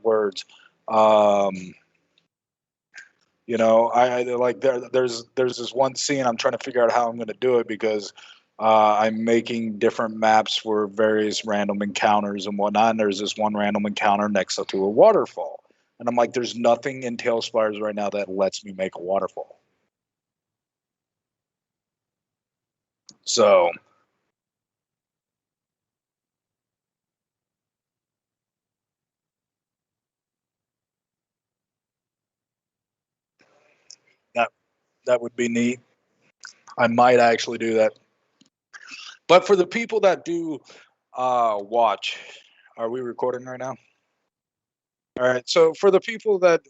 words. Um, I like there's this one scene I'm trying to figure out how I'm going to do it because I'm making different maps for various random encounters and whatnot. And there's this one random encounter next to a waterfall, and I'm like, there's nothing in Tailspires right now that lets me make a waterfall. So that that would be neat. I might actually do that. But for the people that do watch, are we recording right now? All right. So for the people that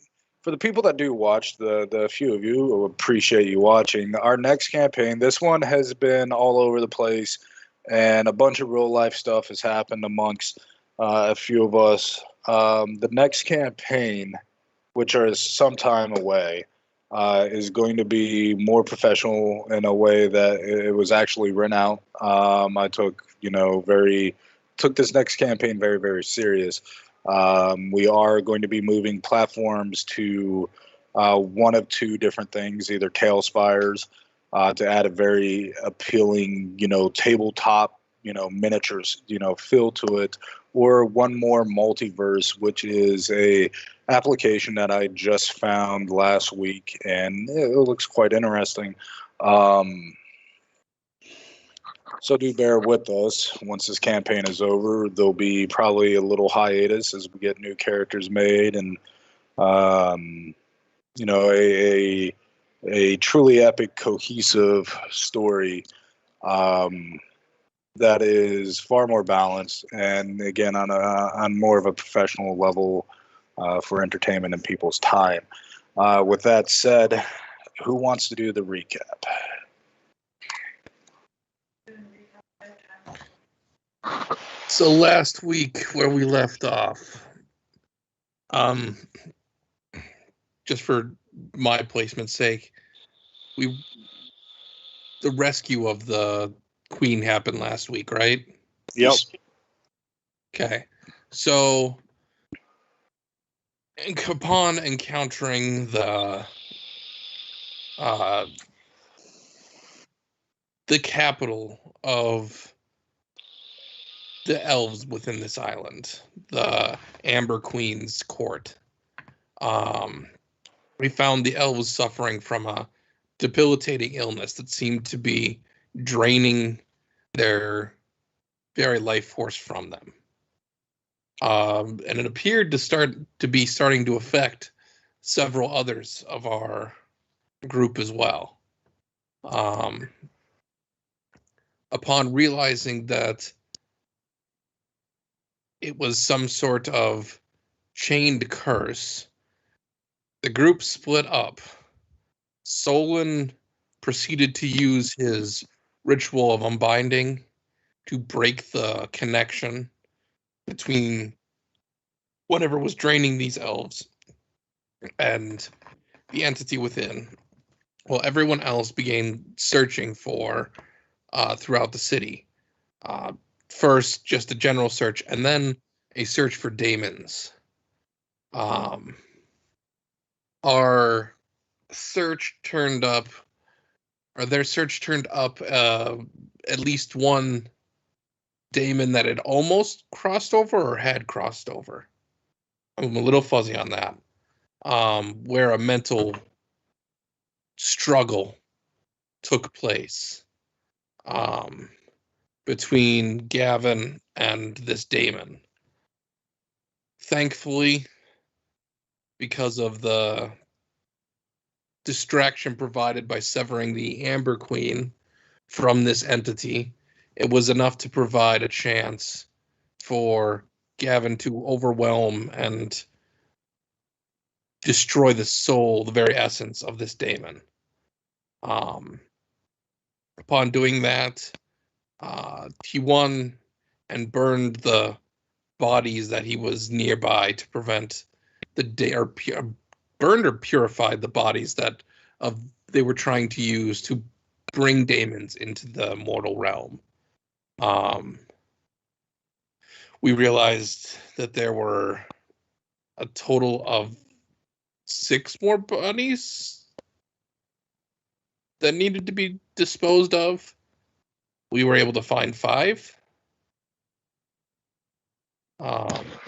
do watch, the few of you who appreciate you watching, our next campaign, this one has been all over the place, and a bunch of real life stuff has happened amongst a few of us. The next campaign, which is some time away, is going to be more professional in a way that it was actually written out. I took this next campaign very, very serious. We are going to be moving platforms to one of two different things, either tail spires to add a very appealing, tabletop, miniatures, feel to it, or one more multiverse, which is a application that I just found last week, and it looks quite interesting. Um, so do bear with us. Once this campaign is over, there'll be probably a little hiatus as we get new characters made and um, a truly epic, cohesive story that is far more balanced and again on more of a professional level for entertainment and people's time. With that said, who wants to do the recap? So last week, where we left off, just for my placement's sake, the rescue of the queen happened last week, right? Yep. Okay. So upon encountering the capital of the elves within this island, the Amber Queen's court, we found the elves suffering from a debilitating illness that seemed to be draining their very life force from them. And it appeared to be starting to affect several others of our group as well. Upon realizing that it was some sort of chained curse, the group split up. Solon proceeded to use his ritual of unbinding to break the connection between whatever was draining these elves and the entity within, while everyone else began searching for throughout the city. First, just a general search, and then a search for daemons. Our search turned up, or their search turned up at least one daemon that had almost crossed over or had crossed over. I'm a little fuzzy on that. Where a mental struggle took place between Gavin and this daemon. Thankfully, because of the distraction provided by severing the Amber Queen from this entity, it was enough to provide a chance for Gavin to overwhelm and destroy the soul, the very essence of this daemon. Upon doing that, he won and burned the bodies that he was nearby to prevent burned or purified the bodies that they were trying to use to bring daemons into the mortal realm. We realized that there were a total of 6 more bodies that needed to be disposed of. We were able to find 5.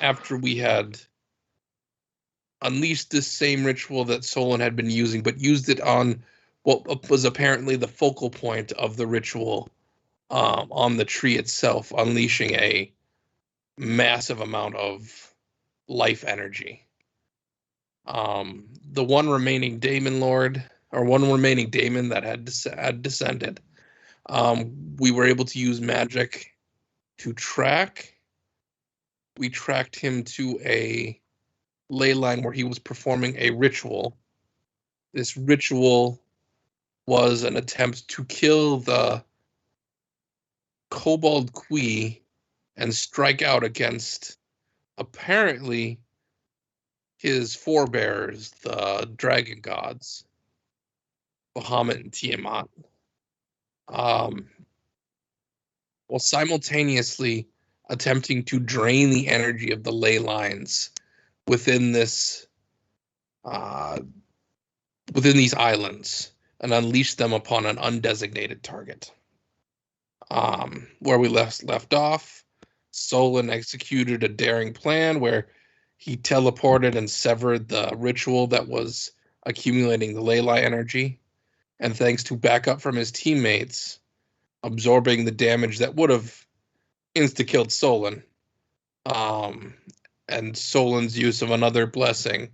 After we had unleashed this same ritual that Solon had been using, but used it on what was apparently the focal point of the ritual, on the tree itself, unleashing a massive amount of life energy. The one remaining daemon lord, or one remaining daemon that had descended, we were able to use magic to track. We tracked him to a ley line where he was performing a ritual. This ritual was an attempt to kill the kobold Kui and strike out against, apparently, his forebears, the dragon gods, Bahamut and Tiamat, while simultaneously attempting to drain the energy of the ley lines within this, within these islands, and unleash them upon an undesignated target. Where we left off, Solon executed a daring plan where he teleported and severed the ritual that was accumulating the ley line energy, and thanks to backup from his teammates, absorbing the damage that would have insta-killed Solon, and Solon's use of another blessing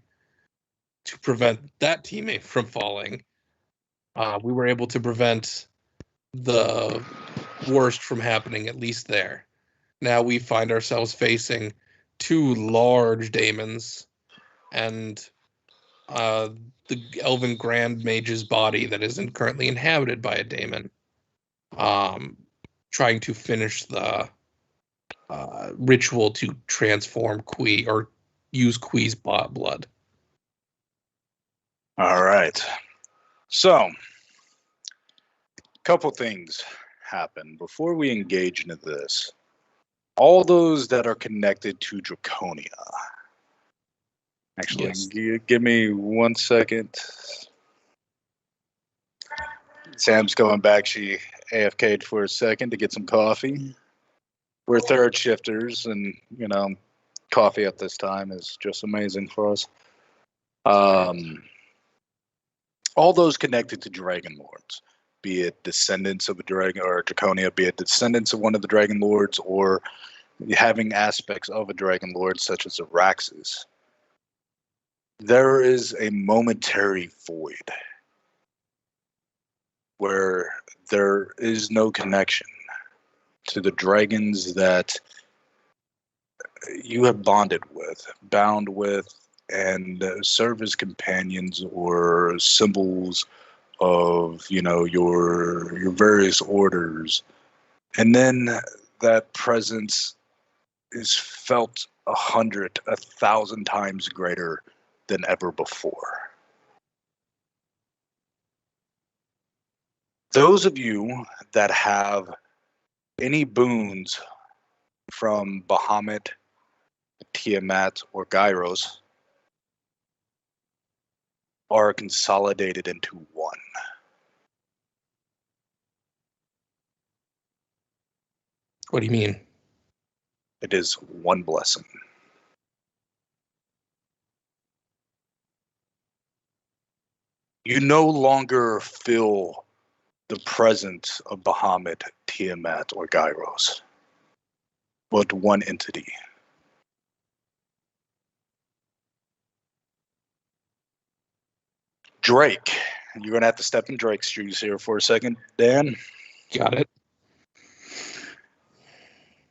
to prevent that teammate from falling, we were able to prevent the worst from happening, at least there. Now we find ourselves facing 2 large daemons and the Elven Grand Mage's body that isn't currently inhabited by a daemon, trying to finish the ritual to transform Kui, or use Kui's blood. All right. So, a couple things happen before we engage into this. All those that are connected to Draconia. Actually, Yes. give me 1 second. Sam's going back. She AFK'd for a second to get some coffee. We're third shifters, and coffee at this time is just amazing for us. All those connected to Dragon Lords, be it descendants of a dragon or Draconia, be it descendants of one of the Dragon Lords, or having aspects of a Dragon Lord, such as Araxes, there is a momentary void where there is no connection to the dragons that you have bonded with, bound with, and serve as companions or symbols of your various orders. And then that presence is felt 100, 1,000 times greater than ever before. Those of you that have any boons from Bahamut, Tiamat, or Gyros are consolidated into one. What do you mean? It is one blessing. You no longer feel the presence of Bahamut, Tiamat, or Gyros, but one entity. Drake. You're going to have to step in Drake's shoes here for a second, Dan. Got it.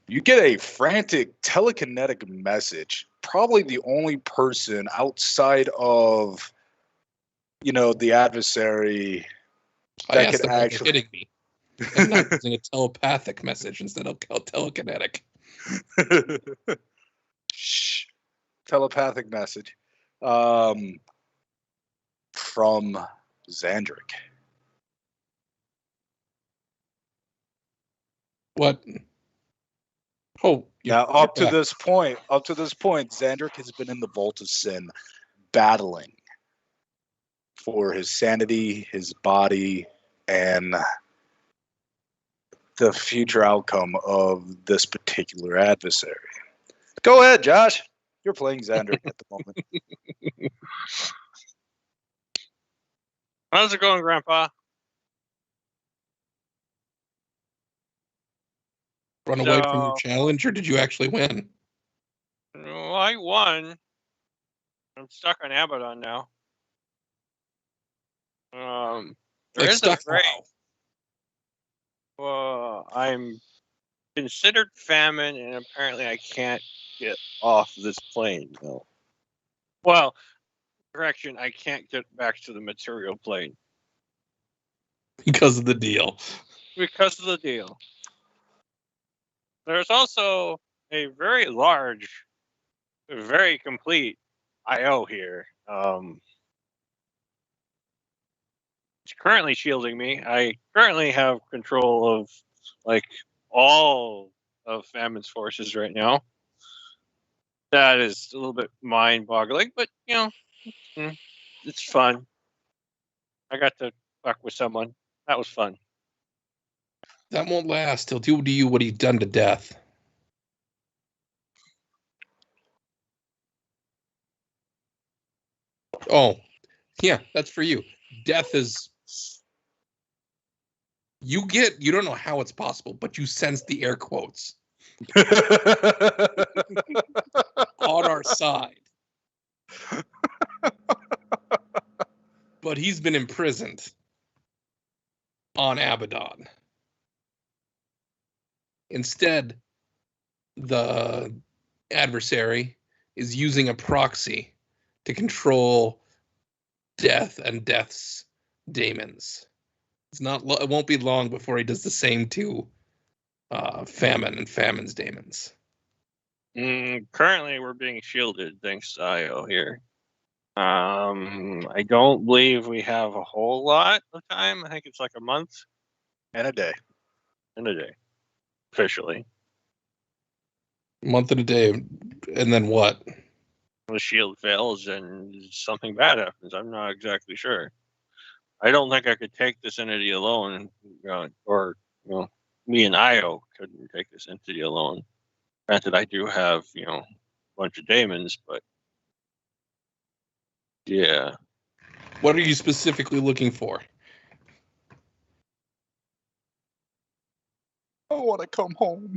You get a frantic telekinetic message. Probably the only person outside of, the adversary I asked them if they're hitting me. I'm not using a telepathic message instead of telekinetic. Shh. Telepathic message. From Xandric. What? Oh, Now, up to this point, Xandric has been in the Vault of Sin, battling for his sanity, his body, and the future outcome of this particular adversary. Go ahead, Josh. You're playing Xandric at the moment. How's it going, Grandpa? Run away from your challenge, or did you actually win? Well, I won. I'm stuck on Abaddon now. There is a great. Well, I'm considered famine, and apparently I can't get off this plane. No. Well, correction, I can't get back to the material plane. Because of the deal. Because of the deal. There's also a very large, very complete IO here. It's currently shielding me. I currently have control of like all of Famine's forces right now. That is a little bit mind-boggling, but you know, it's fun. I got to fuck with someone. That was fun. That won't last. He'll do to you what he's done to Death. Oh, yeah, that's for you. Death is... You don't know how it's possible, but you sense the air quotes. On our side. But he's been imprisoned on Abaddon. Instead, the adversary is using a proxy to control Death and Death's daemons. It won't be long before he does the same to Famine and Famine's daemons. Currently, we're being shielded thanks to IO here. I don't believe we have a whole lot of time. I think it's like a month and a day. Officially. A month and a day, and then what? The shield fails and something bad happens. I'm not exactly sure. I don't think I could take this entity alone, or me and Io couldn't take this entity alone. Granted, I do have a bunch of daemons, but yeah. What are you specifically looking for? I want to come home.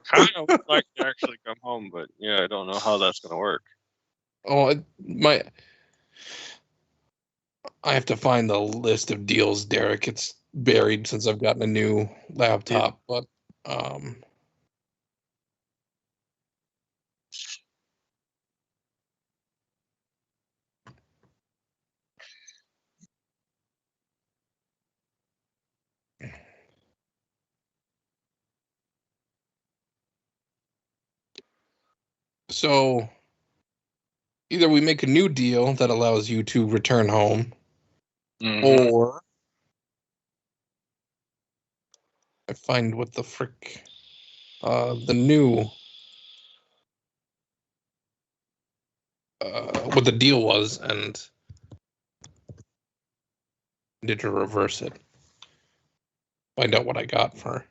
Kind of would like to actually come home, but yeah, I don't know how that's going to work. Oh, I have to find the list of deals, Derek. It's buried since I've gotten a new laptop, but so either we make a new deal that allows you to return home, or I find what the frick the new what the deal was and did to reverse it. Find out what I got for.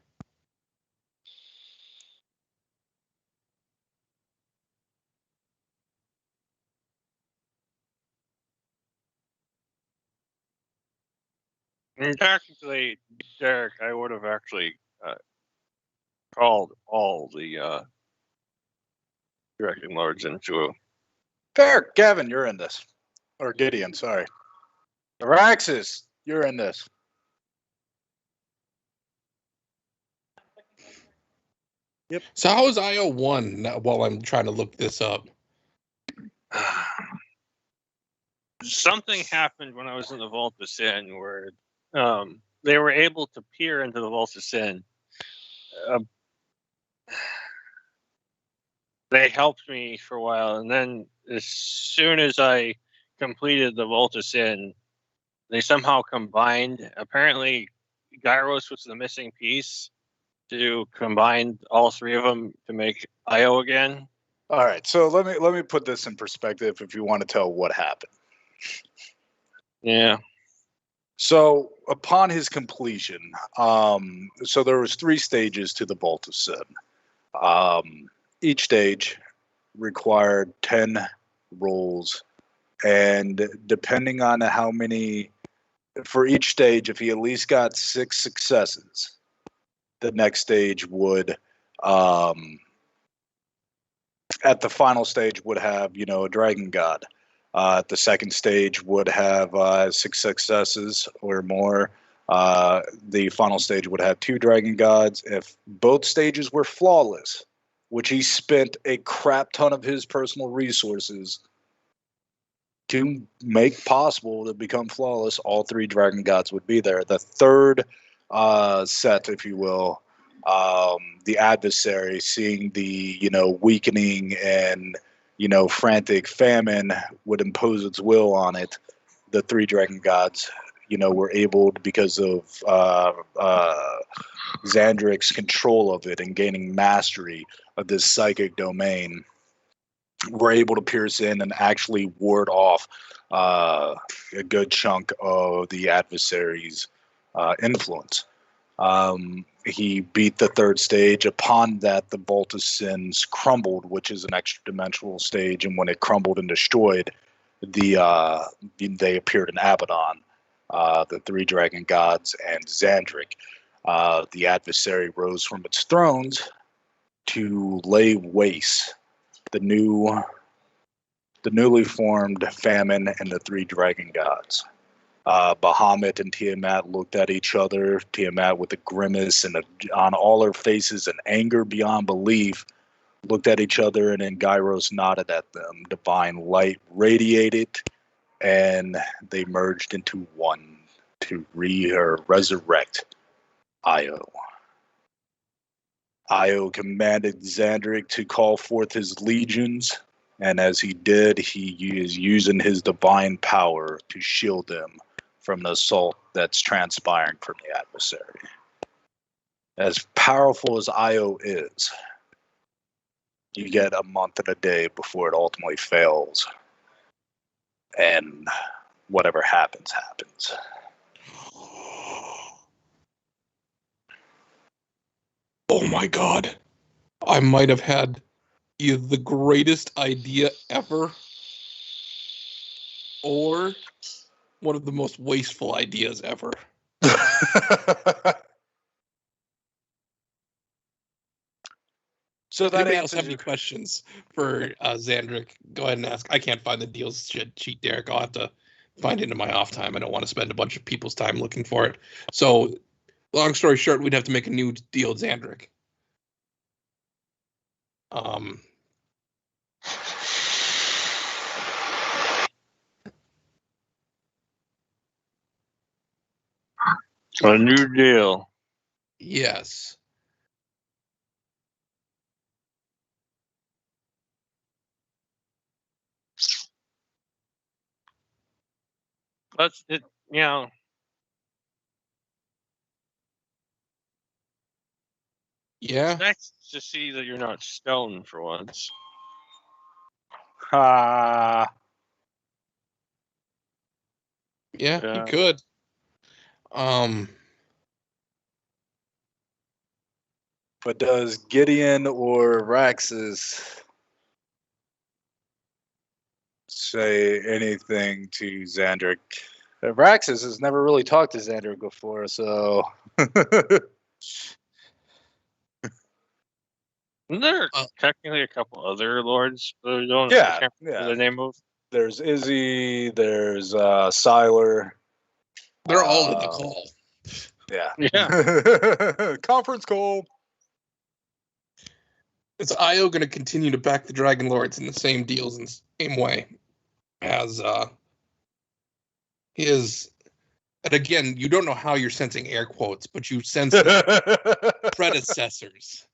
Technically, Derek, I would have actually called all the directing lords into a... Derek, Gavin, you're in this. Or Gideon, sorry. Araxis, you're in this. Yep. So how is IO 1 while I'm trying to look this up? Something happened when I was in the Vault of Sin where they were able to peer into the Vault of Sin. They helped me for a while, and then as soon as I completed the Vault of Sin, they somehow combined. Apparently, Gyros was the missing piece to combine all three of them to make Io again. All right, so let me put this in perspective if you want to tell what happened. Yeah. So upon his completion, so there was 3 stages to the Vault of Sin. Each stage required 10 rolls, and depending on how many for each stage, if he at least got 6 successes, the next stage would at the final stage would have, you know, a dragon god. The second stage would have 6 successes or more. The final stage would have 2 dragon gods. If both stages were flawless, which he spent a crap ton of his personal resources to make possible to become flawless, all 3 dragon gods would be there. The third set, if you will, the adversary, seeing the, you know, weakening and, you know, frantic famine would impose its will on it. The 3 dragon gods, you know, were able to, because of Xandric's control of it and gaining mastery of this psychic domain, were able to pierce in and actually ward off a good chunk of the adversary's influence. He beat the 3rd stage. Upon that, the Vault of Sins crumbled, which is an extra dimensional stage, and when it crumbled and destroyed, they appeared in Abaddon, the 3 dragon gods and Xandric. The adversary rose from its thrones to lay waste the newly formed famine and the 3 dragon gods. Bahamut and Tiamat looked at each other, Tiamat with a grimace and on all her faces an anger beyond belief, looked at each other, and then Gyros nodded at them. Divine light radiated, and they merged into one to resurrect Io. Io commanded Xandric to call forth his legions, and as he did, he is using his divine power to shield them from the assault that's transpiring from the adversary. As powerful as Io is, you get a month and a day before it ultimately fails, and whatever happens, happens. Oh my god. I might have had either the greatest idea ever or one of the most wasteful ideas ever. So If that anybody else answers have any your questions for Xandric, go ahead and ask. I can't find the deals sheet, Derek. I'll have to find it in my off time. I don't want to spend a bunch of people's time looking for it. So, long story short, we'd have to make a new deal with Xandric. A new deal. Yes. That's it. You know, Yeah. it's nice to see that you're not stoned for once. Yeah, Yeah. you could. But does Gideon or Raxus say anything to Xandric? Raxus has never really talked to Xandric before, so. Isn't there technically a couple other lords that I don't Yeah, I can't remember the name of? There's Izzy, there's Siler. They're all in the call. Yeah. Yeah. Conference call. Is Io going to continue to back the Dragon Lords in the same deals in the same way as his? And again, you don't know how you're sensing air quotes, but you sense predecessors.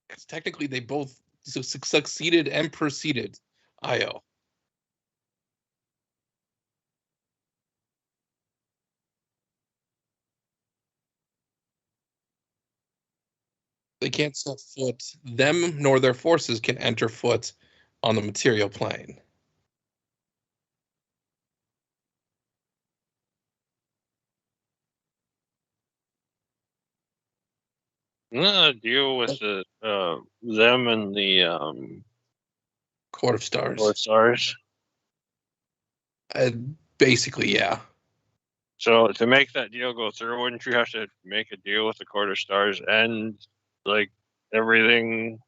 Because technically, they both succeeded and preceded Io. They can't set foot. Them nor their forces can enter foot on the material plane. I'm gonna deal with the them and the Court of Stars. North Stars. Basically, yeah. So to make that deal go through, wouldn't you have to make a deal with the Court of Stars and like everything?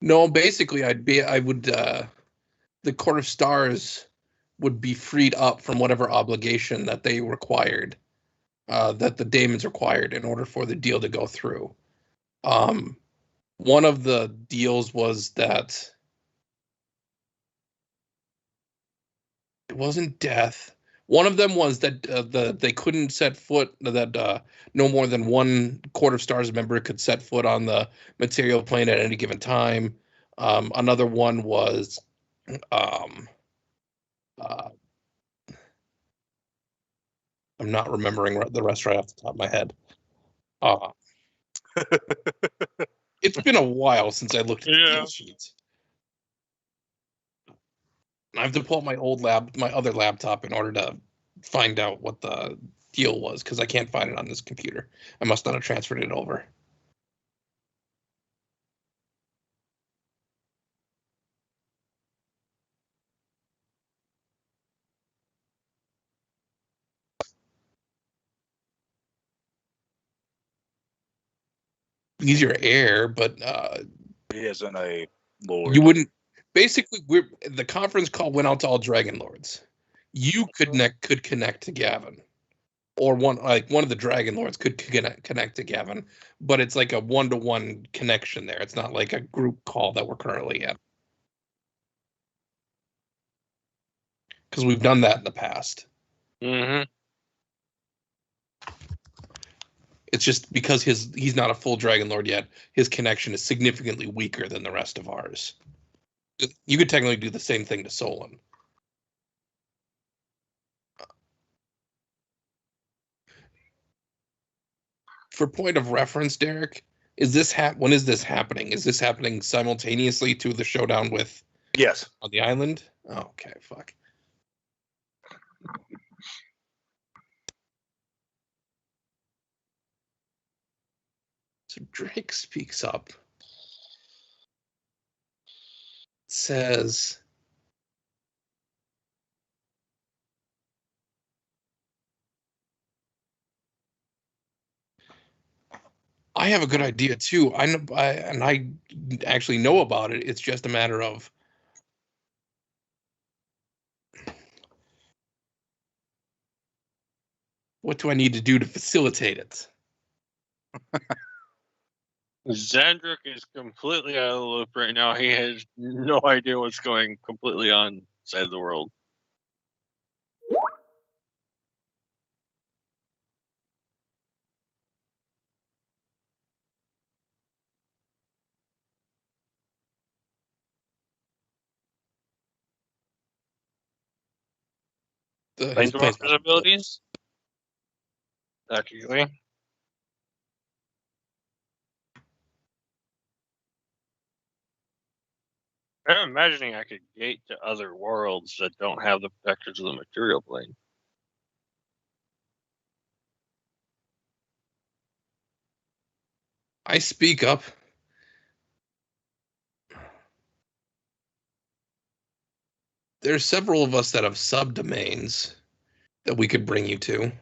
No, basically, the Court of Stars would be freed up from whatever obligation that they required, that the Daemons required in order for the deal to go through. One of the deals was that it wasn't death. One of them was that they couldn't set foot, that no more than one Court of Stars member could set foot on the material plane at any given time. Another one was I'm not remembering the rest right off the top of my head. It's been a while since I looked at the deal sheets. I have to pull up my other laptop in order to find out what the deal was, because I can't find it on this computer. I must not have transferred it over. He's your heir, but He isn't a lord. you wouldn't. Basically, the conference call went out to all Dragon Lords. You could connect to Gavin, or one of the Dragon Lords could connect to Gavin, but it's like a one-to-one connection there. It's not like a group call that we're currently in, because we've done that in the past. Mm-hmm. It's just because he's not a full Dragon Lord yet, his connection is significantly weaker than the rest of ours. You could technically do the same thing to Solon. For point of reference, Derek, when is this happening? Is this happening simultaneously to the showdown with? Yes. On the island? Oh, okay, fuck. So Drake speaks up. Says, I have a good idea too. I actually know about it. It's just a matter of what do I need to do to facilitate it? Xandric is completely out of the loop right now. He has no idea what's going completely on side of the world. His Planeswalker's abilities? Actually. I'm imagining I could gate to other worlds that don't have the protectors of the material plane. I speak up. There's several of us that have subdomains that we could bring you to.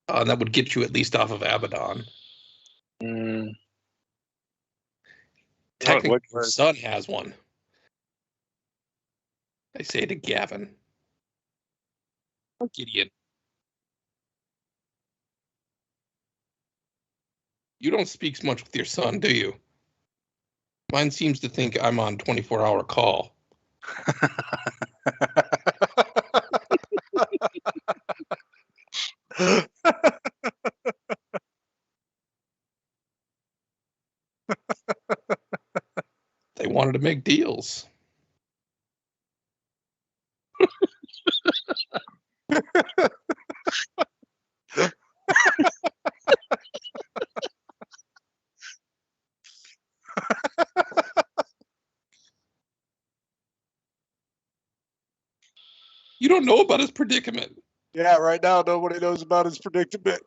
That would get you at least off of Abaddon. Technically, your son has one. I say to Gavin. Fuck, idiot. You don't speak much with your son, do you? Mine seems to think I'm on 24-hour call. They wanted to make deals. You don't know about his predicament. Yeah, right now nobody knows about his predicament.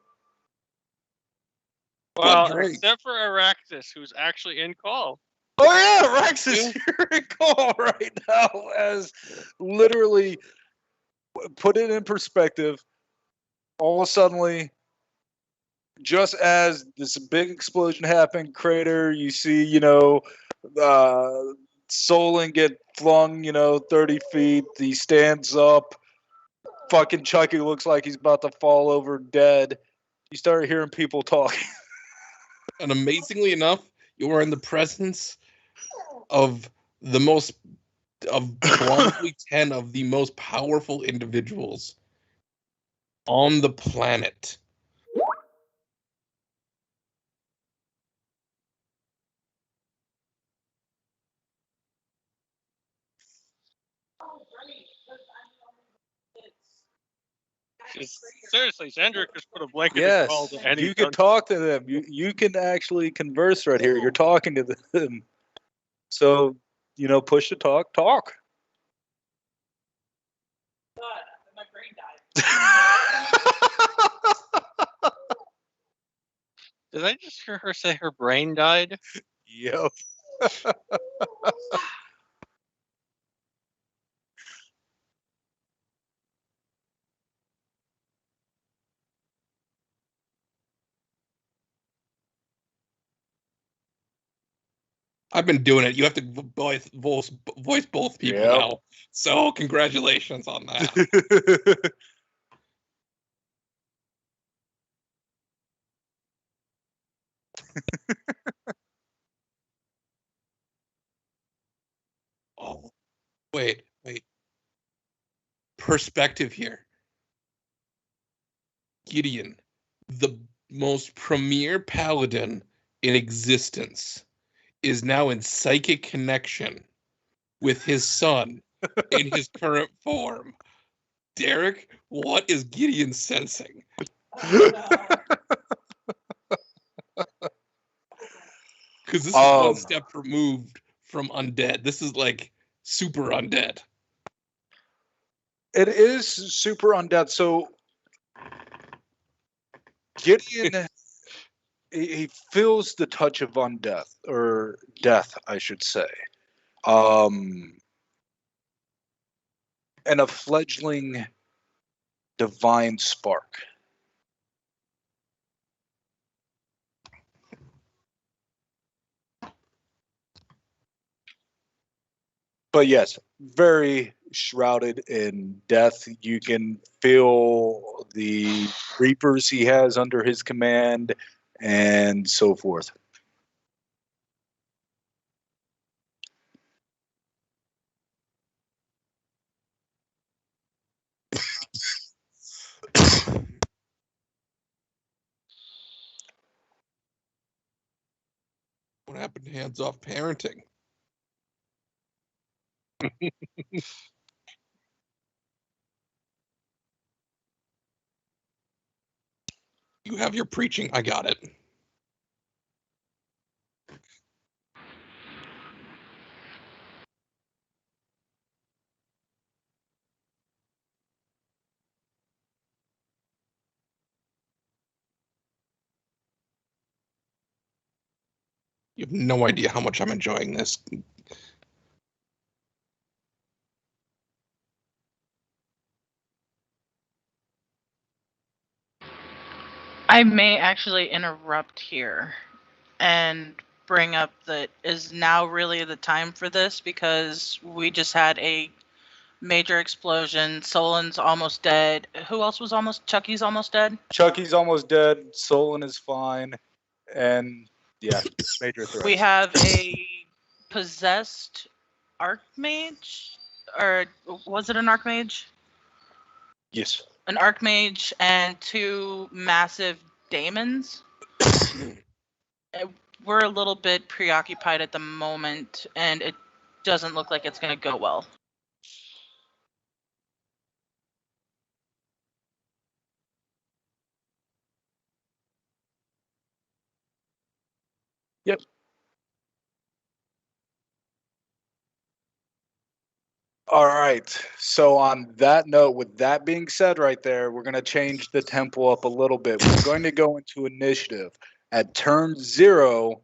Well, Drake. except for Aractus, who's actually in call. Oh yeah, Rex is here in call right now. As literally, put it in perspective. All of a sudden, just as this big explosion happened, crater, you see, Solon get flung, 30 feet. He stands up. Fucking Chucky looks like he's about to fall over dead. You start hearing people talking. And amazingly enough, you are in the presence of probably 10 of the most powerful individuals on the planet. Seriously, Zendrick just put a blanket Yes, of call to any you can dungeon. talk to them. You can actually converse right here. You're talking to them. So, push to talk. Talk. My brain died. Did I just hear her say her brain died? Yep. I've been doing it. You have to voice both people Yep. now. So congratulations on that. Oh, wait. Perspective here. Gideon, the most premier paladin in existence, is now in psychic connection with his son in his current form. Derek, what is Gideon sensing? Because this is one step removed from undead. This is like super undead. It is super undead. So Gideon, he feels the touch of undeath, or death, I should say. And a fledgling divine spark. But yes, very shrouded in death. You can feel the reapers he has under his command and so forth. What happened to hands-off parenting? You have your preaching. I got it. You have no idea how much I'm enjoying this. I may actually interrupt here and bring up that is now really the time for this, because we just had a major explosion. Solon's almost dead. Who else was almost? Chucky's almost dead. Chucky's almost dead. Solon is fine. And yeah, major threats. We have a possessed archmage, or was it an archmage? Yes. An archmage and two massive daemons. We're a little bit preoccupied at the moment, and it doesn't look like it's going to go well. Yep. All right. So on that note, with that being said right there, we're going to change the tempo up a little bit. We're going to go into initiative. At turn 0,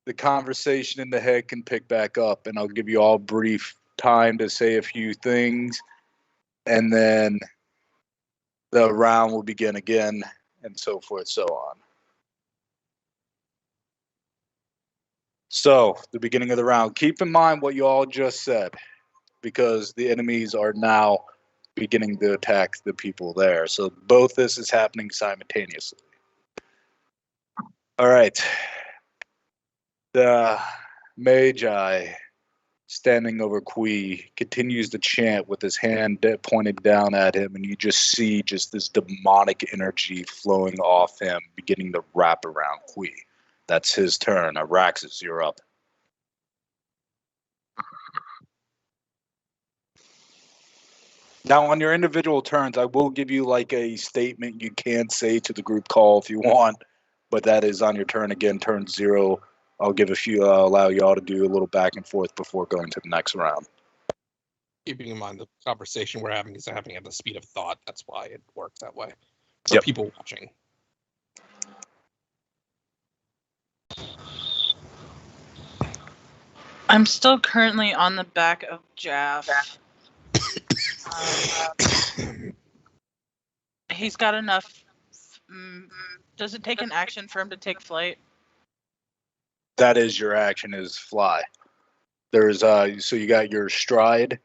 the conversation in the head can pick back up, and I'll give you all brief time to say a few things, and then the round will begin again, and so forth, so on. So, the beginning of the round. Keep in mind what you all just said, because the enemies are now beginning to attack the people there. So, both this is happening simultaneously. All right. The Magi, standing over Kui, continues to chant with his hand pointed down at him, and you just see just this demonic energy flowing off him, beginning to wrap around Kui. That's his turn. Araxis, you're up. Now, on your individual turns, I will give you like a statement you can say to the group call if you want, but that is on your turn again, turn 0. I'll give a few, allow y'all to do a little back and forth before going to the next round. Keeping in mind the conversation we're having is happening at the speed of thought. That's why it works that way. For Yep. people watching. I'm still currently on the back of Jaff. He's got enough. Does it take an action for him to take flight? That is your action, is fly. There's so you got your stride,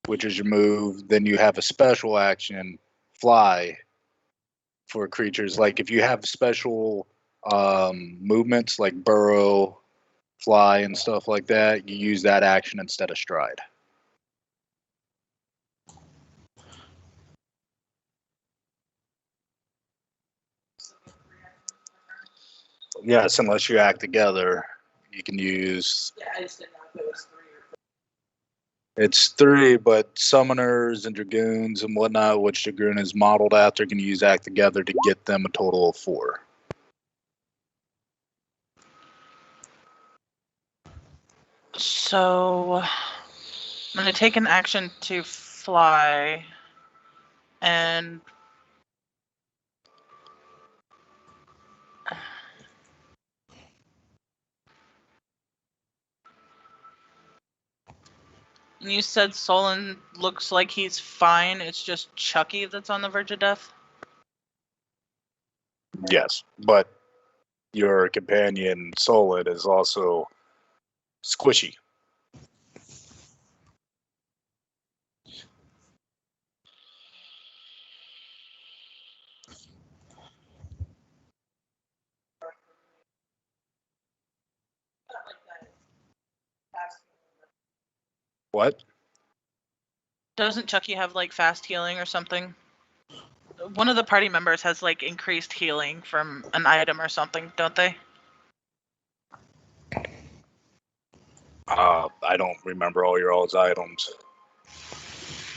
which is your move. Then you have a special action, fly, for creatures. Like if you have special movements like burrow, fly, and stuff like that, you use that action instead of stride. Yes, unless you act together, you can use. Yeah, I just didn't know if it was 3 or 4. It's 3, but summoners and dragoons and whatnot, which dragoon is modeled after, can use act together to get them a total of 4. So I'm gonna take an action to fly, and you said Solon looks like he's fine. It's just Chucky that's on the verge of death. Yes, but your companion Solid is also squishy. What? Doesn't Chucky have like fast healing or something? One of the party members has like increased healing from an item or something, don't they? I don't remember all your all's items.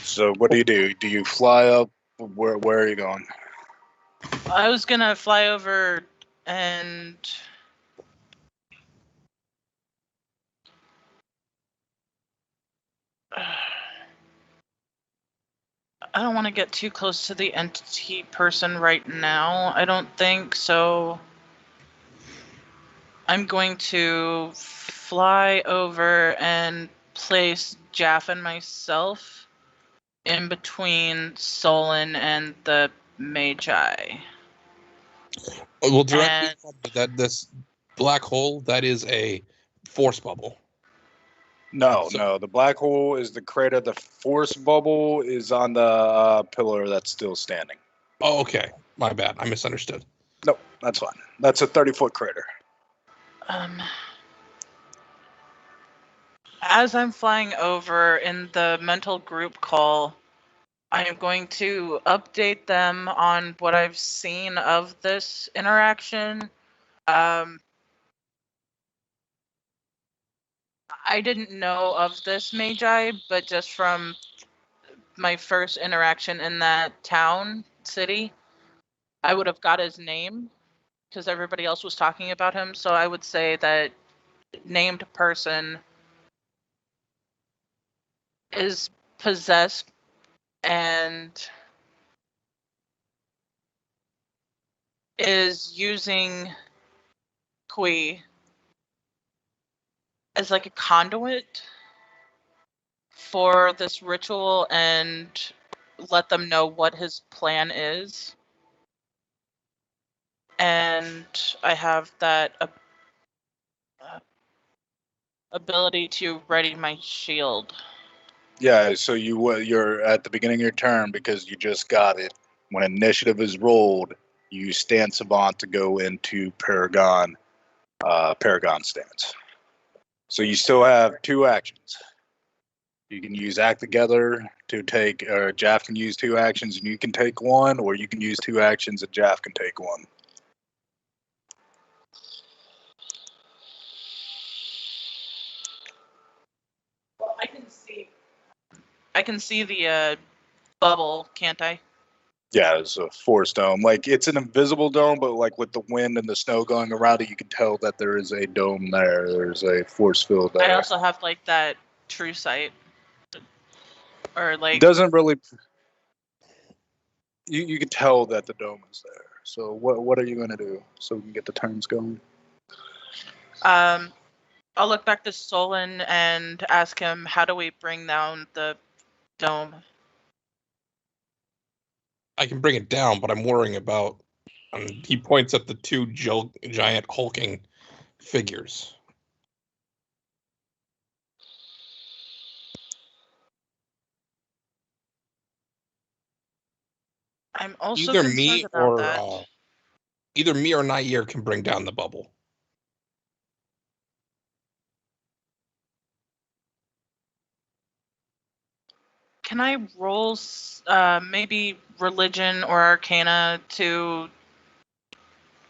So what do? Do you fly up? Where are you going? I was gonna fly over and I don't want to get too close to the entity person right now. I don't think so. I'm going to fly over and place Jaff and myself in between Solon and the Magi. Well, directly that this black hole, that is a force bubble. No, the black hole is the crater. The force bubble is on the pillar that's still standing. Oh, okay. My bad. I misunderstood. No, that's fine. That's a 30-foot crater. As I'm flying over in the mental group call, I am going to update them on what I've seen of this interaction. I didn't know of this Magi, but just from my first interaction in that town, city, I would have got his name because everybody else was talking about him. So I would say that named person is possessed and is using Kui as like a conduit for this ritual and let them know what his plan is. And I have that ability to ready my shield. Yeah, so you're at the beginning of your turn because you just got it. When initiative is rolled, you stand savant to go into Paragon stance. So you still have 2 actions. You can use act together to take, or Jaff can use 2 actions and you can take 1, or you can use 2 actions and Jaff can take 1. Well, I can see the bubble, can't I? Yeah, it's a force dome. Like, it's an invisible dome, but like with the wind and the snow going around it, you can tell that there is a dome there. There's a force field there. I also have like that true sight. Or It like doesn't really. You can tell that the dome is there. So what are you going to do so we can get the turns going? I'll look back to Solon and ask him, how do we bring down the dome? I can bring it down, but I'm worrying about. He points at the 2 giant hulking figures. I'm also Either concerned me about or that. either me or Nair can bring down the bubble. Can I roll maybe religion or arcana to,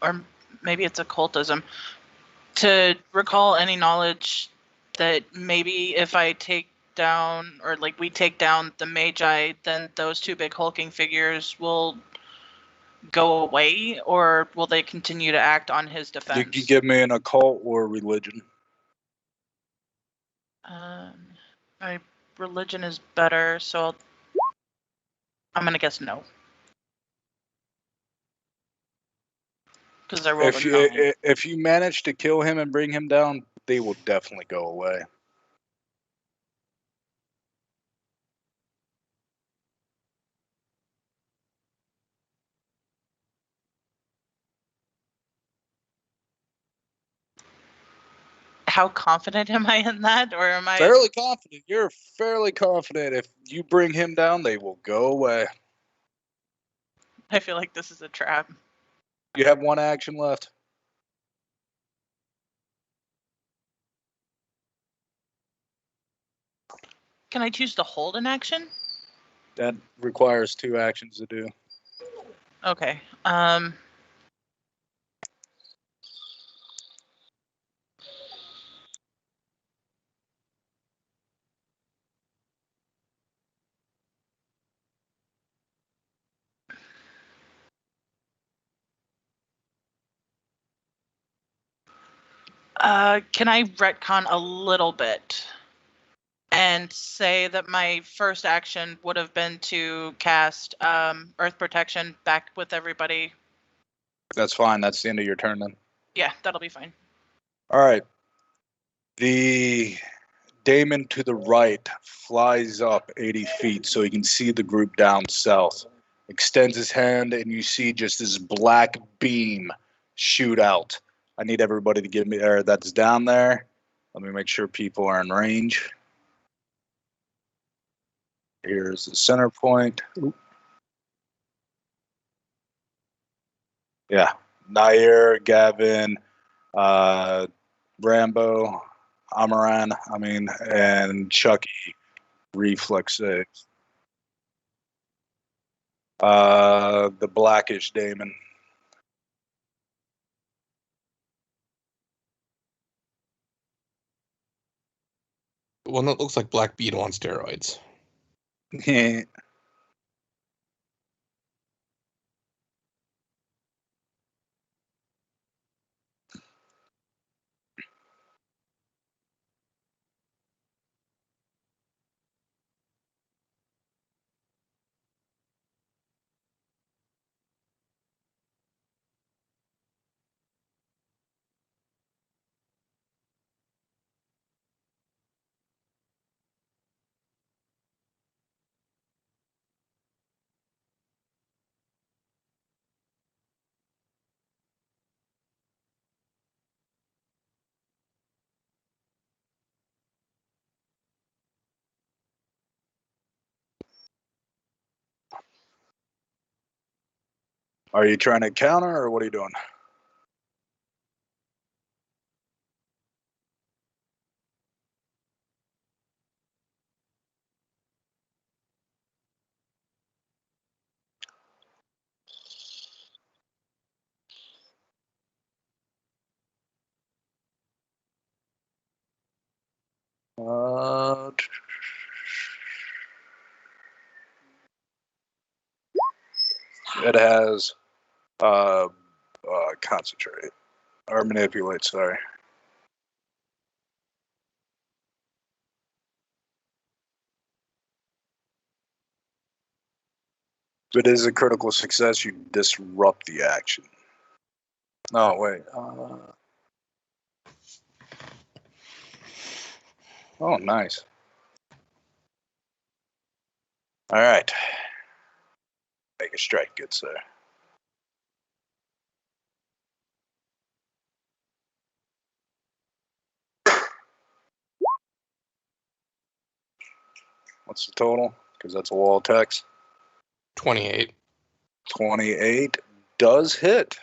or maybe it's occultism, to recall any knowledge that maybe if I take down, or like we take down the Magi, then those 2 big hulking figures will go away, or will they continue to act on his defense? You can give me an occult or religion. My religion is better, so I'm gonna guess no. Because I rolled a 9. If you manage to kill him and bring him down, they will definitely go away. How confident am I in that, or am I Fairly confident. You're fairly confident. If you bring him down, they will go away. I feel like this is a trap. You have 1 action left. Can I choose to hold an action? That requires 2 actions to do. Okay. Can I retcon a little bit and say that my first action would have been to cast Earth Protection back with everybody? That's fine. That's the end of your turn then. Yeah, that'll be fine. All right. The daemon to the right flies up 80 feet so he can see the group down south. Extends his hand, and you see just this black beam shoot out. I need everybody to give me there. That's down there. Let me make sure people are in range. Here's the center point. Oop. Yeah. Nair, Gavin, Rambo, Amaran, and Chucky. Reflex saves. The blackish daemon. One that looks like Black Beetle on steroids. Are you trying to counter, or what are you doing? It has concentrate or manipulate. Sorry. If it is a critical success, you disrupt the action. No, wait. Oh, nice. All right. Make a strike, good sir. What's the total? Because that's a wall text. 28. 28 does hit.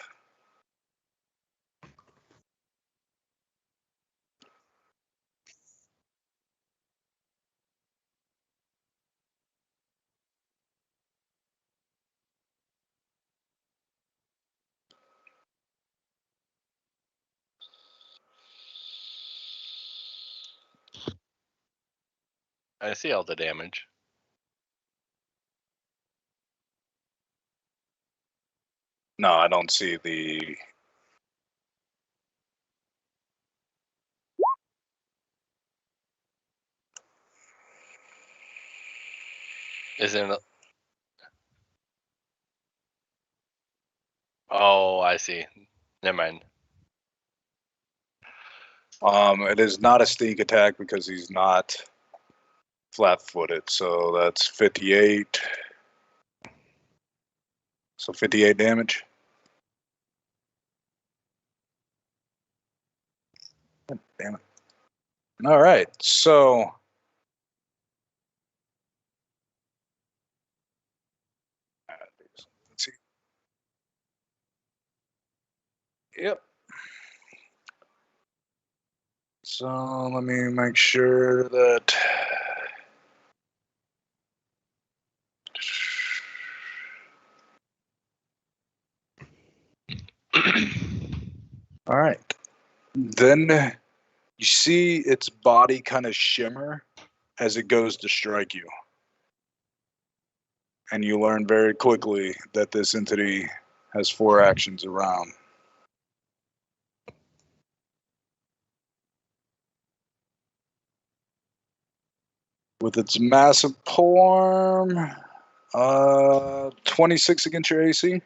I see all the damage. No, I don't see the. Isn't it? Oh, I see. Never mind. It is not a sneak attack because he's not flat-footed. So that's 58. So 58 damage. Damn it. All right. So let's see. Yep. So let me make sure that. All right. Then you see its body kind of shimmer as it goes to strike you. And you learn very quickly that this entity has 4 actions around. With its massive polearm, 26 against your AC.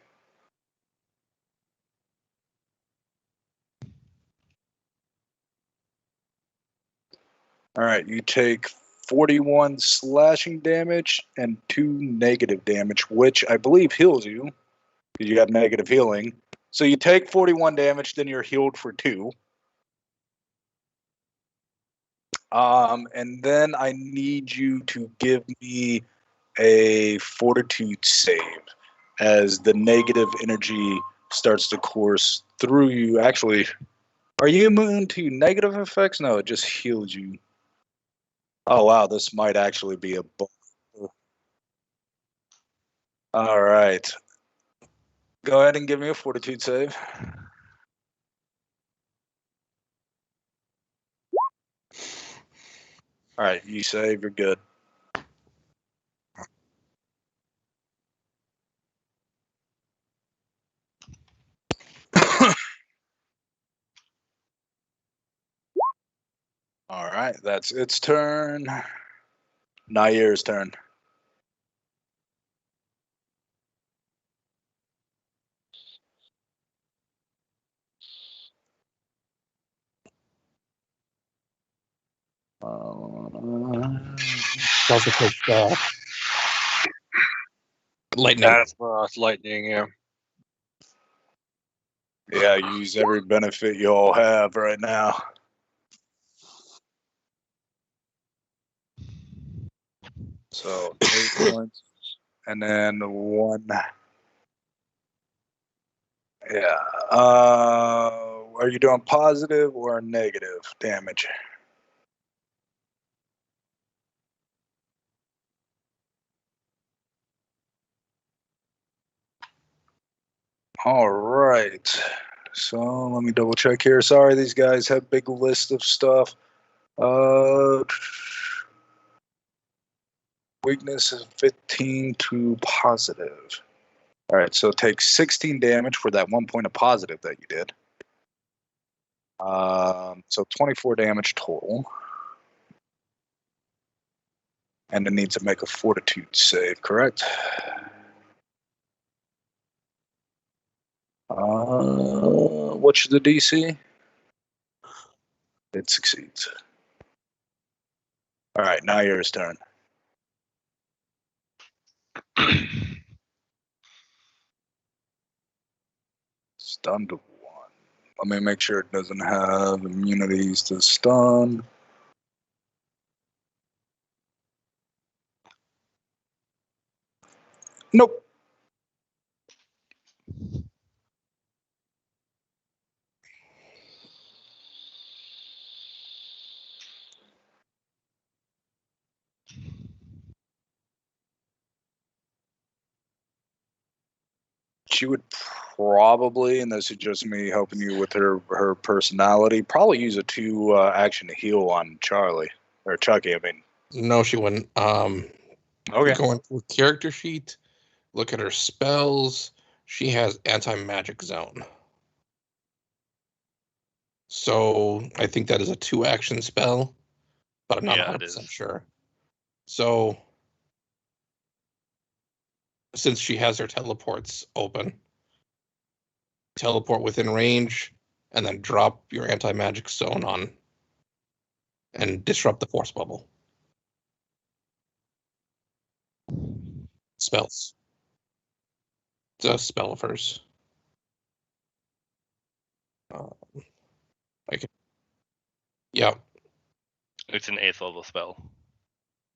All right, you take 41 slashing damage and 2 negative damage, which I believe heals you because you have negative healing. So you take 41 damage, then you're healed for 2. And then I need you to give me a fortitude save as the negative energy starts to course through you. Actually, are you immune to negative effects? No, it just heals you. Oh, wow, this might actually be a buff. All right. Go ahead and give me a fortitude save. All right, you save, you're good. All right, that's its turn. Nair's turn. Also takes lightning. That's lightning, yeah. Yeah, use every benefit you all have right now. So 8 points, and then 1 Yeah. Are you doing positive or negative damage? All right. So let me double check here. Sorry, these guys have big list of stuff. Weakness is 15 to positive. All right, so take 16 damage for that 1 point of positive that you did. So 24 damage total. And it needs to make a fortitude save, correct? What's the DC? It succeeds. All right, now yours turn. Stunned to 1. Let me make sure it doesn't have immunities to stun. Nope. She would probably, and this is just me helping you with her personality, probably use a 2 action to heal on Charlie or Chucky. I mean, No, she wouldn't. okay. Go into a character sheet, look at her spells. She has anti-magic zone. So I think that is a 2-action spell, but I'm not Yeah, it 100% is. sure. So since she has her teleports open, teleport within range, and then drop your anti-magic zone on and disrupt the force bubble. Spells. It's a spell of hers. Yeah. It's an 8th level spell.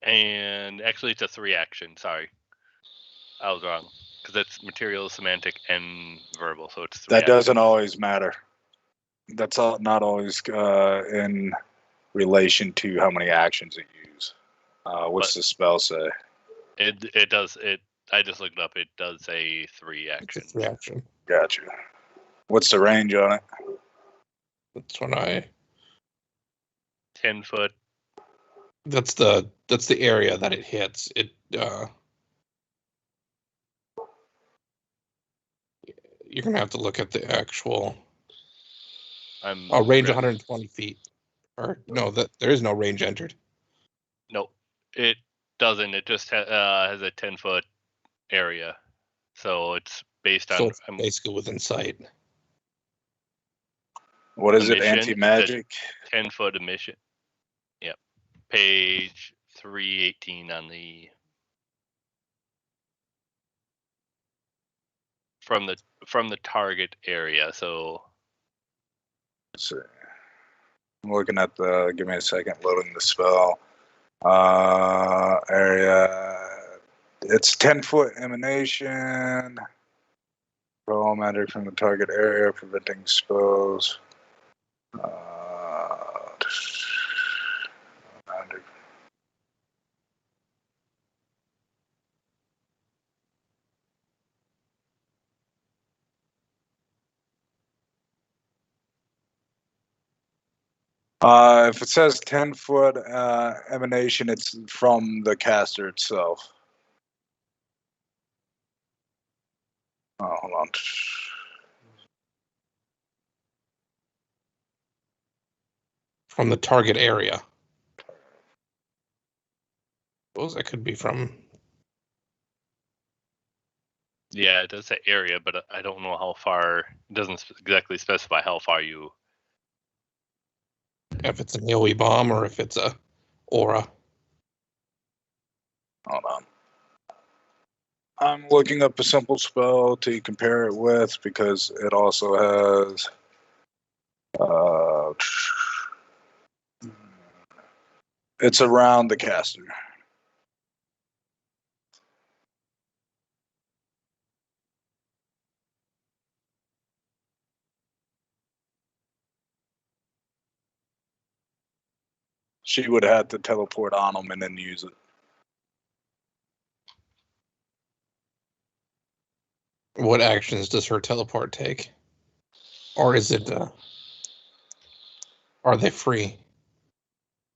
And actually, it's a 3 action. Sorry. I was wrong. Because it's material, semantic, and verbal. So it's 3 That doesn't actions. always matter. That's not always in relation to how many actions it use. What's the spell say? It does. I just looked it up. It does say 3 It's a actions. 3-action. Gotcha. What's the range on it? That's when I. 10 foot. That's the area that it hits. It you're gonna have to look at the actual range 120 feet. Or no, that there is no range entered. No, it doesn't. It just has a 10-foot area. So it's based on. So it's basically within sight. What is it? Emission, Anti-magic? 10-foot emission. Yep. Page 318 on the. From the target area. So. Let's see. I'm looking at the. Give me a second. Loading the spell. Area. It's 10-foot emanation. Roll magic from the target area, preventing spells. Magic. If it says 10-foot emanation, it's from the caster itself. Oh, hold on. From the target area. Suppose that could be from. Yeah, it does say area, but I don't know how far. It doesn't exactly specify how far you. If it's an AoE bomb or if it's a aura. Hold on. I'm looking up a simple spell to compare it with because it also has. It's around the caster. She would have to teleport on them and then use it. What actions does her teleport take? Or is it, are they free?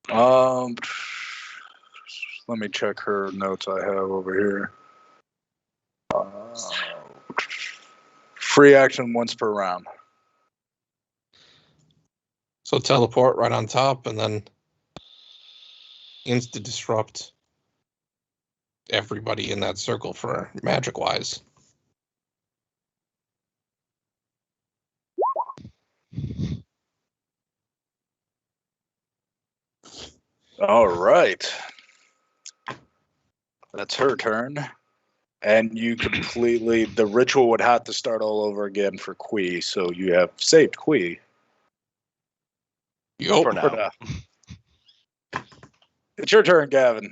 Let me check her notes I have over here. Free action once per round. So teleport right on top and then insta disrupt everybody in that circle for magic wise. All right. That's her turn. And you completely, the ritual would have to start all over again for Kui, so you have saved Kui. Yup. For now. It's your turn, Gavin.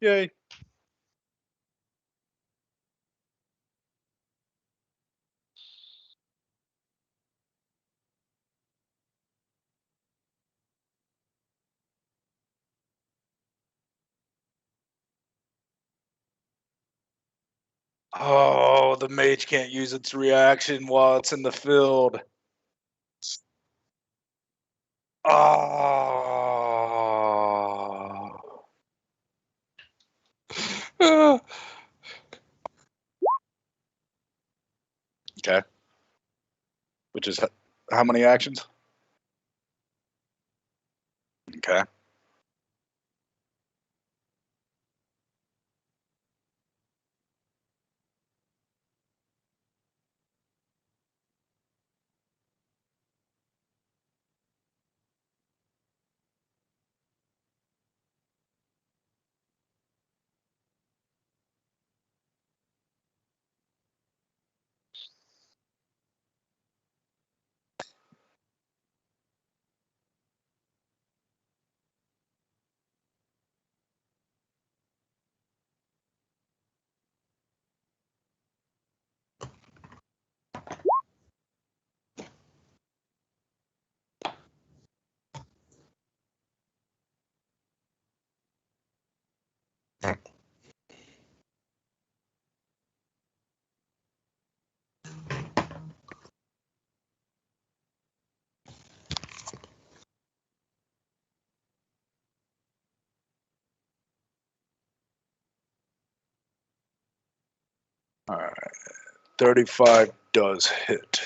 Yay. Oh, the mage can't use its reaction while it's in the field. Oh. Okay. Which is how many actions? Okay. All right. 35 does hit.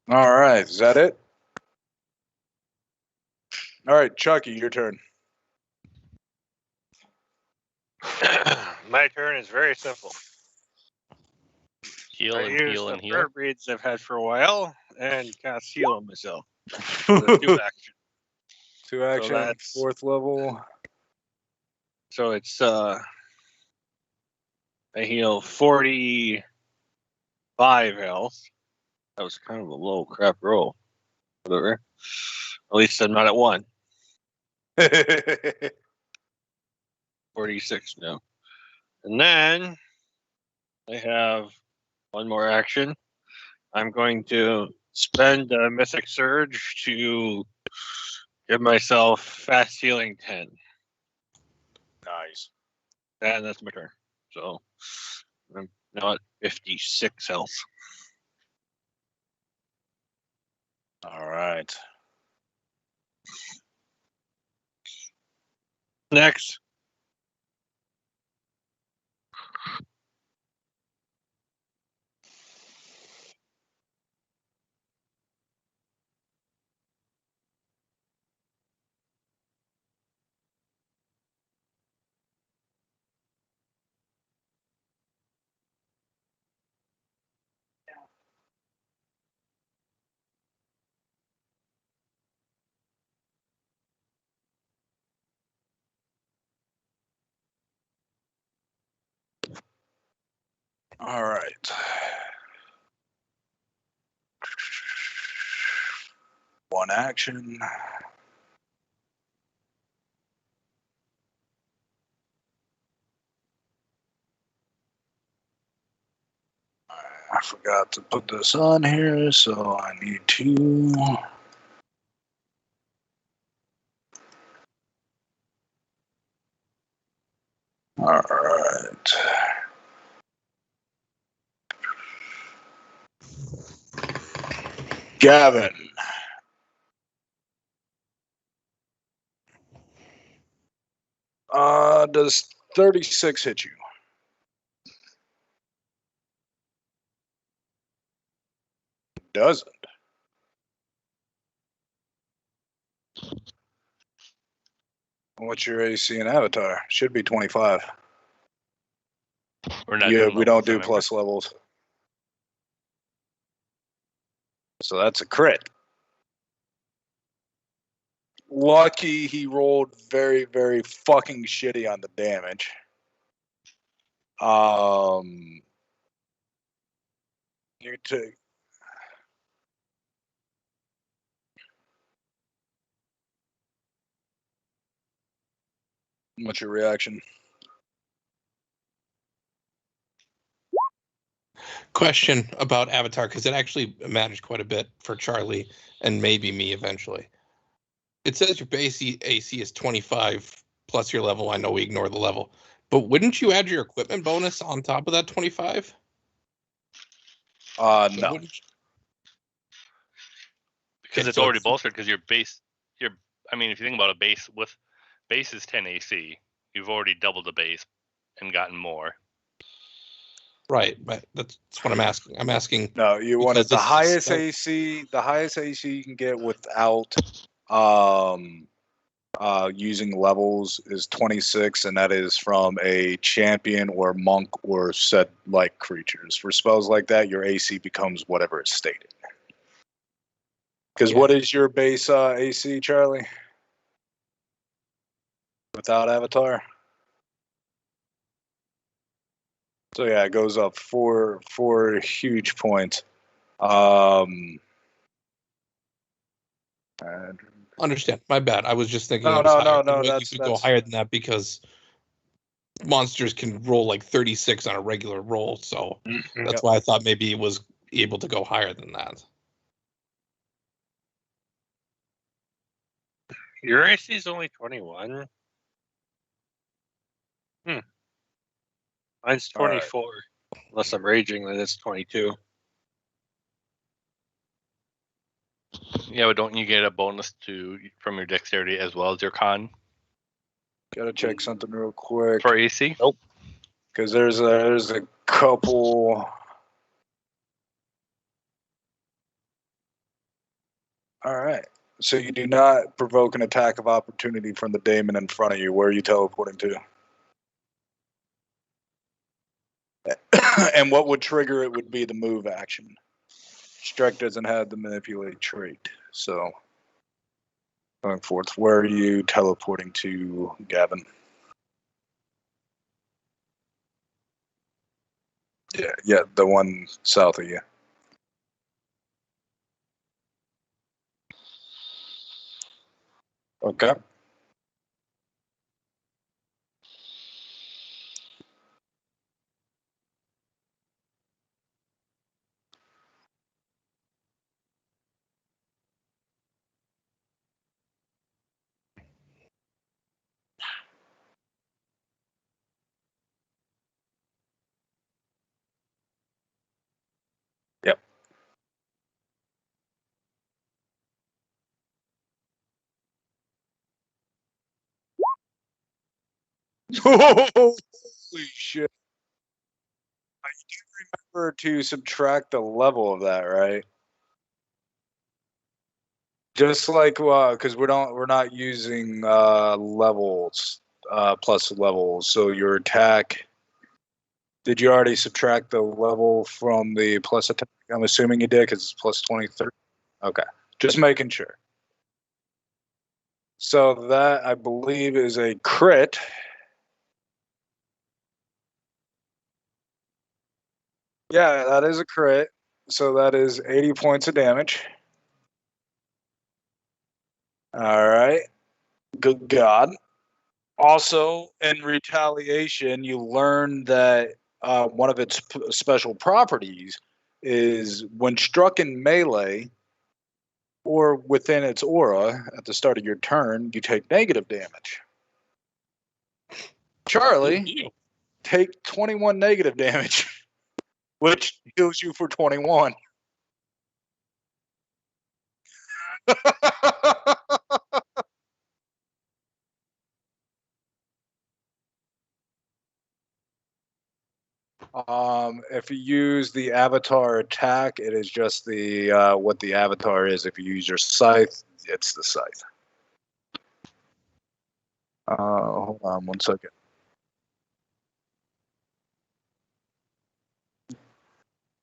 All right. Is that it? All right, Chucky, your turn. My turn is very simple. Heal I and use heal the and heal. prayer beads I've had for a while and cast heal on myself. With a 2 action. 2 action, that's- 4th level. So it's I heal 45 health. That was kind of a low crap roll. Whatever. At least I'm not at 1. 46 now. And then I have one more action. I'm going to spend a Mythic Surge to give myself fast healing 10. Nice. And that's my turn. So I'm now at 56 health. All right. Next. All right. One action. I forgot to put this on here, so I need to. All right. Gavin. Does 36 hit you? Doesn't. What's your AC in Avatar? Should be 25. We're not Yeah, doing we don't levels, do remember? plus levels. So that's a crit. Lucky he rolled very, very fucking shitty on the damage. You take. What's your reaction? Question about Avatar, because it actually matters quite a bit for Charlie and maybe me eventually. It says your base AC is 25 plus your level. I know we ignore the level, but wouldn't you add your equipment bonus on top of that 25? No. Wouldn't you- Because Okay, it's so already it's- bolstered. Because your base, I mean, if you think about a base with base is 10 AC, you've already doubled the base and gotten more. Right, but that's what I'm asking. I'm asking. No, you wanted Because the this is highest spell- AC. The highest AC you can get without using levels is 26, and that is from a champion or monk or set like creatures. For spells like that, your AC becomes whatever is stated. Because Yeah. what is your base AC, Charlie? Without Avatar? So yeah, it goes up four huge points. And Understand. My bad. I was just thinking No, it was no, higher. no, You that's- could go that's- higher than that because monsters can roll like 36 on a regular roll. So that's Yep. why I thought maybe it was able to go higher than that. Your AC is only 21. Mine's All right. 24. Unless I'm raging, then it's 22. Yeah, but don't you get a bonus from your dexterity as well as your con Gotta check something real quick. for AC? Because there's a couple. All right. So you do not provoke an attack of opportunity from the daemon in front of you. Where are you teleporting to? And what would trigger it would be the move action. Strike doesn't have the manipulate trait. So going forth, where are you teleporting to, Gavin? Yeah, the one south of you. Okay. Yep. Holy shit. I do remember to subtract the level of that, right? Just like because we're not using levels plus levels. So your attack. Did you already subtract the level from the plus attack? I'm assuming you did because it's plus 23. Okay, just making sure. So that I believe is a crit. Yeah, that is a crit. So that is 80 points of damage. All right. Good God. Also, in retaliation, you learn that one of its special properties is when struck in melee or within its aura at the start of your turn, you take negative damage. Charlie, take 21 negative damage, which heals you for 21. If you use the avatar attack, it is just the what the avatar is. If you use your scythe, it's the scythe. Hold on 1 second.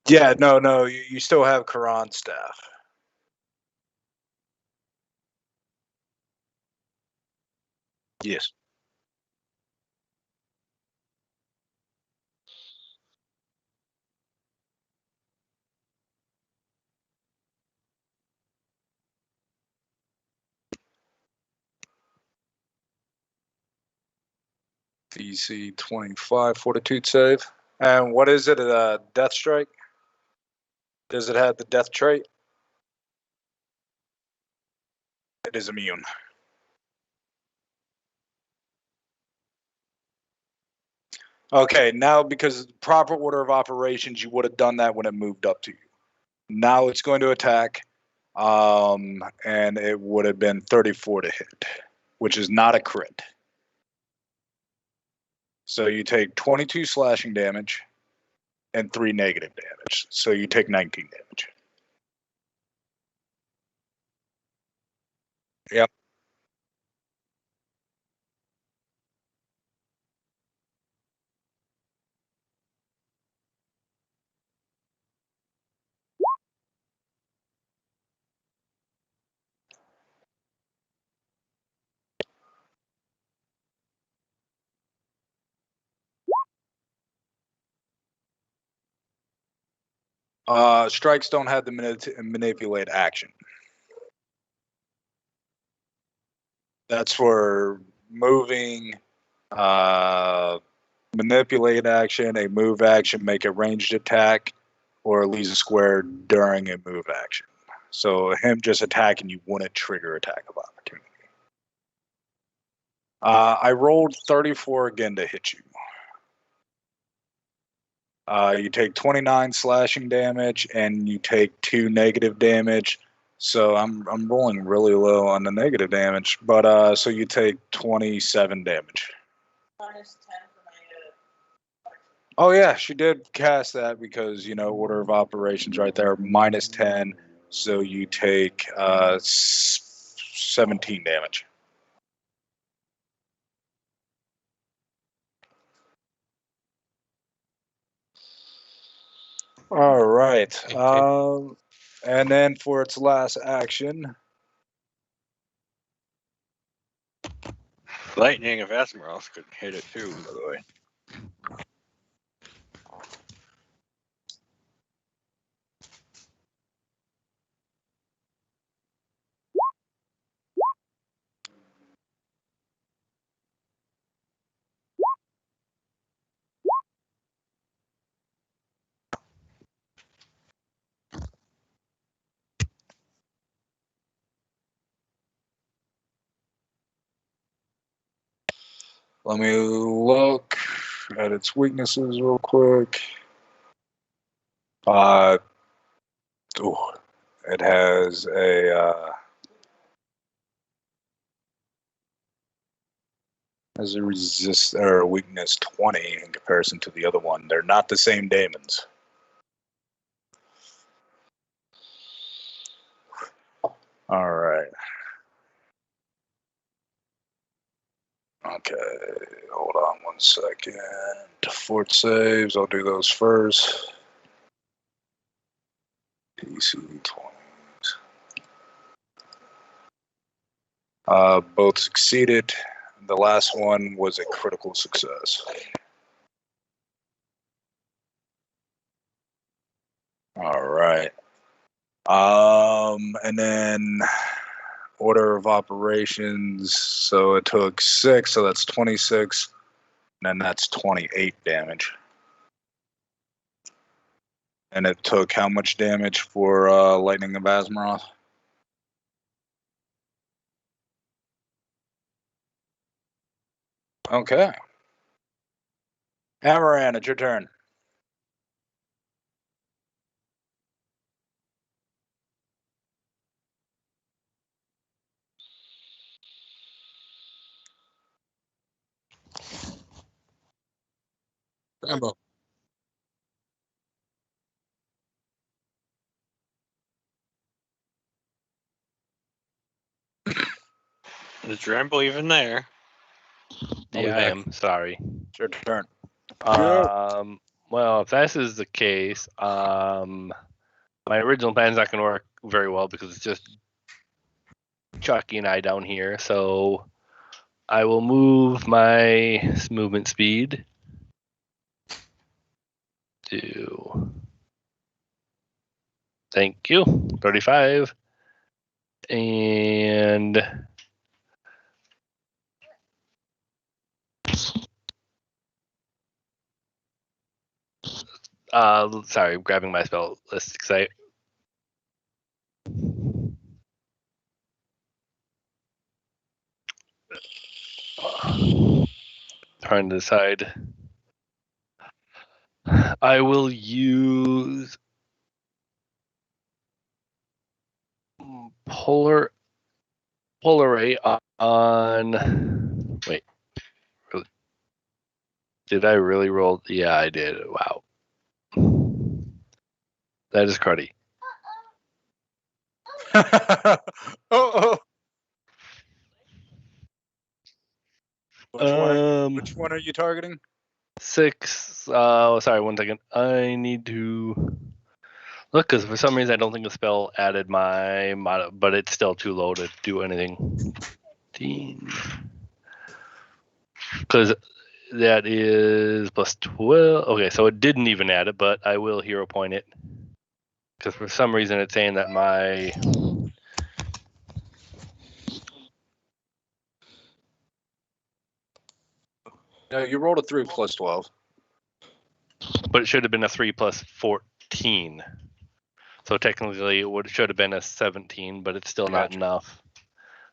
Yeah, no, you still have Quran staff. Yes. DC 25 fortitude save. And what is it? A death strike? Does it have the death trait? It is immune. Okay, now because proper order of operations, you would have done that when it moved up to you. Now it's going to attack, and it would have been 34 to hit, which is not a crit. So you take 22 slashing damage and 3 negative damage. So you take 19 damage. Yep. Strikes don't have the manipulate action. That's for moving, manipulate action, a move action, make a ranged attack, or leaves a square during a move action. So him just attacking you wouldn't trigger attack of opportunity. I rolled 34 again to hit you. You take 29 slashing damage and you take 2 negative damage. So I'm rolling really low on the negative damage, but so you take 27 damage. Minus 10 for my. Oh yeah, she did cast that because order of operations right there, minus 10. So you take 17 damage. All right. And then for its last action, Lightning of Azeroth could hit it too, by the way. let me look at its weaknesses real quick. It has a resist or a weakness 20 in comparison to the other one. They're not the same daemons. All right. Okay, hold on 1 second. Fort saves, I'll do those first. DC 20s. Both succeeded. The last one was a critical success. All right. And then order of operations. So it took 6, so that's 26. And then that's 28 damage. And it took how much damage for Lightning of Azeroth? Okay. Amaran, it's your turn. Rambo. Is Rambo even there? Yeah, I am. Sorry. It's your turn. Well, if this is the case, my original plan's not going to work very well because it's just Chucky and I down here. So I will move my movement speed to, thank you, 35. And sorry, grabbing my spell list because I trying to decide. I will use Polar Ray on. Wait, did I really roll? Yeah, I did. Wow, that is cruddy. Oh. Which one are you targeting? 6. Sorry, 1 second. I need to look because for some reason I don't think the spell added my mod, but it's still too low to do anything. Because that is plus 12. Okay, so it didn't even add it, but I will hero point it. Because for some reason it's saying that my. No, you rolled a 3 plus 12. But it should have been a 3 plus 14. So technically it should have been a 17, but it's still not enough.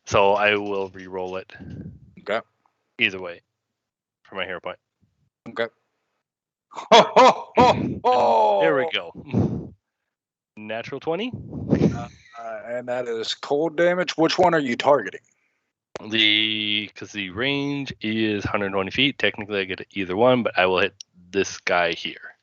So I will re-roll it. Okay. Either way. For my hero point. Okay. There we go. Natural 20. And that is cold damage. Which one are you targeting? Because the range is 120 feet. Technically, I get either one, but I will hit this guy here.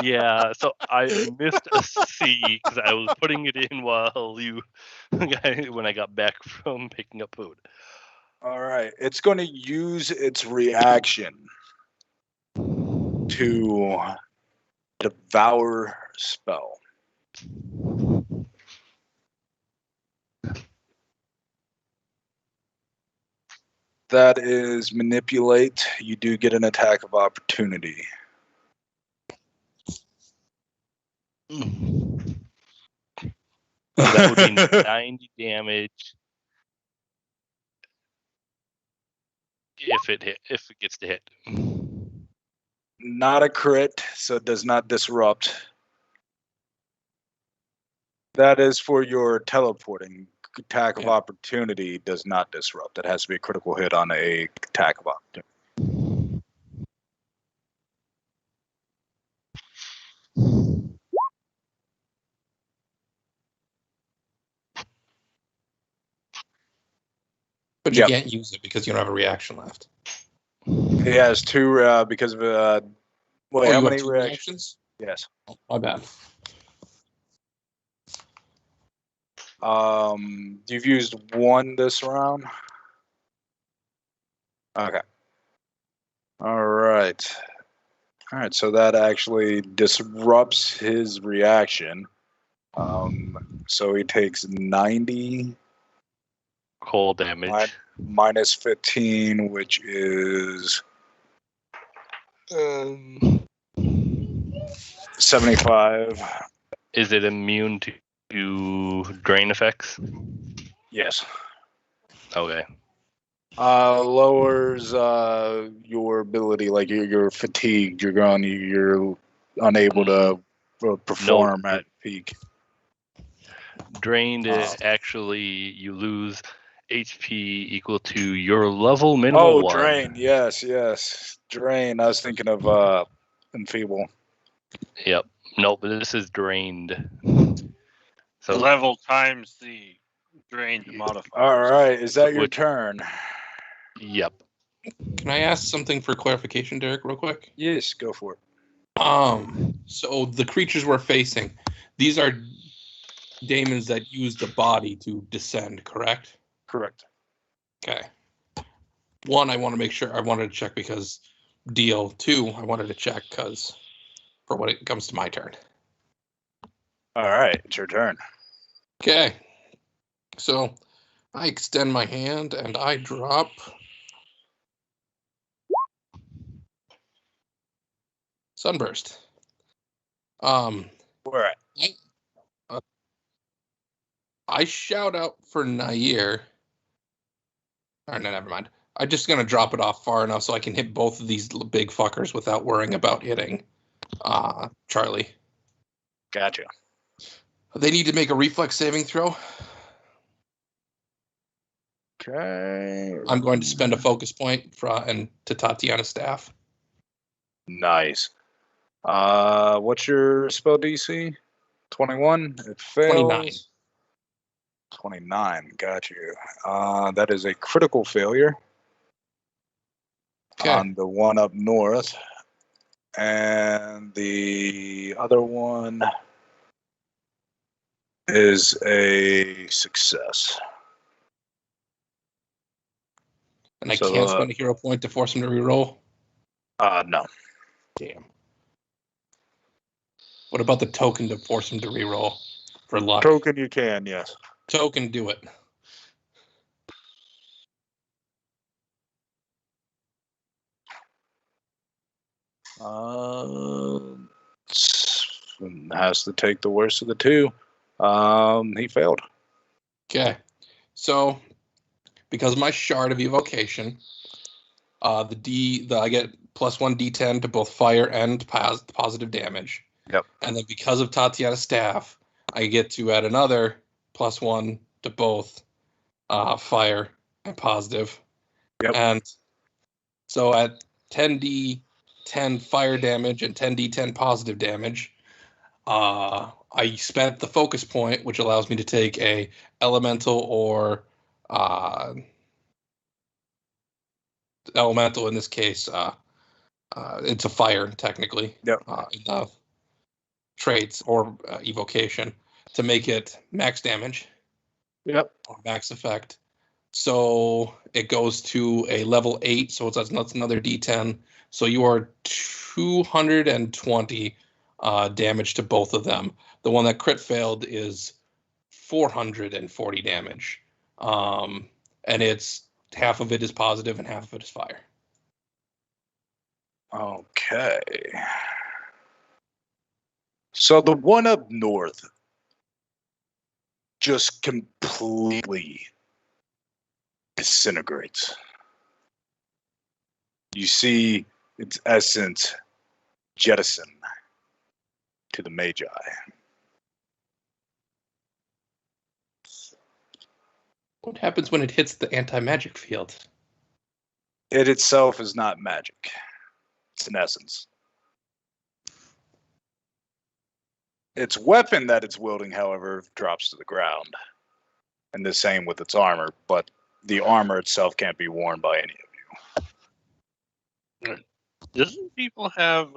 Yeah, so I missed a C because I was putting it in while when I got back from picking up food. All right. It's going to use its reaction to devour spell. That is manipulate. You do get an attack of opportunity. That would be 90 damage if it gets to hit. Not a crit, so it does not disrupt. That is for your teleporting. Attack of opportunity does not disrupt. It has to be a critical hit on a attack of opportunity. But you can't use it because you don't have a reaction left. He has 2 because of how many reactions? Yes. Oh, my bad. You've used 1 this round. Okay. All right. So that actually disrupts his reaction. So he takes 90 cold damage minus 15, which is 75. Is it immune to drain effects? Yes. Okay. Lowers your ability, like you're fatigued, you're unable to perform at peak. Drained, actually, you lose HP equal to your level minimum Oh, 1. drain. Yes. Drain. I was thinking of enfeeble. Yep. Nope, this is drained. So Level times the drained modifier. All right. Is that your Which- turn? Yep. Can I ask something for clarification, Derek, real quick? Yes. Go for it. So the creatures we're facing, these are daemons that use the body to descend, correct? Correct. Okay. One, I want to make sure. I wanted to check because deal. Two, I wanted to check because for when it comes to my turn. All right. It's your turn. Okay. So I extend my hand and I drop. Sunburst. Where at? I shout out for Nair. Or no, never mind. I'm just gonna drop it off far enough so I can hit both of these big fuckers without worrying about hitting Charlie. Gotcha. They need to make a reflex saving throw. Okay. I'm going to spend a focus point and to Tatiana's staff. Nice. What's your spell DC? 21. It fails. 29. 29. Got you. That is a critical failure Okay. on the one up north, and the other one is a success. And I So, can't spend a hero point to force him to reroll. No. Damn. What about the token to force him to reroll for luck? Token you can, yes. Token, do it. Has to take the worst of the two. He failed. Okay. So, because of my shard of evocation, I get +1 d10 to both fire and positive damage. Yep. And then because of Tatiana's staff, I get to add another +1 to both fire and positive. Yep. And so at 10d10 fire damage and 10d10 positive damage, I spent the focus point, which allows me to take a elemental or elemental in this case. It's a fire technically. Yep. In the traits or evocation to make it max damage. Yep. Or max effect. So it goes to a level 8, so that's another d10. So you are 220 damage to both of them. The one that crit failed is 440 damage. And it's half of it is positive and half of it is fire. Okay. So the one up north just completely disintegrates. You see its essence jettison to the Magi. What happens when it hits the anti-magic field? It itself is not magic. It's an essence. Its weapon that it's wielding, however, drops to the ground. And the same with its armor, but the armor itself can't be worn by any of you. Doesn't people have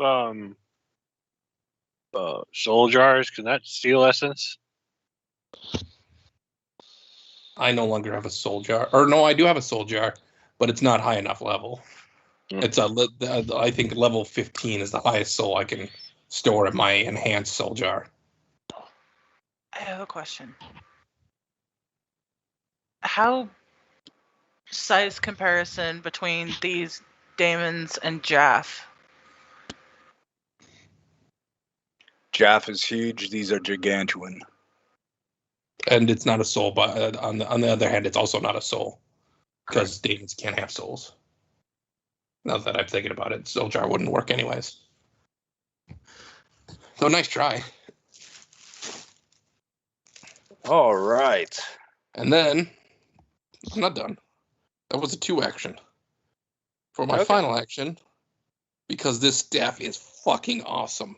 soul jars? Can that steal essence? I no longer have a soul jar. Or no, I do have a soul jar, but it's not high enough level. It's I think level 15 is the highest soul I can store in my enhanced soul jar. I have a question. How size comparison between these daemons and Jaff? Jaff is huge. These are gargantuan. And it's not a soul, but on the other hand, it's also not a soul because demons can't have souls. Now that I'm thinking about it, soul jar wouldn't work anyways. So nice try. All right. And then I'm not done. That was a 2 action. For my Okay. final action, because this staff is fucking awesome.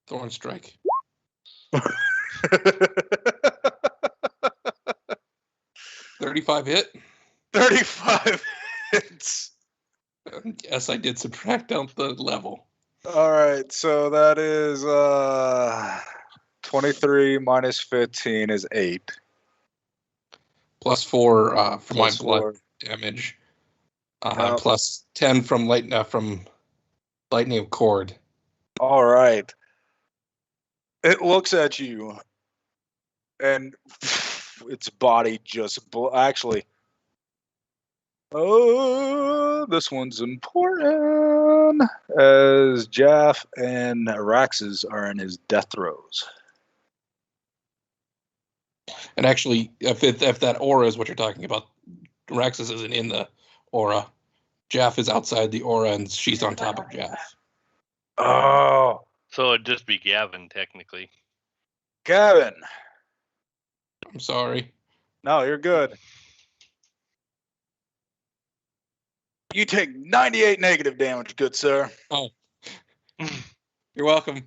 Thorn strike. 35 hit. 35 hits. Yes, I did subtract out the level. All right, so that is 23 minus 15 is 8. Plus 4 for my Plus blood 4. damage. Yep. Plus 10 from lightning cord. All right. It looks at you, and its body just actually. Oh, this one's important. As Jaff and Araxes are in his death throes. And actually, if that aura is what you're talking about, Raxus isn't in the aura. Jaff is outside the aura, and she's on top of Jaff. Oh, So it'd just be Gavin, technically. Gavin. I'm sorry. No, you're good. You take 98 negative damage, good sir. Oh, you're welcome.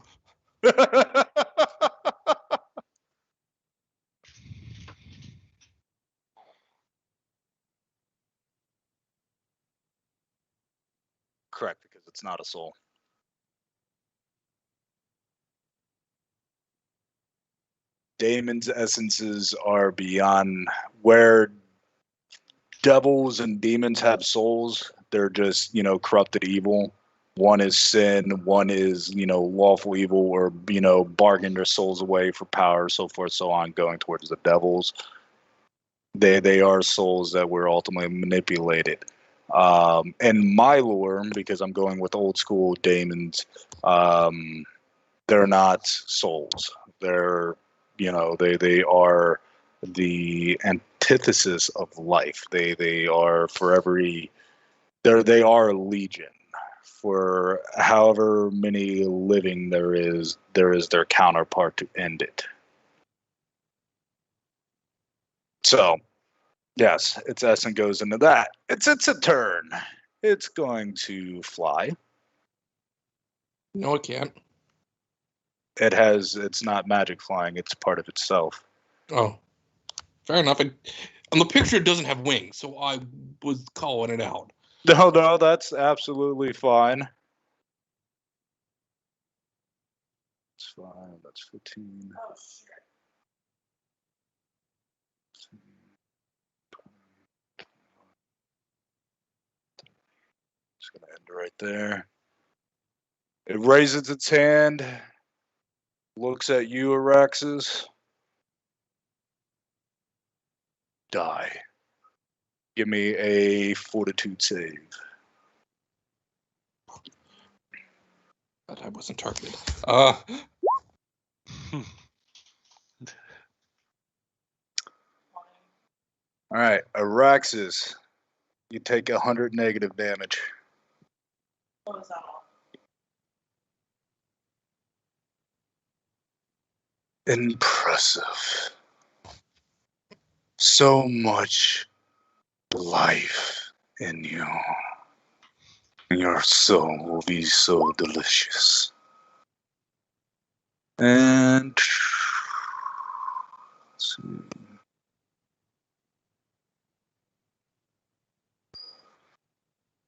Correct, because it's not a soul. Damon's essences are beyond where devils and demons have souls. They're just, corrupted evil. One is sin, one is, lawful evil, or, bargain their souls away for power, so forth, so on, going towards the devils. They are souls that were ultimately manipulated. In my lore, because I'm going with old school demons, they're not souls. They're, they are the antithesis of life. They are for every, they are legion. For however many living there is their counterpart to end it. So, yes, its essence goes into that. It's a turn. It's going to fly. No, it can't. It's not magic flying, it's part of itself. Oh, fair enough. On the picture, it doesn't have wings, so I was calling it out. No, that's absolutely fine. It's fine. That's 15. Oh, shit. It's going to end right there. It raises its hand, looks at you, Araxes. Die. Give me a fortitude save. But I wasn't targeted. All right, Araxes, you take 100 negative damage. What was that all? Impressive. So much life in you. Your soul will be so delicious. And let's see.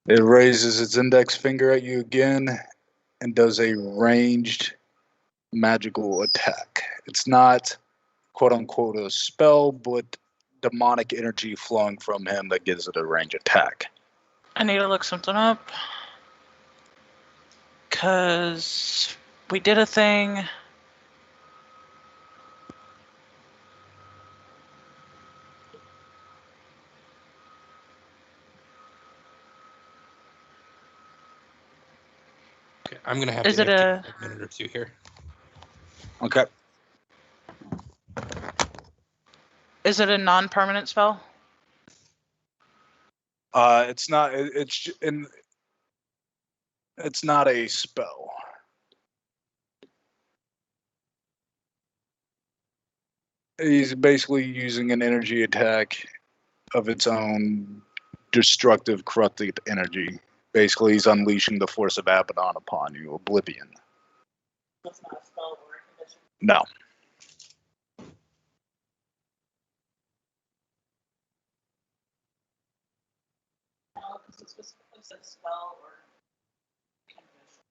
It raises its index finger at you again and does a ranged magical attack. It's not quote unquote a spell, but demonic energy flowing from him that gives it a range attack. I need to look something up. Because we did a thing. Okay, I'm gonna have Is to it take a minute or two here. Okay. Is it a non-permanent spell? It's not. It's not a spell. He's basically using an energy attack of its own, destructive, corrupted energy. Basically, he's unleashing the force of Abaddon upon you, Oblivion. That's not a spell or a condition. No. It specifically says spell or condition.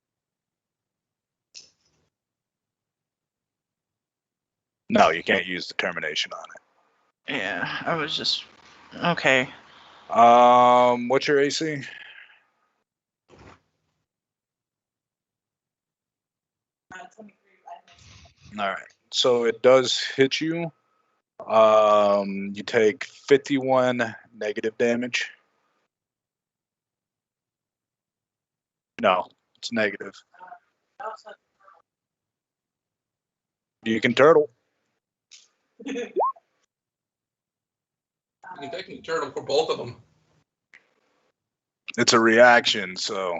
No, you can't use determination on it. Yeah, I was just okay. What's your AC? All right. So it does hit you. You take 51 negative damage. No, it's negative. You can turtle. You can technically turtle for both of them. It's a reaction, so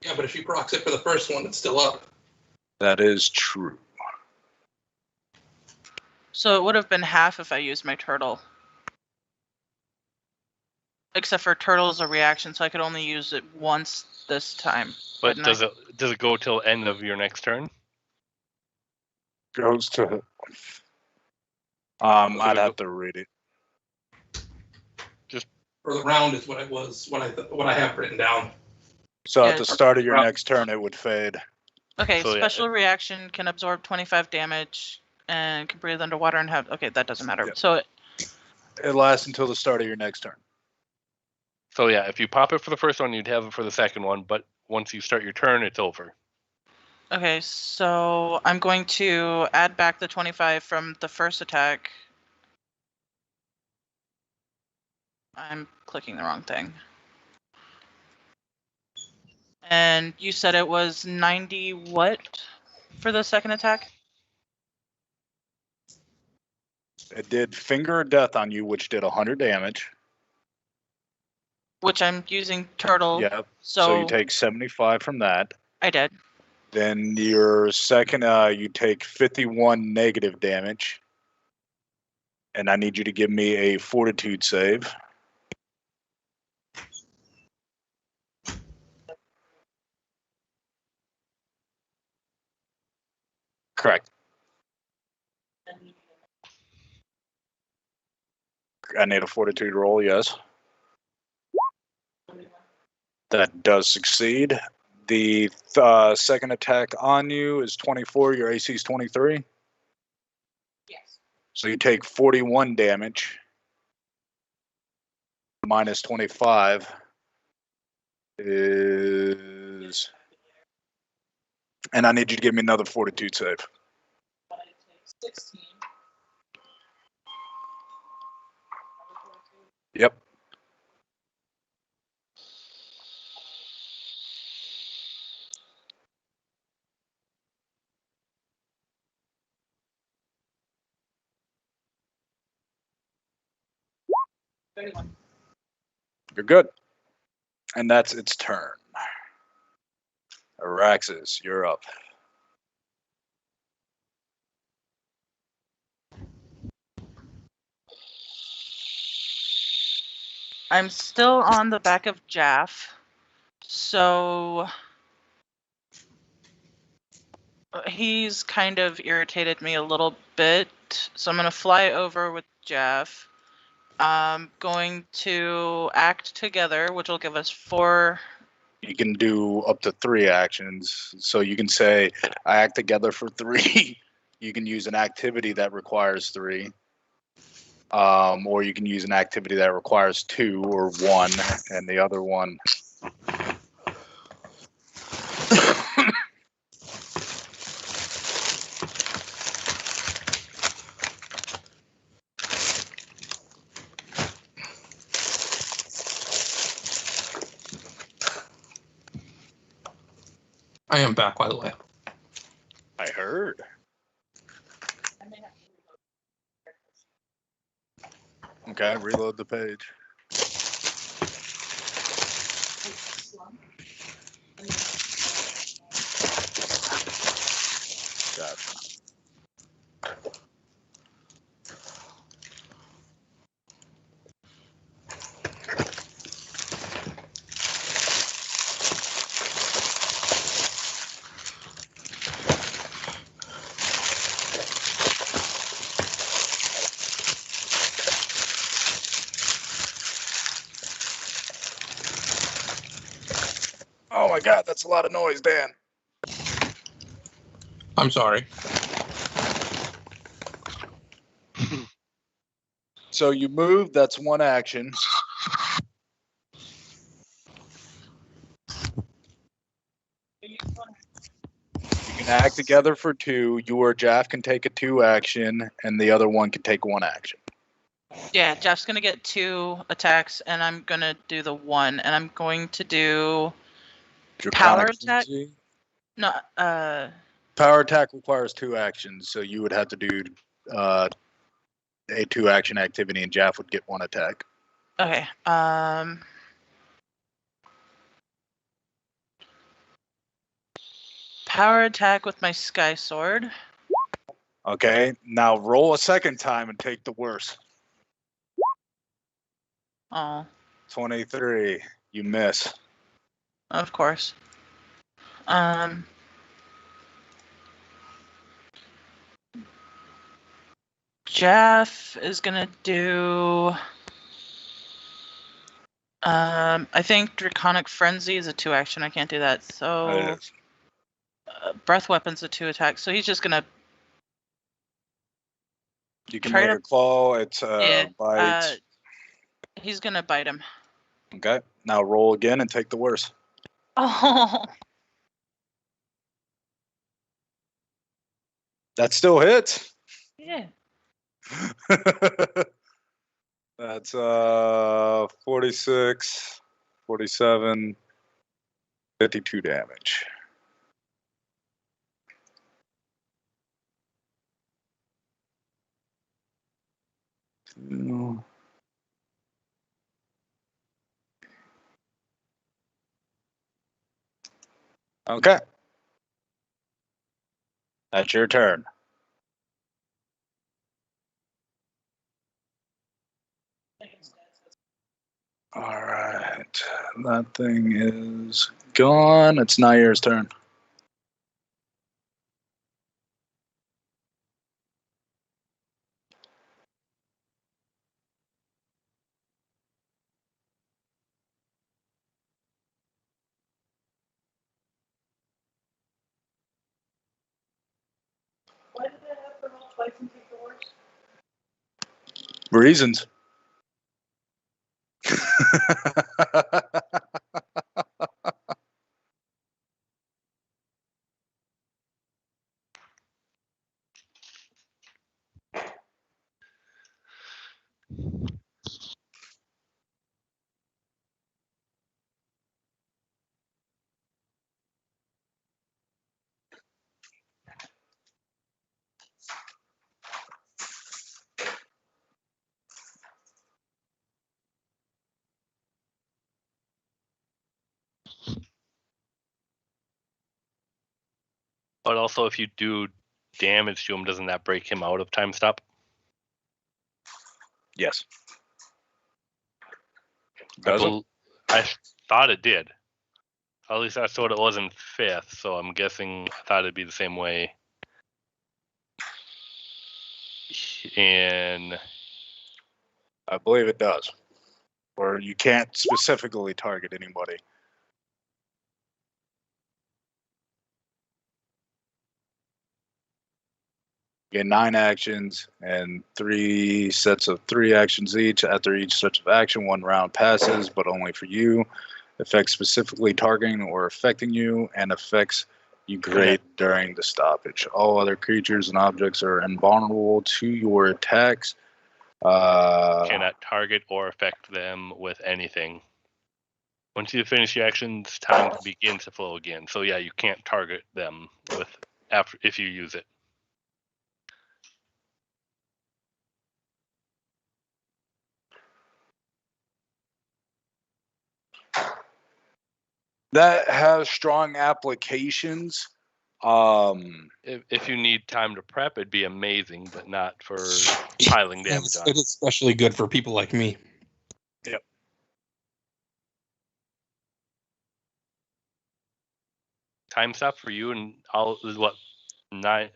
Yeah, but if she procs it for the first one, it's still up. that is true. So it would have been half if I used my turtle. Except for turtle is a reaction, so I could only use it once this time. But couldn't I? does it go till end of your next turn? Goes to. I'd have to read it. For the round is what I have written down. So Yeah, at the start of your next turn, it would fade. Okay, So, yeah, special reaction can absorb 25 damage and can breathe underwater and have. Okay, that doesn't matter. Yep. So It lasts until the start of your next turn. So yeah, if you pop it for the first one, you'd have it for the second one. But once you start your turn, it's over. okay, so I'm going to add back the 25 from the first attack. I'm clicking the wrong thing. And you said it was 90 what for the second attack? It did Finger of Death on you, which did 100 damage. Which I'm using turtle. Yep. So, So you take 75 from that. I did. Then your second, you take 51 negative damage. And I need you to give me a fortitude save. Correct. I need a fortitude roll, yes. That does succeed. The second attack on you is 24. Your AC is 23. Yes. So you take 41 damage. Minus 25 is... And I need you to give me another fortitude save. 16. Yep. You're good. And that's its turn. Araxis, you're up. I'm still on the back of Jaff. So he's kind of irritated me a little bit. So I'm going to fly over with Jaff. I'm going to act together, which will give us 4. You can do up to 3 actions. So you can say, I act together for 3. You can use an activity that requires 3. Or you can use an activity that requires 2 or 1, and the other one. I am back, by the way. I heard. Okay, reload the page. Gotcha. Oh my god, that's a lot of noise, Dan. I'm sorry. So you move, that's one action. You can act together for 2. You or Jaff can take a 2 action, and the other one can take 1 action. Yeah, Jeff's gonna get 2 attacks, and I'm gonna do the 1, and I'm going to do Power Draconic attack? Frenzy. no. Power attack requires 2 actions, so you would have to do a 2 action activity, and Jaff would get 1 attack. Okay. Power attack with my Sky Sword. Okay, now roll a second time and take the worst. Oh, 23. You miss. of course. Jeff is gonna do. I think Draconic Frenzy is a 2 action. I can't do that. It So is. Breath Weapon's a 2 attack. So he's just gonna. You can try make to- a claw. It's Yeah, bite. He's gonna bite him. Okay, now roll again and take the worst. Oh, That still hits. yeah. That's 46, 47, 52 damage. Two. Okay. That's your turn. All right. That thing is gone. It's Nair's turn. Why did I have to roll twice and take the worst? Reasons. But also, if you do damage to him, doesn't that break him out of time stop? Yes. Does it? I thought it did. At least that's what it was in 5th, so I'm guessing I thought it'd be the same way in. I believe it does. Or you can't specifically target anybody. You get 9 actions and 3 sets of 3 actions each. After each set of action, 1 round passes, but only for you. Effects specifically targeting or affecting you, and effects you create during the stoppage. All other creatures and objects are invulnerable to your attacks. Cannot target or affect them with anything. Once you finish your actions, time begins to flow again. So yeah, you can't target them with after if you use it. That has strong applications. If you need time to prep, it'd be amazing, but not for piling damage on. It's especially good for people like me. Yep. Time stop for you and all is what 9.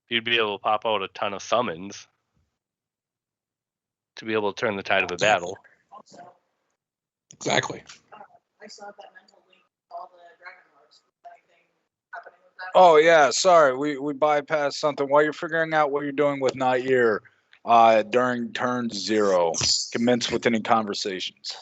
You'd be able to pop out a ton of summons to be able to turn the tide of a battle. Exactly. I saw that mental link all the Dragon Lords. Anything happening with that? Oh yeah, sorry, we bypassed something. While you're figuring out what you're doing with Nair, during turn 0, commence with any conversations.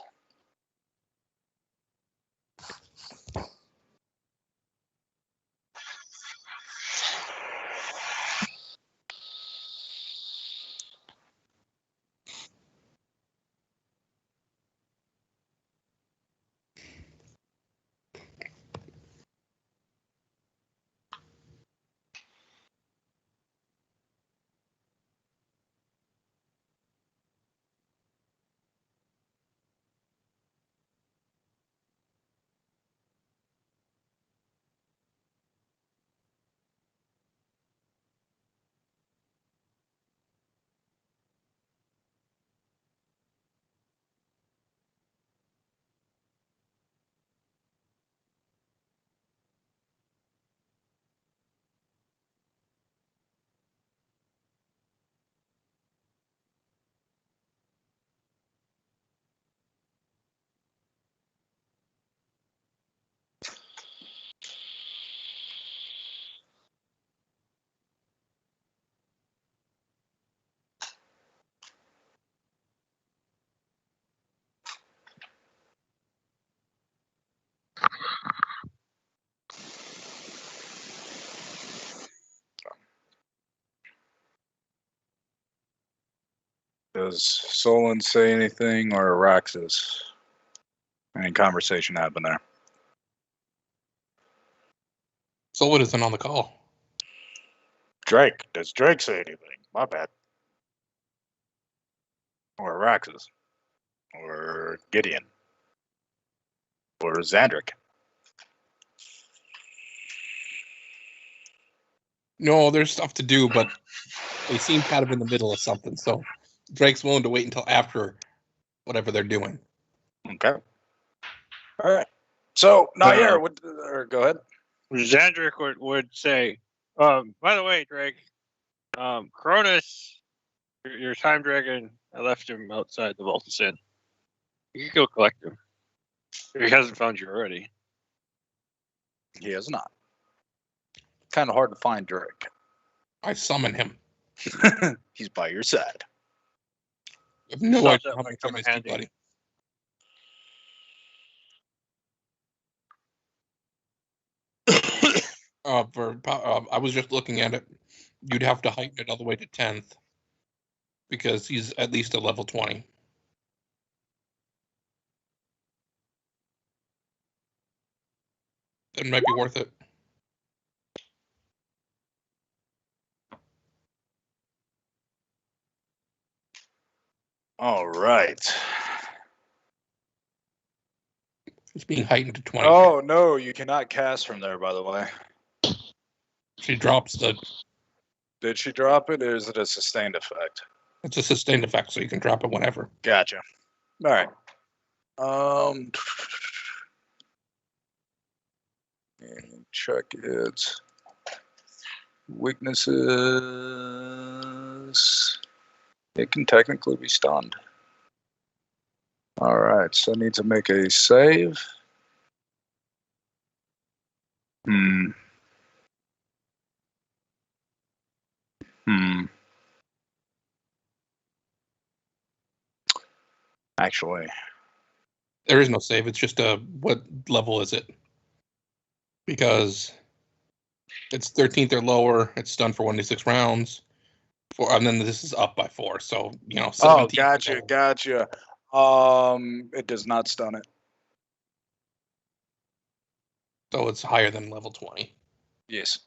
Does Solon say anything, or Araxis? Any conversation happen there? Solid isn't on the call. Drake. Does Drake say anything? My bad. Or Araxis? Or Gideon? Or Xandric? No, there's stuff to do, but they seem kind of in the middle of something. So Drake's willing to wait until after whatever they're doing. Okay. All right. So, Nair, go ahead. Xandric would say, by the way, Drake, Cronus, your time dragon, I left him outside the Vault of Sin. You can go collect him. If he hasn't found you already. He has not. Kind of hard to find Drake. I summon him. He's by your side. I have no Thought idea that how might much come I in missed you, handy. buddy. I was just looking at it. You'd have to heighten it all the way to 10th because he's at least a level 20. It might be worth it. All right. It's being heightened to 20. Oh, no, you cannot cast from there, by the way. She drops the. Did she drop it, or is it a sustained effect? It's a sustained effect, so you can drop it whenever. Gotcha. All right. Check its weaknesses. It can technically be stunned. All right, so I need to make a save. Actually, There is no save. It's just what level is it? Because it's 13th or lower. It's stunned for 1d6 rounds. And then this is up by 4. So, 17th. gotcha. It does not stun it. So it's higher than level 20. Yes.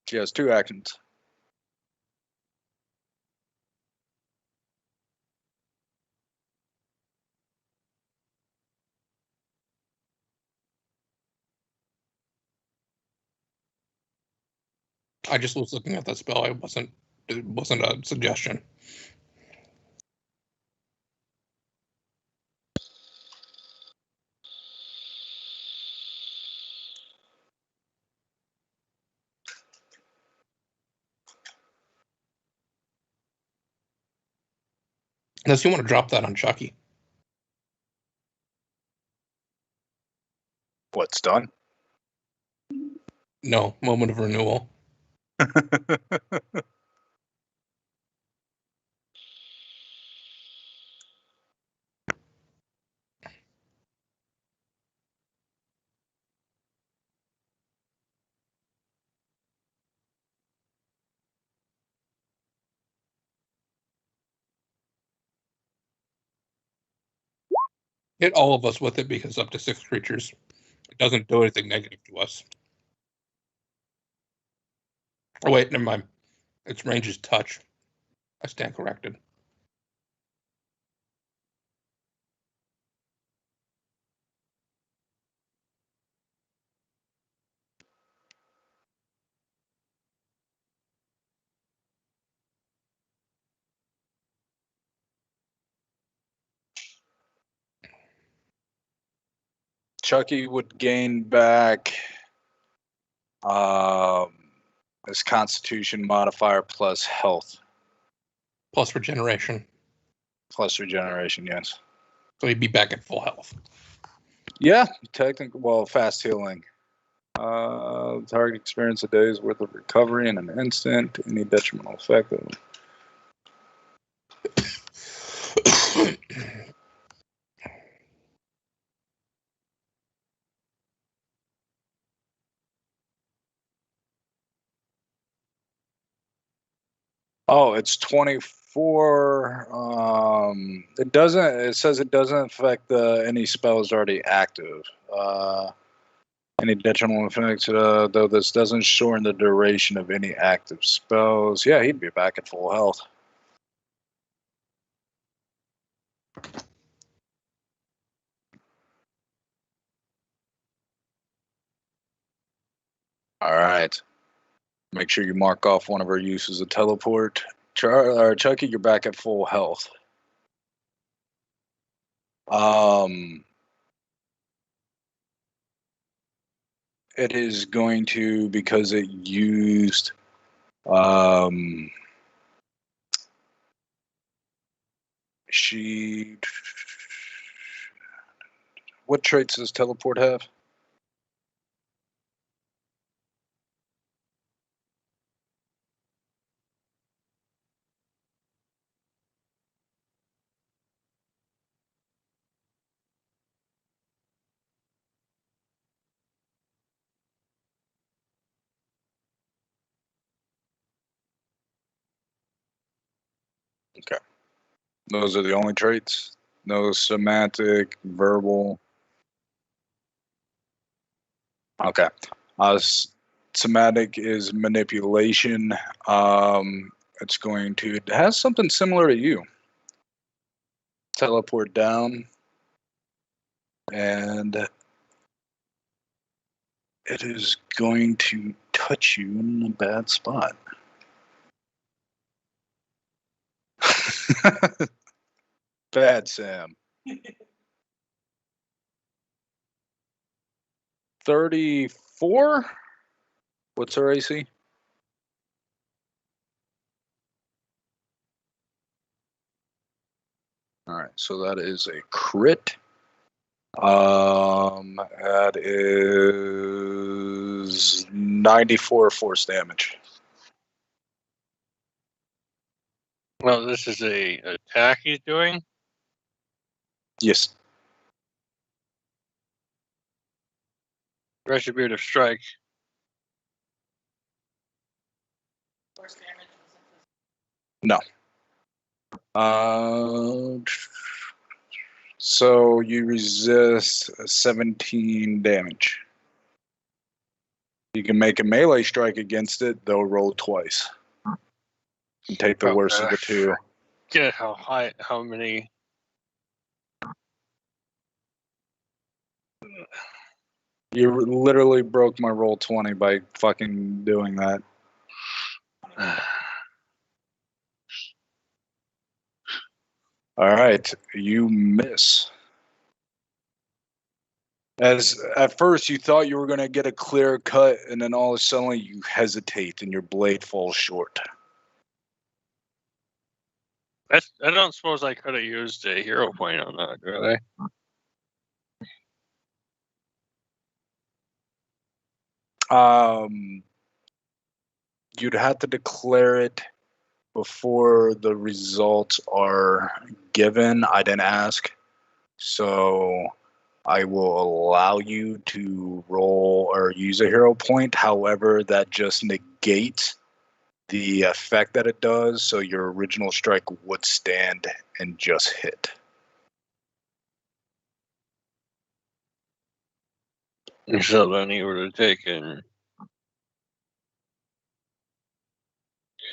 She has 2 actions. I just was looking at that spell. It wasn't a suggestion. Unless you want to drop that on Chucky. What's done? No, moment of renewal. Hit all of us with it because up to 6 creatures. It doesn't do anything negative to us. Oh wait, never mind. Its range is touch. I stand corrected. Chucky would gain back his Constitution modifier plus health Plus regeneration. plus regeneration. Yes. So he'd be back at full health. Yeah, technically. Well, fast healing. Target experience a day's worth of recovery in an instant. Any detrimental effect. Oh, it's 24. It doesn't. It says it doesn't affect any spells already active. Any detrimental effects, though this doesn't shorten the duration of any active spells. Yeah, he'd be back at full health. All right. Make sure you mark off one of our uses of teleport. Chucky, you're back at full health. It is going to, because it used what traits does teleport have? Okay. Those are the only traits? No semantic, verbal. Okay. Somatic is manipulation. It's going to, it has something similar to you. Teleport down. And it is going to touch you in a bad spot. Bad, Sam. 34? What's her AC? All right, so that is a crit. That is 94 force damage. Well, this is a attack he's doing. Yes. Retributive strike. No. So you resist 17 damage. You can make a melee strike against it, they'll roll twice. And take the worst of the two. Get how many? You literally broke my roll 20 by fucking doing that. Alright, you miss. As at first you thought you were going to get a clear cut, and then all of a sudden you hesitate and your blade falls short. I don't suppose I could have used a hero point on that, do I? You'd have to declare it before the results are given. I didn't ask, so I will allow you to roll or use a hero point. However, that just negates the effect that it does, so your original strike would stand and just hit. So then he would have taken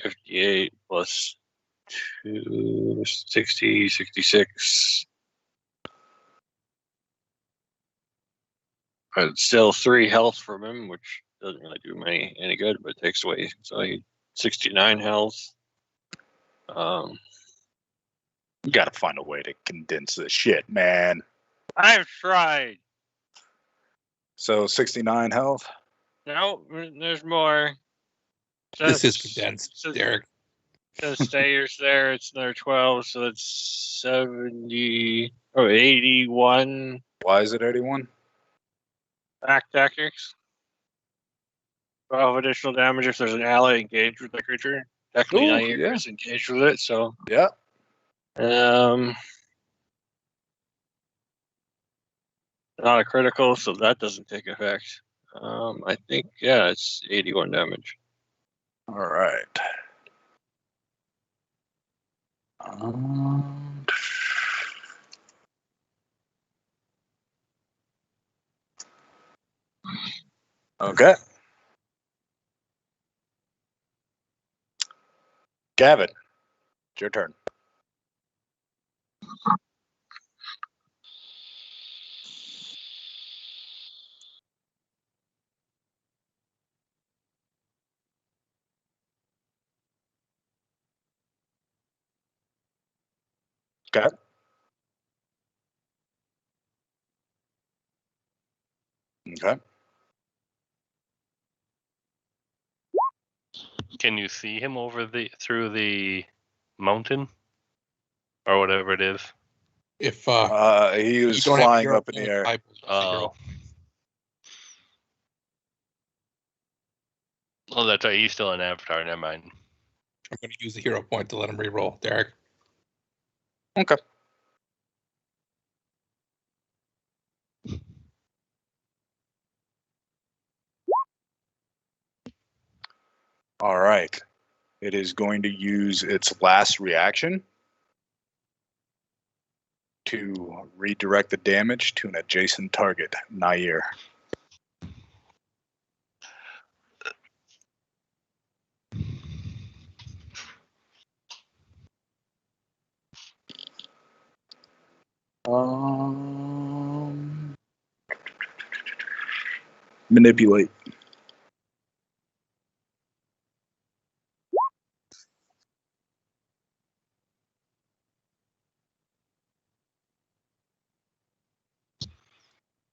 58 plus 2, 60, 66. But still 3 health from him, which doesn't really do me any good, but takes away. So he 69 health. You gotta find a way to condense this shit, man. I've tried. So 69 health. No, there's more. This is condensed, Derek. Says stayers there. It's another 12, so it's 70 or 81 Why is it 81? back tactics. 12 additional damage if there's an ally engaged with the creature. Technically, Ooh, Nair yeah. is engaged with it, so Yeah. not a critical, so that doesn't take effect. I think it's 81 damage. All right. Okay. Gavin, it's your turn. Okay. Okay. Can you see him through the mountain or whatever it is? If He you was don't have flying hero up in the point, air. I will use the hero. Oh, that's right. He's still an avatar. Never mind. I'm going to use the hero point to let him reroll, Derek. Okay. All right. It is going to use its last reaction to redirect the damage to an adjacent target, Nair. Manipulate.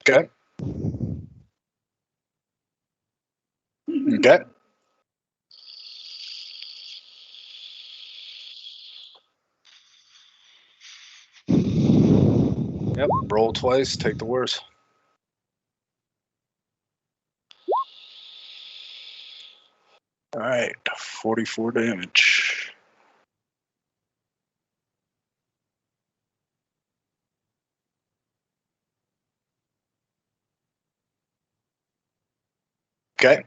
Okay. Okay. Yep. Roll twice. Take the worst. All right. 44 damage. Okay.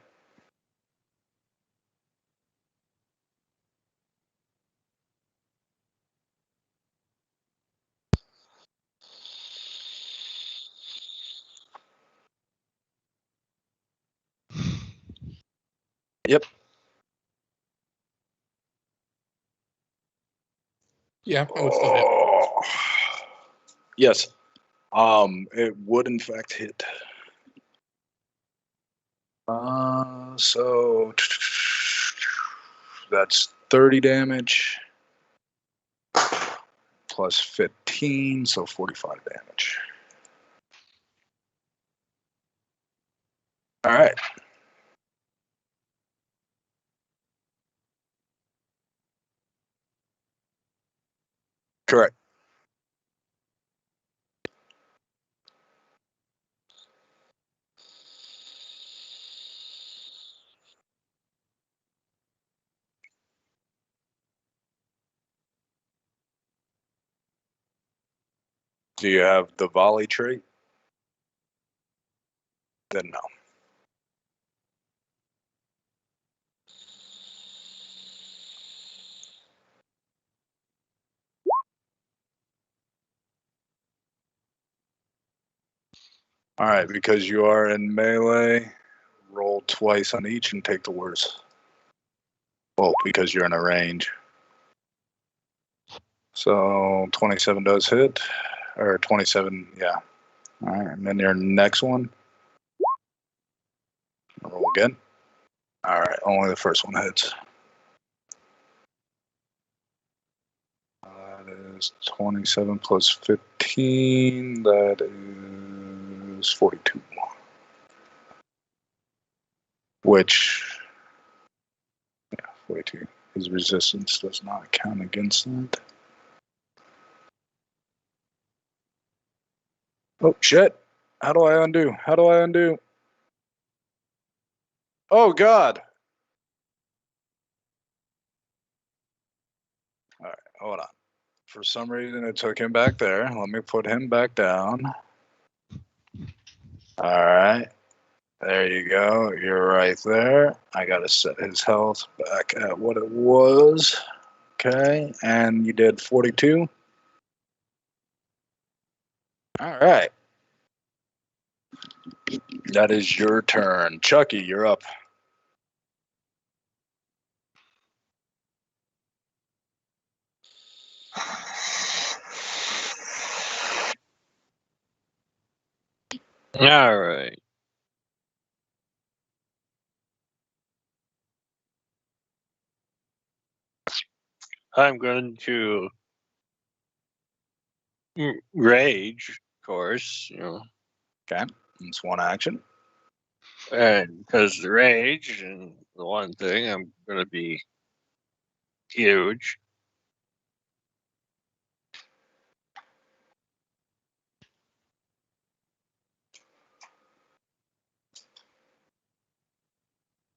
Yep. Yeah, I would still hit. Oh. Yes. It would in fact hit. So that's 30 damage plus 15, so 45 damage. All right. Correct. Do you have the volley trait? Then no. All right, because you are in melee, roll twice on each and take the worst. Well, because you're in a range. So 27 does hit, or 27, yeah. All right, and then your next one. Roll again. All right, only the first one hits. That is 27 plus 15. That is 42. Which, yeah, 42. His resistance does not count against that. Oh, shit. How do I undo? How do I undo? Oh, God. All right, hold on. For some reason, it took him back there. Let me put him back down. All right. There you go. You're right there. I got to set his health back at what it was. Okay. And you did 42. All right. That is your turn. Chucky, you're up. All right. I'm going to rage, of course, Okay. It's one action. and because the rage and the one thing, I'm going to be huge.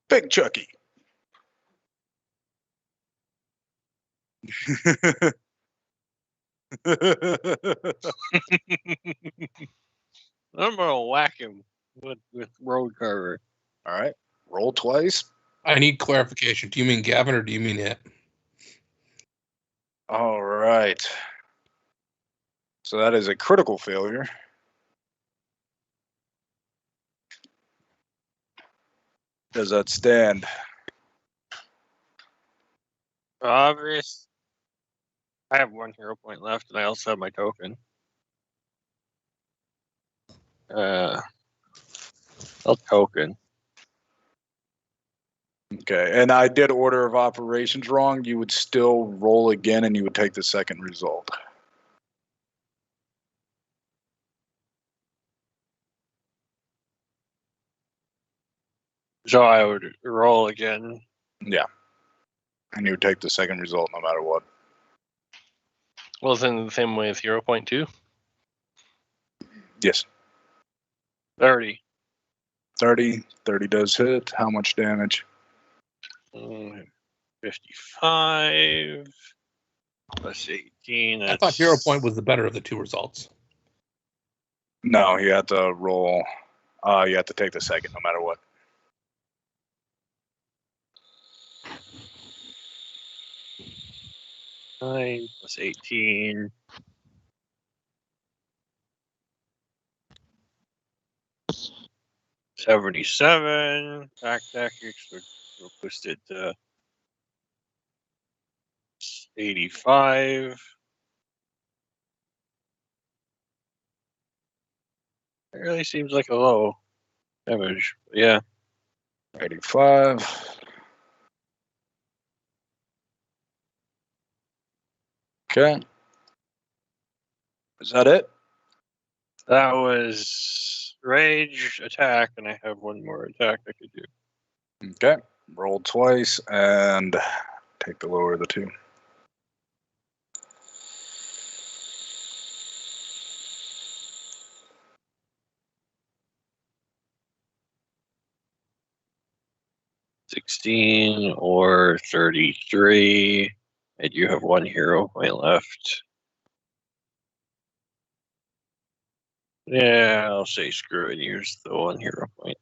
Big Chucky. I'm going to whack him with road cover. All right. Roll twice. I need clarification. Do you mean Gavin or do you mean hit? All right. So that is a critical failure. Does that stand? Obvious. I have 1 hero point left, and I also have my token. I'll token. Okay. And I did order of operations wrong. You would still roll again and you would take the second result. So I would roll again. Yeah. And you would take the second result no matter what. Well, it's in the same way as 0.2. Yes. 30. 30. 30 does hit. How much damage? 55 plus 18. I thought hero point was the better of the two results. No, you have to roll. You have to take the second no matter what. Nine plus 18. $77. Back extra We'll push it to 85. It really seems like a low damage. Yeah. 85. Okay. Is that it? That was rage attack, and I have one more attack I could do. Okay. Roll twice and take the lower of the two. $16 or 33, and you have one hero point left. Yeah, I'll say screw it. Here's the one hero point.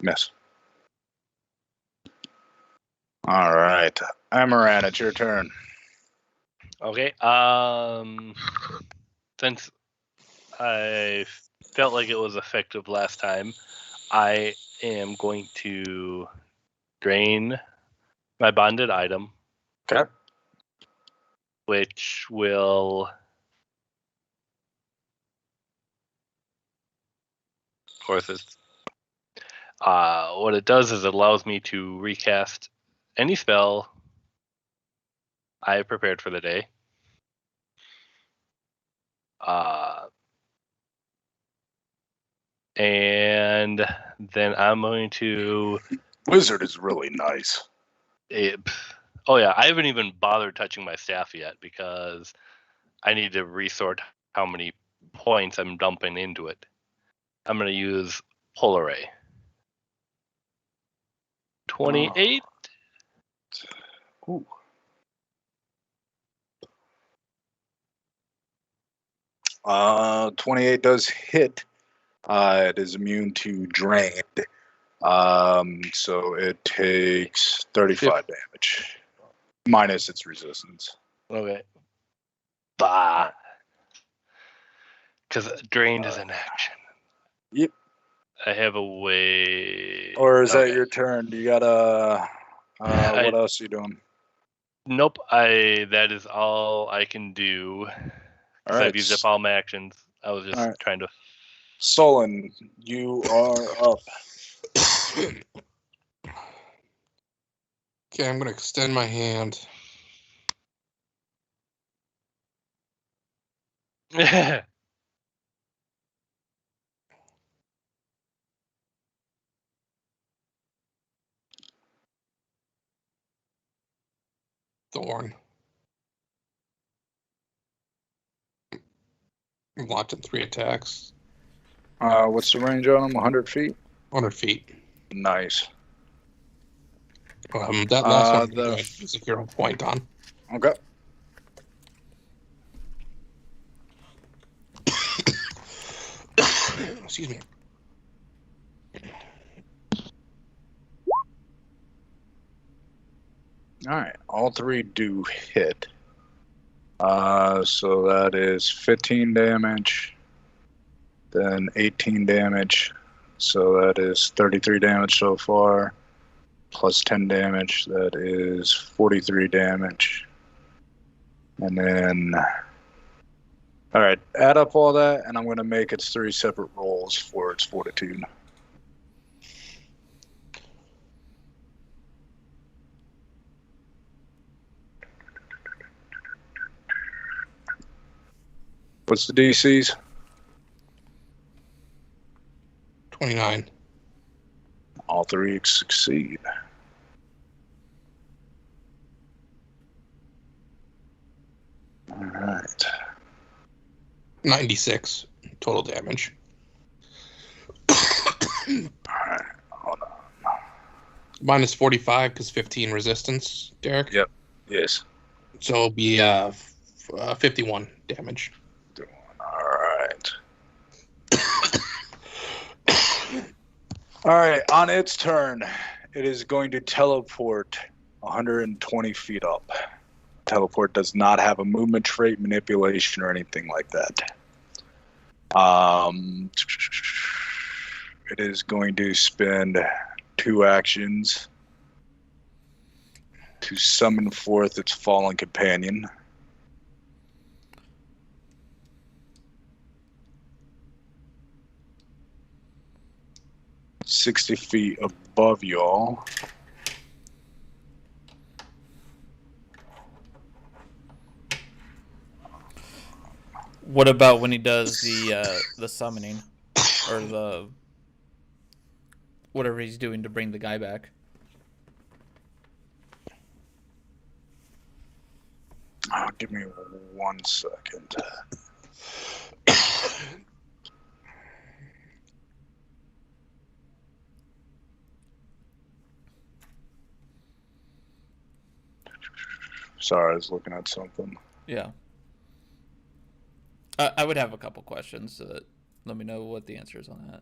Miss. All right. Amaran, it's your turn. Okay. Since I felt like it was effective last time, I am going to drain my bonded item. Okay. Which will, of course, it's what it does is it allows me to recast any spell I have prepared for the day. And then I'm going to. Wizard is really nice. Oh yeah, I haven't even bothered touching my staff yet because I need to resort how many points I'm dumping into it. I'm going to use Polar Ray. 28. Ooh. Uh, 28 does hit. It is immune to drain. So it takes 35 damage. Minus its resistance. Okay. Bah. Because drained is an action. Yep. I have a way. Or is that Okay. your turn? Do you gotta... what else are you doing? Nope. That is all I can do. All Because right. I've used up all my actions. I was just All right. trying to. Solon, you are up. Okay, I'm gonna extend my hand. Thorn. I'm locked in 3 attacks. What's the range on him? 100 feet? 100 feet. Nice. That last one the- is a hero point on. Okay. Excuse me. All right. All 3 do hit. So that is 15 damage, then 18 damage. So that is 33 damage so far, plus 10 damage. That is 43 damage. And then, all right, add up all that, and I'm going to make its 3 separate rolls for its fortitude. What's the DCs? 29. All 3 succeed. All right. 96 total damage. All right. Hold on. Minus 45 because 15 resistance, Derek. Yep. Yes. So it'll be 51 damage. All right. All right. On its turn, it is going to teleport 120 feet up. Teleport does not have a movement trait, manipulation, or anything like that. It is going to spend 2 actions to summon forth its fallen companion. "60 feet above y'all. What about when he does the summoning or the whatever he's doing to bring the guy back? Oh, give me 1 second. Sorry, I was looking at something. Yeah. I would have a couple questions. So let me know what the answer is on that.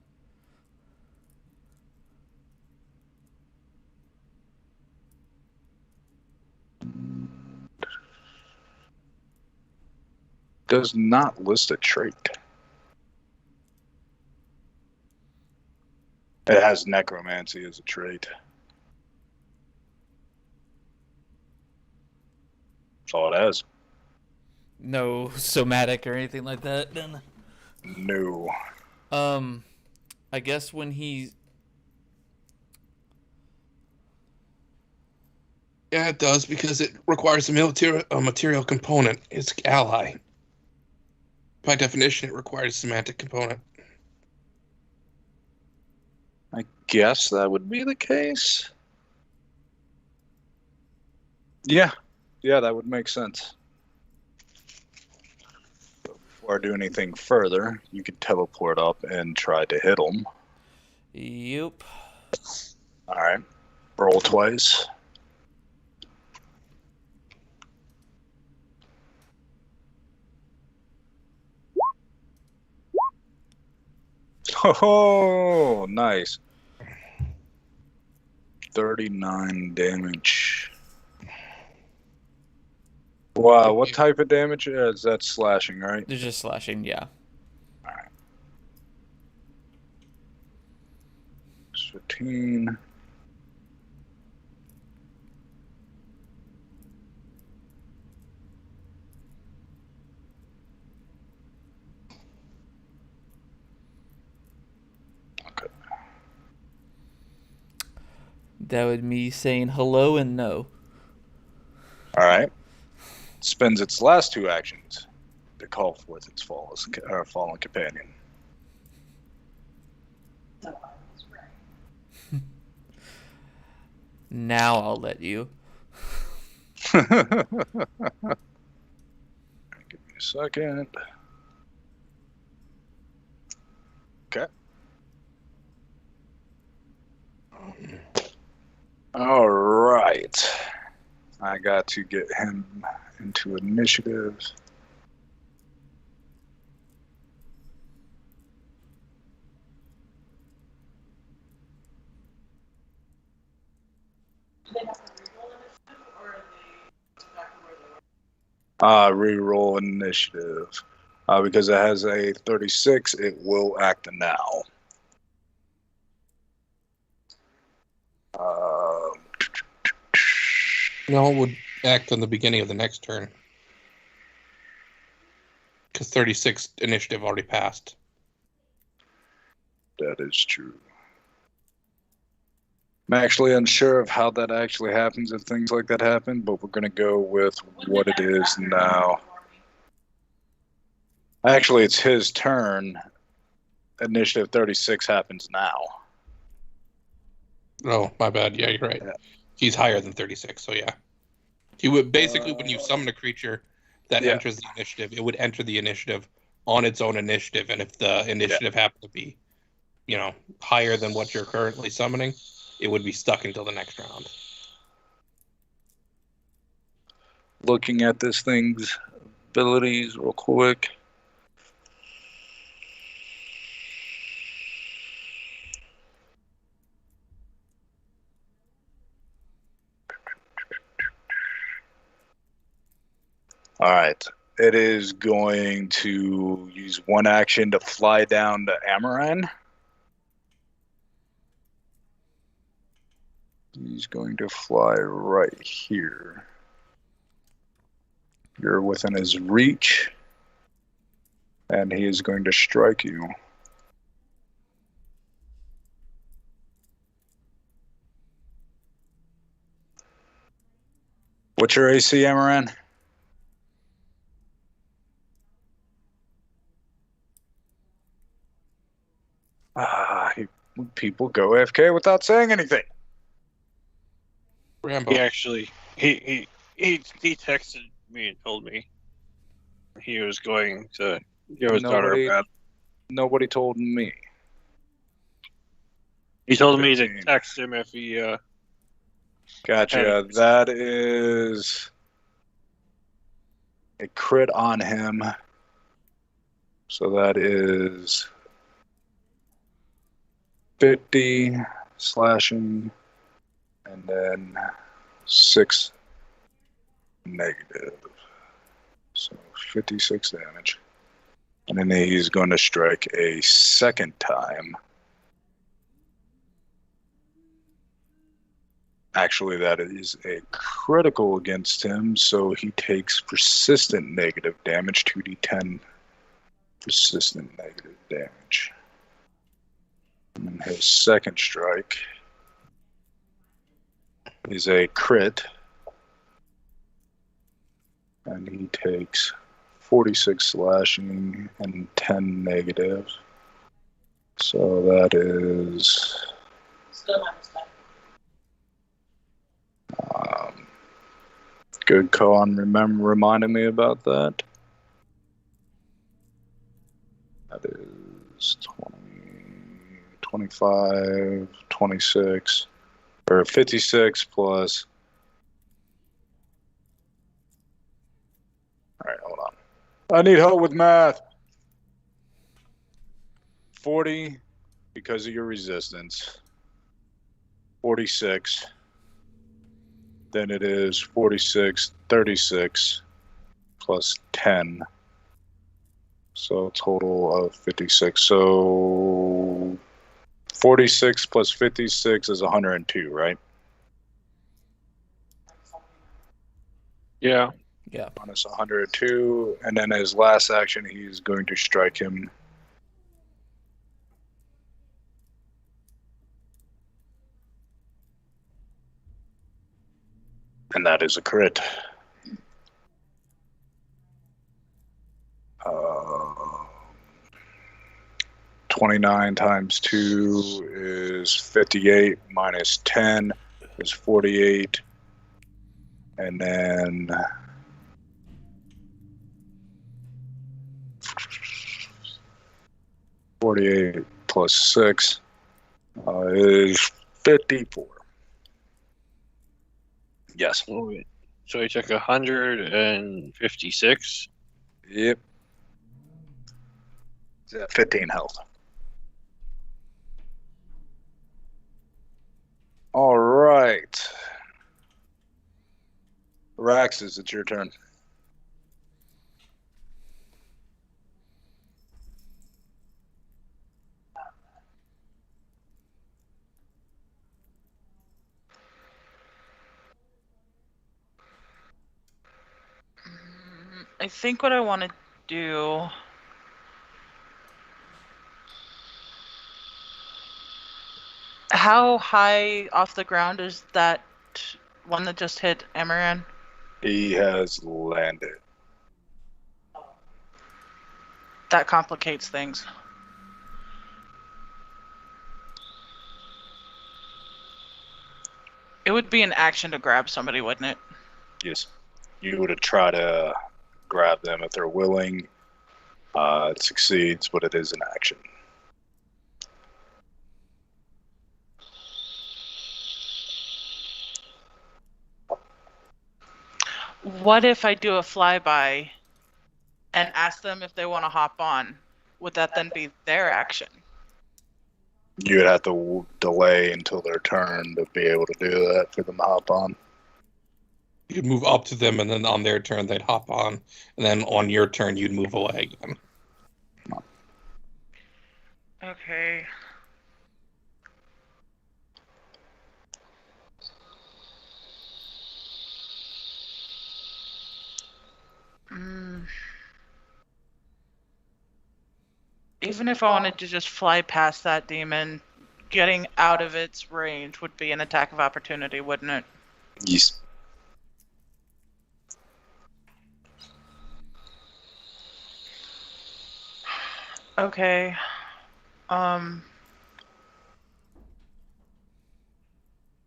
Does not list a trait. It has necromancy as a trait. That's all it has. No somatic or anything like that, then? No. I guess when he... Yeah, it does, because it requires a material component. It's ally. By definition, it requires a semantic component. I guess that would be the case. Yeah, that would make sense. But before I do anything further, you could teleport up and try to hit him. Yep. All right. Roll twice. Oh, nice. 39 damage. Wow, what type of damage is that? Slashing, right? They're just slashing, yeah. Alright. 15. Okay. That would be saying hello and no. Alright. Spends its last 2 actions to call forth its fallen companion. Now I'll let you. Give me a second. Okay. All right. I got to get him into initiative. Reroll initiative. Because it has a 36, it will act now. No, it would act on the beginning of the next turn. Because 36 initiative already passed. That is true. I'm actually unsure of how that actually happens if things like that happen, but we're going to go with what it is now. Actually, it's his turn. Initiative 36 happens now. Oh, my bad. Yeah, you're right. Yeah. He's higher than 36, so yeah. He would basically, when you summon a creature that enters the initiative, it would enter the initiative on its own initiative, and if the initiative happened to be, higher than what you're currently summoning, it would be stuck until the next round. Looking at this thing's abilities real quick. All right. it is going to use one action to fly down to Amaran. He's going to fly right here. You're within his reach, and he is going to strike you. What's your AC, Amaran? People go AFK without saying anything. Rambo. He actually he texted me and told me he was going to give his daughter a bath. Nobody told me. He told me to text him if he Gotcha. That is a crit on him. So that is 50 slashing and then 6 negative. So 56 damage. And then he's going to strike a second time. Actually, that is a critical against him, so he takes persistent negative damage, 2d10 persistent negative damage. And then his second strike is a crit, and he takes 46 slashing and 10 negative. So that is... Still minus 10. Good call on reminding me about that. That is 20, 25, 26, or 56 plus. All right, hold on. I need help with math. 40 because of your resistance. 46. Then it is 46, 36 plus 10. So a total of 56. So 46 plus 56 is 102, right? Yeah. Yeah. Minus 102. And then his last action, he's going to strike him. And that is a crit. 29 times 2 is 58, minus 10 is 48. And then $48 plus 6 is 54. Yes. So he took 156. Yep. 15 health. All right. Raxus, it's your turn. I think what I want to do. How high off the ground is that one that just hit Amaran? He has landed. That complicates things. It would be an action to grab somebody, wouldn't it? Yes. You would try to grab them if they're willing. It succeeds, but it is an action. What if I do a flyby and ask them if they want to hop on? Would that then be their action? You would have to delay until their turn to be able to do that for them to hop on. You'd move up to them, and then on their turn, they'd hop on. And then on your turn, you'd move away again. Okay. Even if I wanted to just fly past that demon, getting out of its range would be an attack of opportunity, wouldn't it? Yes. Okay.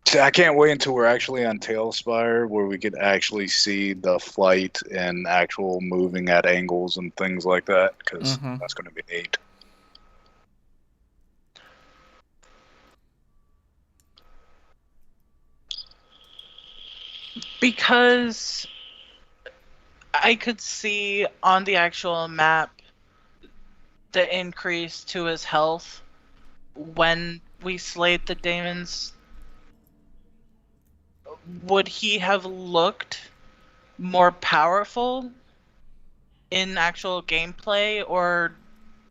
See, I can't wait until we're actually on Tailspire, where we could actually see the flight and actual moving at angles and things like that, because that's going to be neat. Because I could see on the actual map the increase to his health when we slayed the demons. Would he have looked more powerful in actual gameplay, or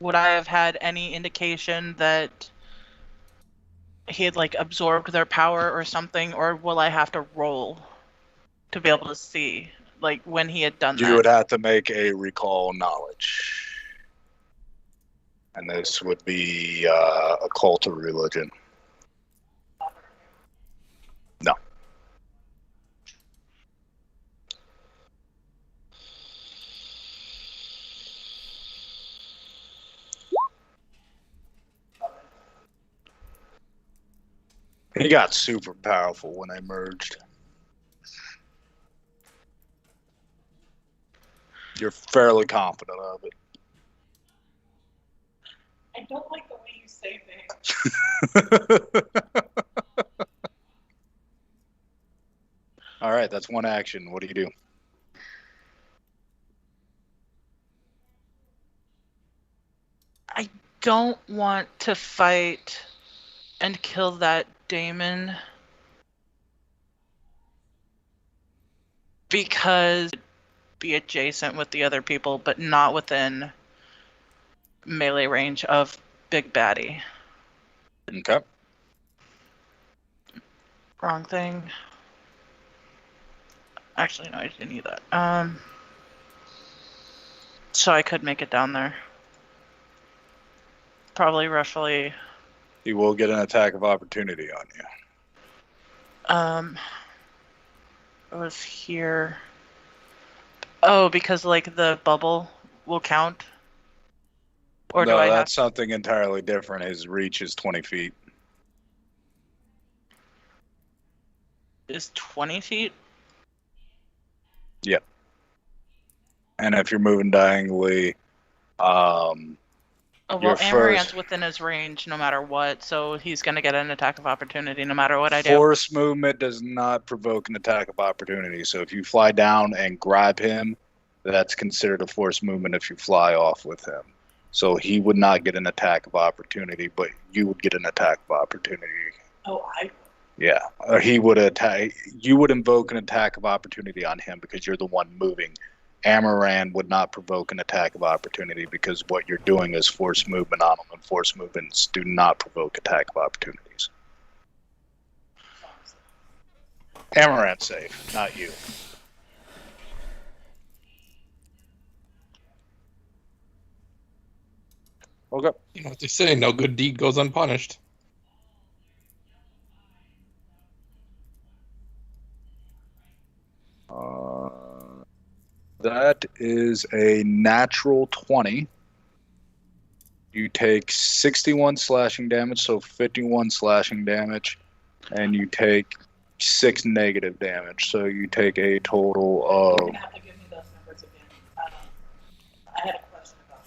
would I have had any indication that he had like absorbed their power or something, or will I have to roll to be able to see like when he had done that? You would have to make a recall knowledge. And this would be a cult of religion. No. He got super powerful when they merged. You're fairly confident of it. I don't like the way you say things. All right, that's one action. What do you do? I don't want to fight and kill that Damon because be adjacent with the other people, but not within melee range of Big Baddie. Okay. Wrong thing. Actually, no, I didn't need that. So I could make it down there. Probably roughly. He will get an attack of opportunity on you. It was here. Oh, because like the bubble will count? Or no, do I that's something entirely different. His reach is 20 feet. Is 20 feet? Yep. And if you're moving diagonally, Oh, well, your Amaranth's first within his range no matter what, so he's going to get an attack of opportunity no matter what I do. force movement does not provoke an attack of opportunity. So if you fly down and grab him, that's considered a force movement if you fly off with him. So he would not get an attack of opportunity, but you would get an attack of opportunity. Oh, Yeah, or he would attack. You would invoke an attack of opportunity on him because you're the one moving. Amaran would not provoke an attack of opportunity because what you're doing is force movement on him, and force movements do not provoke attack of opportunities. Amaran's safe, not you. Okay. You know what they say, no good deed goes unpunished. That is a natural 20. You take 61 slashing damage, so 51 slashing damage, and you take 6 negative damage. So you take a total of... You're going to have to give me those numbers again. I had a question about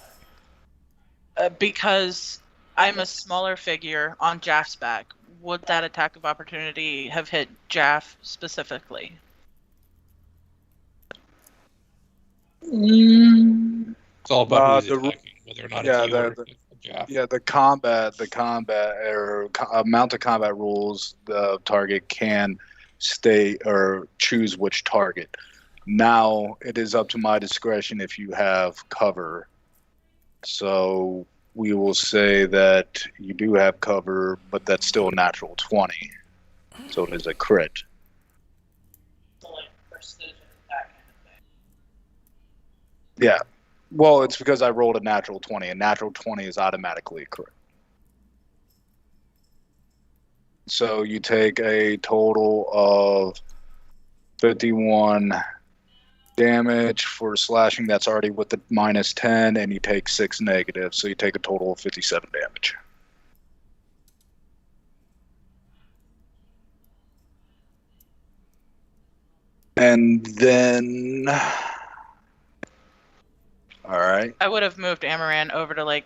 that. Because I'm a smaller figure on Jaff's back, would that attack of opportunity have hit Jaff specifically? It's all about who's attacking, whether or not yeah, it's you or Jeff. Yeah, the combat or amount of combat rules, the target can state or choose which target. Now it is up to my discretion if you have cover. So we will say that you do have cover, but that's still a natural 20. So it is a crit. Like precision, that kind of thing. Yeah. Well, it's because I rolled a natural 20. A natural 20 is automatically a crit. So you take a total of 51 damage for slashing. That's already with the minus 10, and you take 6 negative. So you take a total of 57 damage. And then... All right. I would have moved Amaran over to like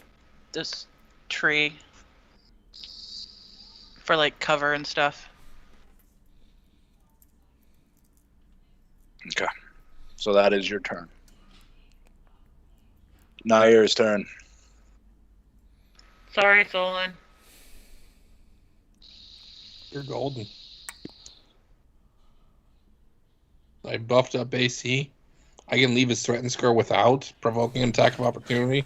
this tree for like cover and stuff. Okay. So that is your turn. Nair's turn. Sorry, Solon. You're golden. I buffed up AC. I can leave his threatened score without provoking an attack of opportunity.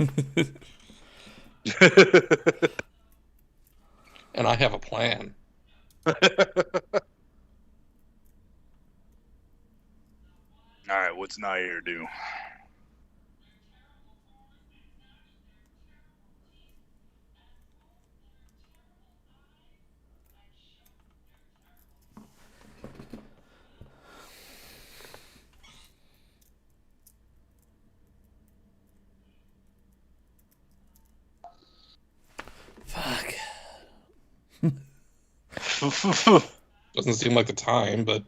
And I have a plan. All right, what's Nair do? Fuck. Doesn't seem like the time, but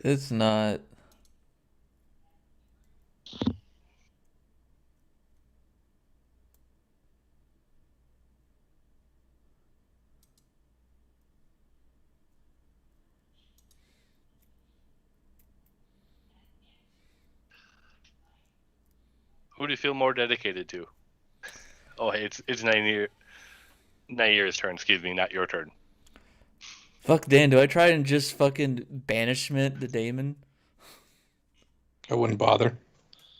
It's not. Who do you feel more dedicated to? Oh, hey, it's Nair's turn. Excuse me, not your turn. Fuck, Dan, do I try and just fucking banishment the Damon? I wouldn't bother.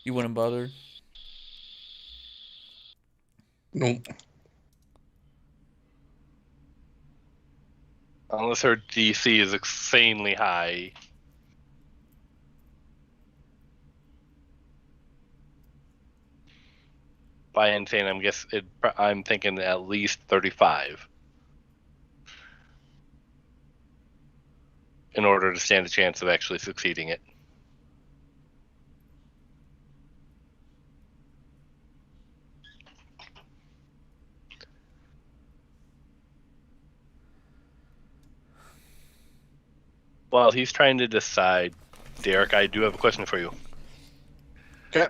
You wouldn't bother? Nope. Unless her DC is insanely high. By insane, I'm thinking at least 35. In order to stand a chance of actually succeeding it. While he's trying to decide, Derek, I do have a question for you. Okay.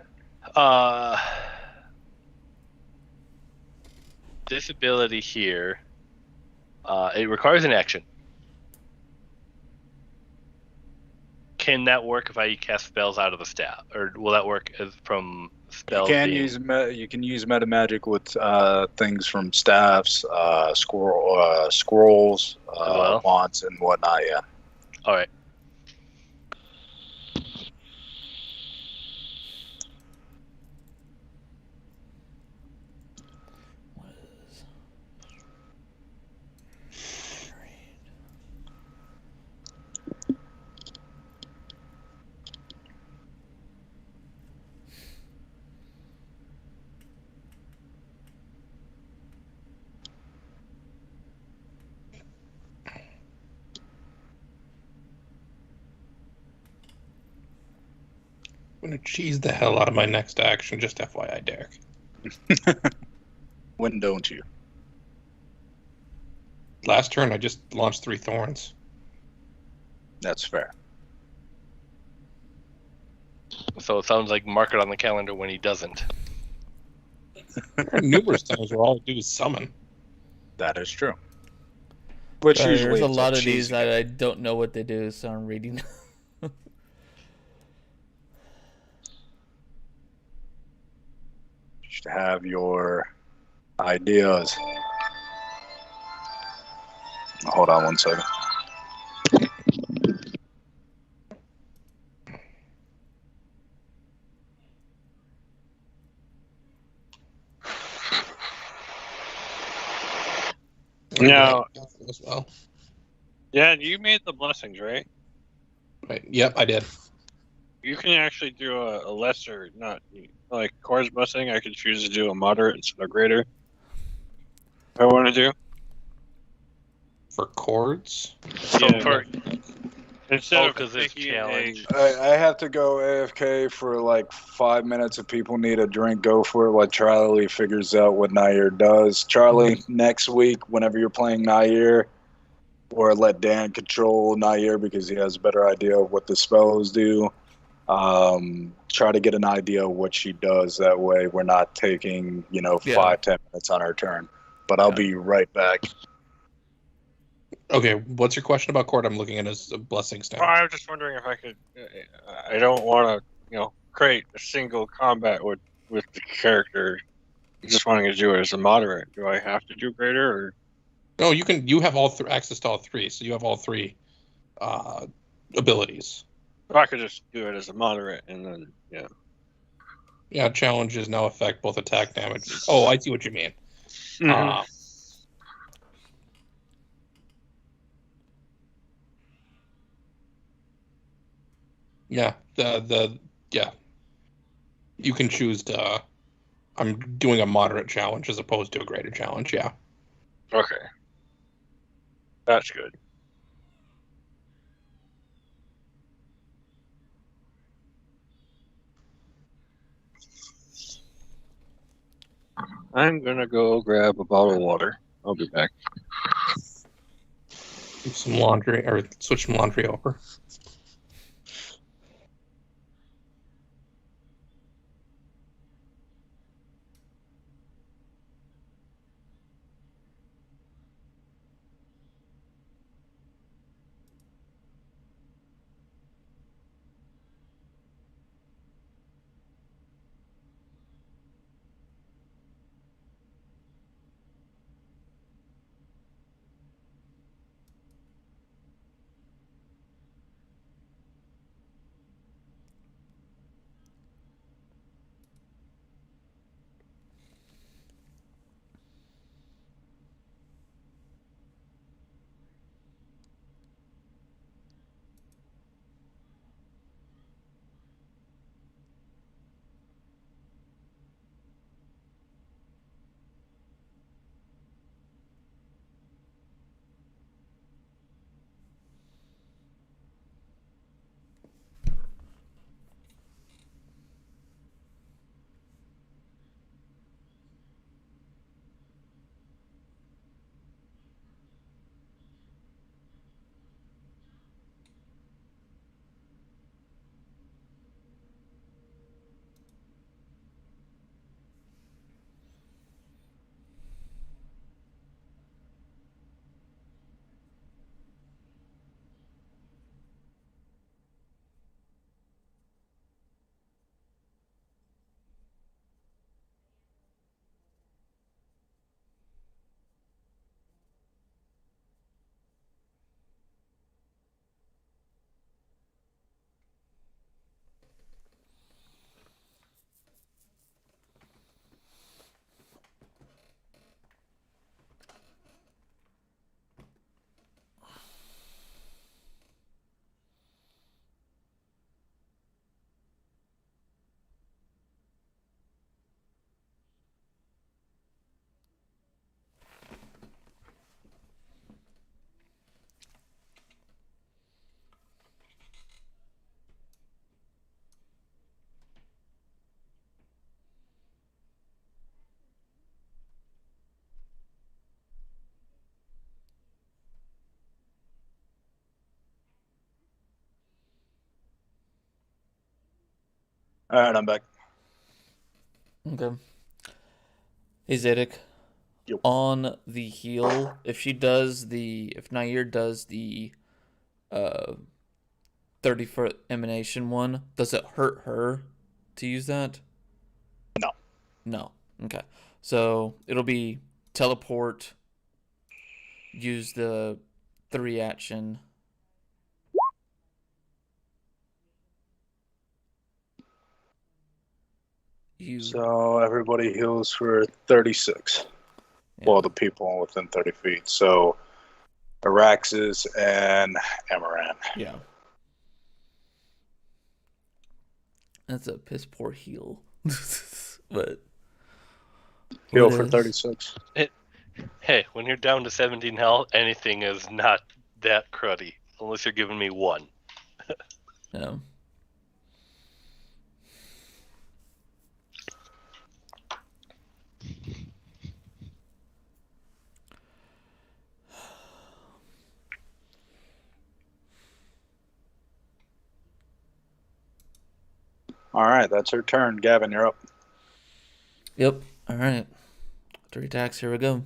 This ability here, it requires an action. Can that work if I cast spells out of the staff, or will that work as from spells? You can use meta magic with things from staffs, scrolls, well? wands, and whatnot. Yeah. All right. What is... I'm going to cheese the hell out of my next action, just FYI, Derek. When don't you? Last turn, I just launched 3 thorns. That's fair. So it sounds like mark it on the calendar when he doesn't. There are numerous times where all I do is summon. That is true. Which Sorry, usually there's a it's lot of these cheesy. that I don't know what they do, so I'm reading. Just have your ideas. Hold on one second. No. As well. Yeah, you made the blessings, right? Right. Yep, I did. You can actually do a lesser, not like Core's blessing. I could choose to do a moderate instead of greater. If I want to do. For chords. So Yeah. for Instead of 'cause it's taking challenge. I have to go AFK for like 5 minutes. If people need a drink, go for it while Charlie figures out what Nair does. Charlie, next week, whenever you're playing Nair, or let Dan control Nair because he has a better idea of what the spells do. Try to get an idea of what she does. That way we're not taking, Yeah. 5-10 minutes on our turn. But I'll be right back. Okay, what's your question about chord? I'm looking at his blessings Well, now. I was just wondering if I could. I don't want to, create a single combat with the character. I'm just wanting to do it as a moderate. Do I have to do greater, or No, you can. You have all access to all three, so you have all three abilities. I could just do it as a moderate and then Yeah, challenges now affect both attack damage. Oh, I see what you mean. Mhm. Yeah, yeah. You can choose to. I'm doing a moderate challenge as opposed to a greater challenge. Yeah. Okay, that's good. I'm gonna go grab a bottle of water. I'll be back. Do some laundry or switch some laundry over. All right, I'm back. Okay. Hey Zedek. Yo. On the heal, if Nair does the 30-foot emanation one, does it hurt her to use that? No. No. Okay. So it'll be teleport, use the 3 action. So everybody heals for 36. Well, the people within 30 feet. So Araxis and Amaran. Yeah. That's a piss poor heal. But Heal what for is- 36. Hey, when you're down to 17 health, anything is not that cruddy. Unless you're giving me 1. Yeah. All right, that's her turn. Gavin, you're up. Yep. All right. 3 attacks. Here we go.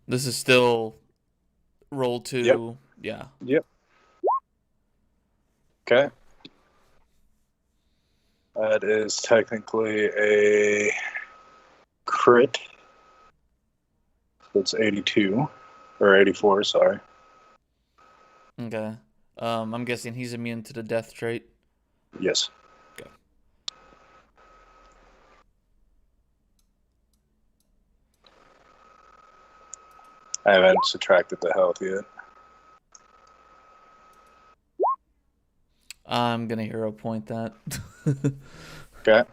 This is still roll 2. Yep. Yeah. Yep. Okay. That is technically a crit. That's 82. Or 84, sorry. Okay. I'm guessing he's immune to the death trait. Yes. Okay. I haven't subtracted the health yet. I'm gonna hero point that. Okay.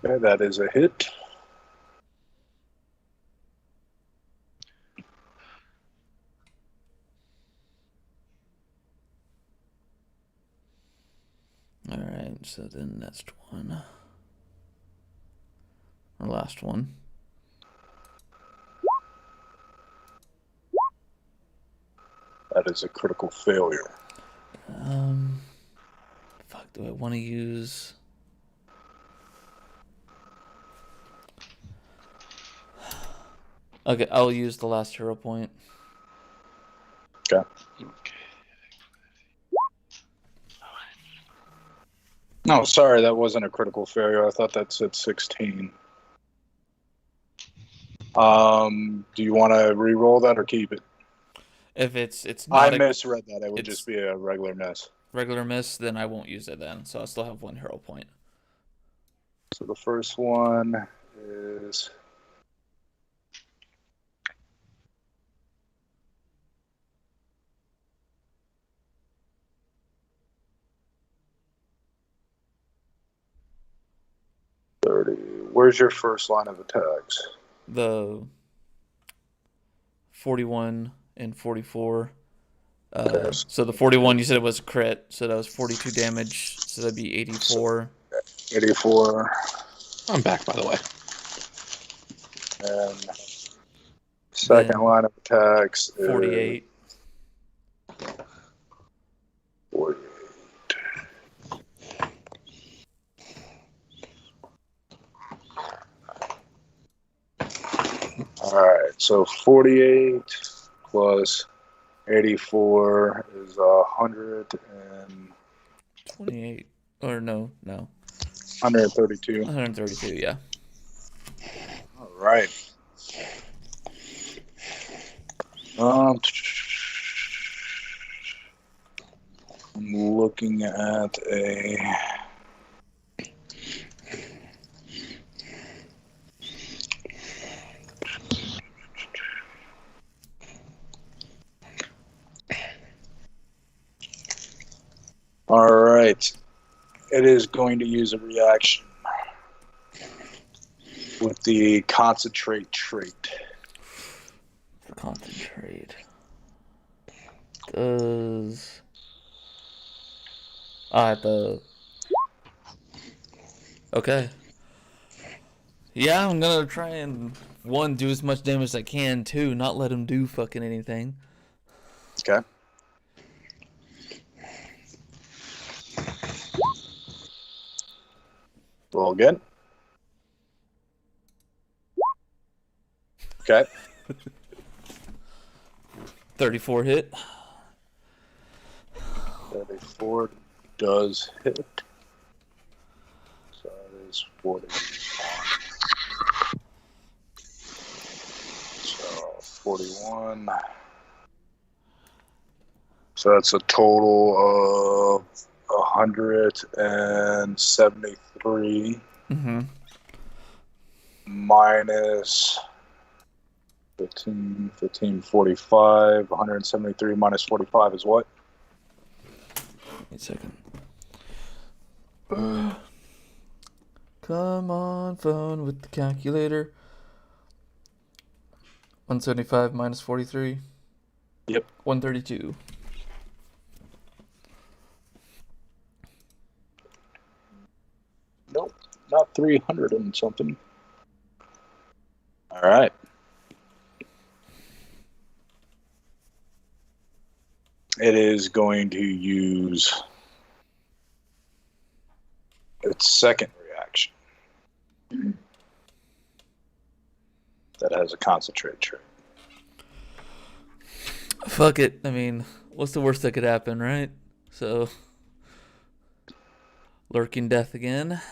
Okay, that is a hit. All right. So the next one, or last one. That is a critical failure. Fuck. Do I want to use? Okay, I'll use the last hero point. Okay. No, sorry, that wasn't a critical failure. I thought that said 16. Do you want to re-roll that or keep it? If it's I not a misread that. It would it's- just be a regular miss. regular miss, then I won't use it then. So I'll still have 1 hero point. So the first one is Where's your first line of attacks? The 41 and 44. So the 41 you said it was a crit, so that was 42 damage. So that'd be 84. 84. I'm back, by the way. And second Then line of attacks is 48. 48. All right, so 48 plus 84 is 28. Or no. 132. 132, yeah. All right. I'm looking at a. All right. It is going to use a reaction with the concentrate trait. Concentrate. Does... Okay. Yeah, I'm gonna try and, 1, do as much damage as I can, 2, not let him do fucking anything. Okay. Roll again. Okay. 34 hit. 34 does hit. So that is 40. So 41. So that's a total of 173 Mm-hmm. minus 15, 45. 173 minus 45 is what? Wait a second. Come on, phone with the calculator. 175 minus 43. Yep. 132. Nope, not 300 and something. All right. It is going to use its second reaction. That has a concentrate trait. Fuck it. I mean, what's the worst that could happen, right? So, lurking death again.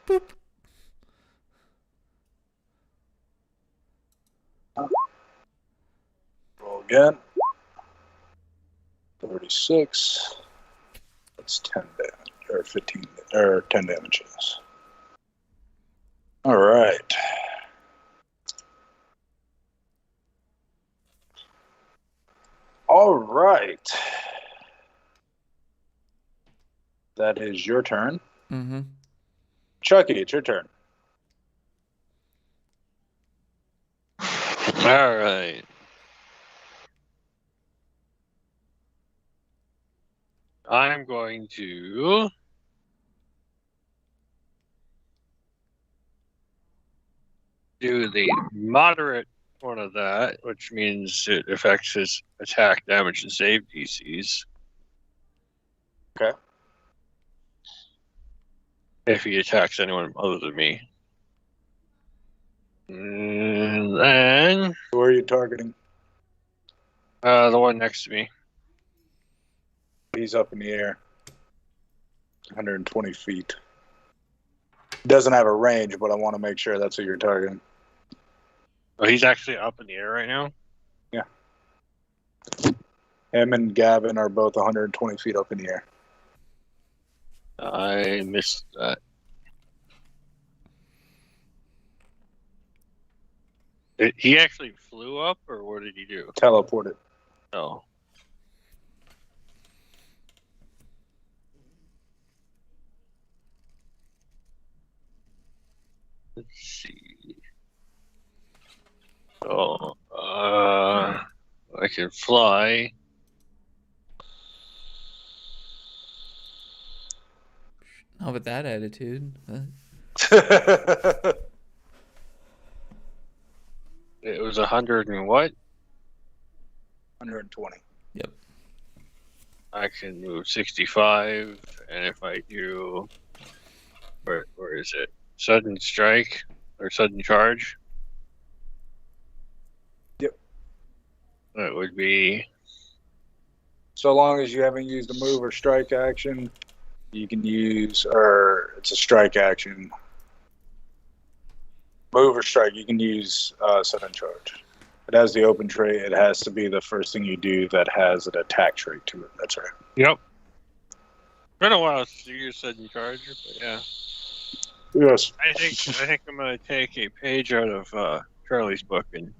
Boop. Roll again. 36. That's 10 damage, or 15, or 10 damages. All right. All right. That is your turn. Mm-hmm. Chucky, it's your turn. All right. I'm going to do the moderate one of that, which means it affects his attack, damage, and save DCs. Okay. If he attacks anyone other than me. And then Who are you targeting? the one next to me. He's up in the air. 120 feet. Doesn't have a range, but I want to make sure that's who you're targeting. Oh, he's actually up in the air right now? Him and Gavin are both 120 feet up in the air. I missed that. He actually flew up, or what did he do? Teleported. Oh. Let's see. Oh, I can fly. Not with that attitude. It was 100 and what? 120. Yep. I can move 65, and if I do, where is it? Sudden strike or sudden charge? Yep. That would be So long as you haven't used a move or strike action, you can use, or it's a strike action. Move or strike, you can use sudden charge. It has the open trait. It has to be the first thing you do that has an attack trait to it. That's right. Yep. Been a while since you used sudden charge, but yeah. Yes. I think I'm gonna take a page out of Charlie's book and.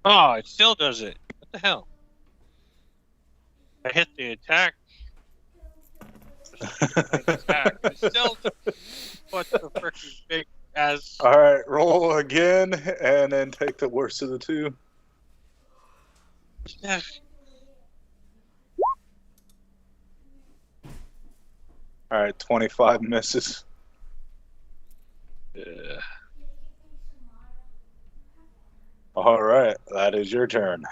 Oh, it still does it. What the hell? I hit the attack. It still puts the freaking big as. All right, roll again, and then take the worst of the two. Yeah. All right, 25 misses. All right, that is your turn.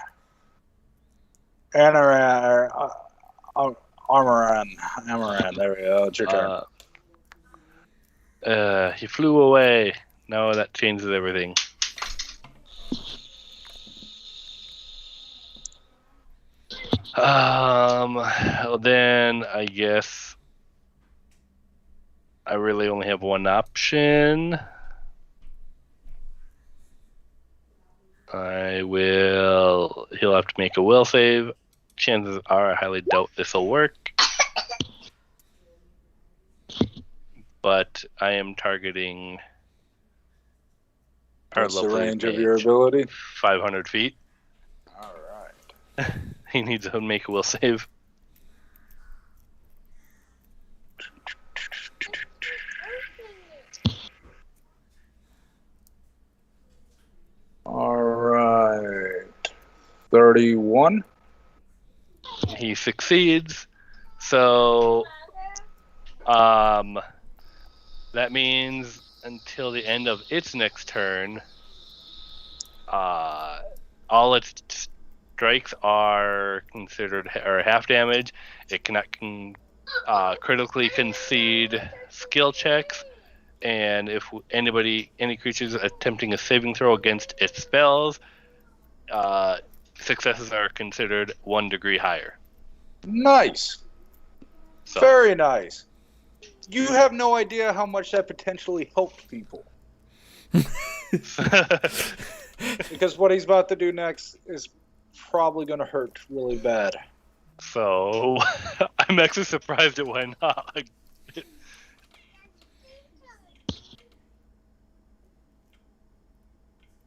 Amaran, there we go. It's your turn. He flew away. No, that changes everything. Well, then I guess I really only have one option. He'll have to make a will save. Chances are I highly doubt this will work. But I am targeting our What's the lovely range of mage. your ability? 500 feet. All right. He needs to make a will save. All right. 31. He succeeds. So, that means until the end of its next turn, all its strikes are considered half damage. It cannot critically concede skill checks, and if any creatures attempting a saving throw against its spells, successes are considered 1 degree higher. Nice. So, Very nice. You have no idea how much that potentially helped people. Because what he's about to do next is probably going to hurt really bad. so I'm actually surprised it went up.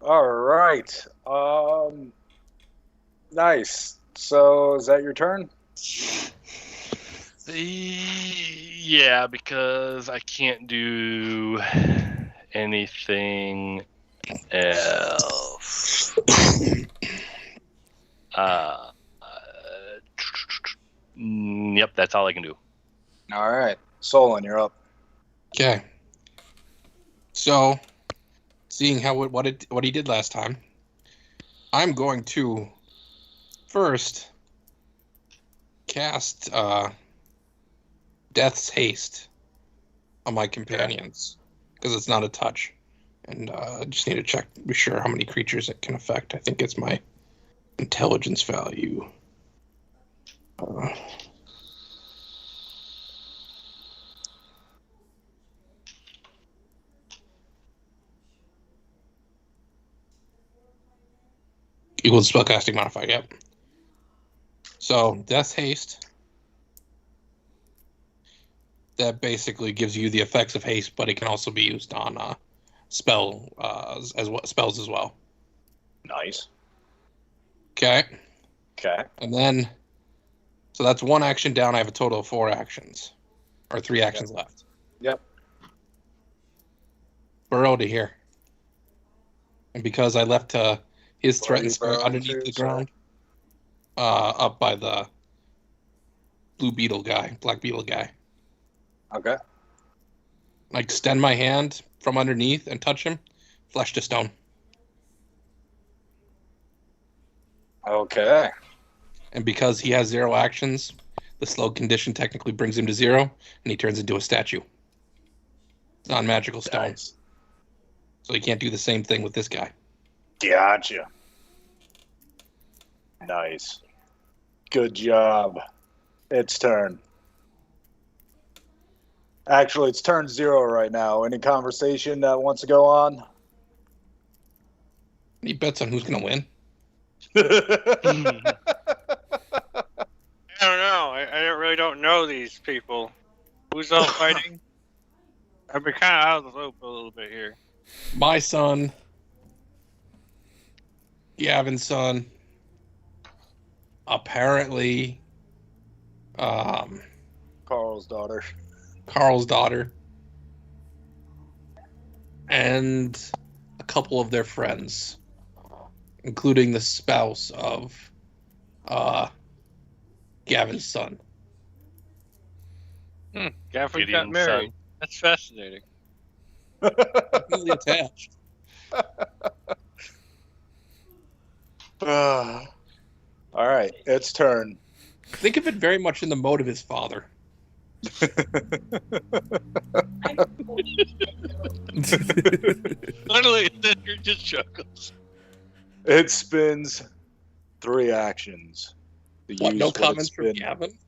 All right. Nice. So is that your turn? Yeah, because I can't do anything else. Yep, that's all I can do. All right. Solon, you're up. Okay. So, seeing how what he did last time, I'm going to first cast Death's Haste on my companions because it's not a touch, and I just need to check to be sure how many creatures it can affect. I think it's my intelligence value. Equals spellcasting modifier, yep. So, Death's Haste. That basically gives you the effects of haste, but it can also be used on spells as well. Nice. Okay. Okay. And then, so that's 1 action down. I have a total of 4 actions, or 3 actions left. Yep. Burrow to here. And because I left his Where threatened you spell burrowing underneath to, the sorry? ground, up by the black beetle guy. Okay. I extend my hand from underneath and touch him, flesh to stone. Okay. And because he has 0 actions, the slow condition technically brings him to 0, and he turns into a statue. Non-magical stone. Nice. So he can't do the same thing with this guy. Gotcha. Nice. Good job. It's turn. Actually, it's turn 0 right now. Any conversation that wants to go on? Any bets on who's going to win? I don't know. I really don't know these people. Who's all fighting? I've been kind of out of the loop a little bit here. My son, Gavin's son, apparently Carl's daughter. Carl's daughter, and a couple of their friends, including the spouse of Gavin's son. Gavin got Gideon's married. son. That's fascinating. Really attached. All right, it's turn. Think of it very much in the mode of his father. Literally, you're just chuckles. It spins 3 actions. to What, use no what comments it's from been. Gavin?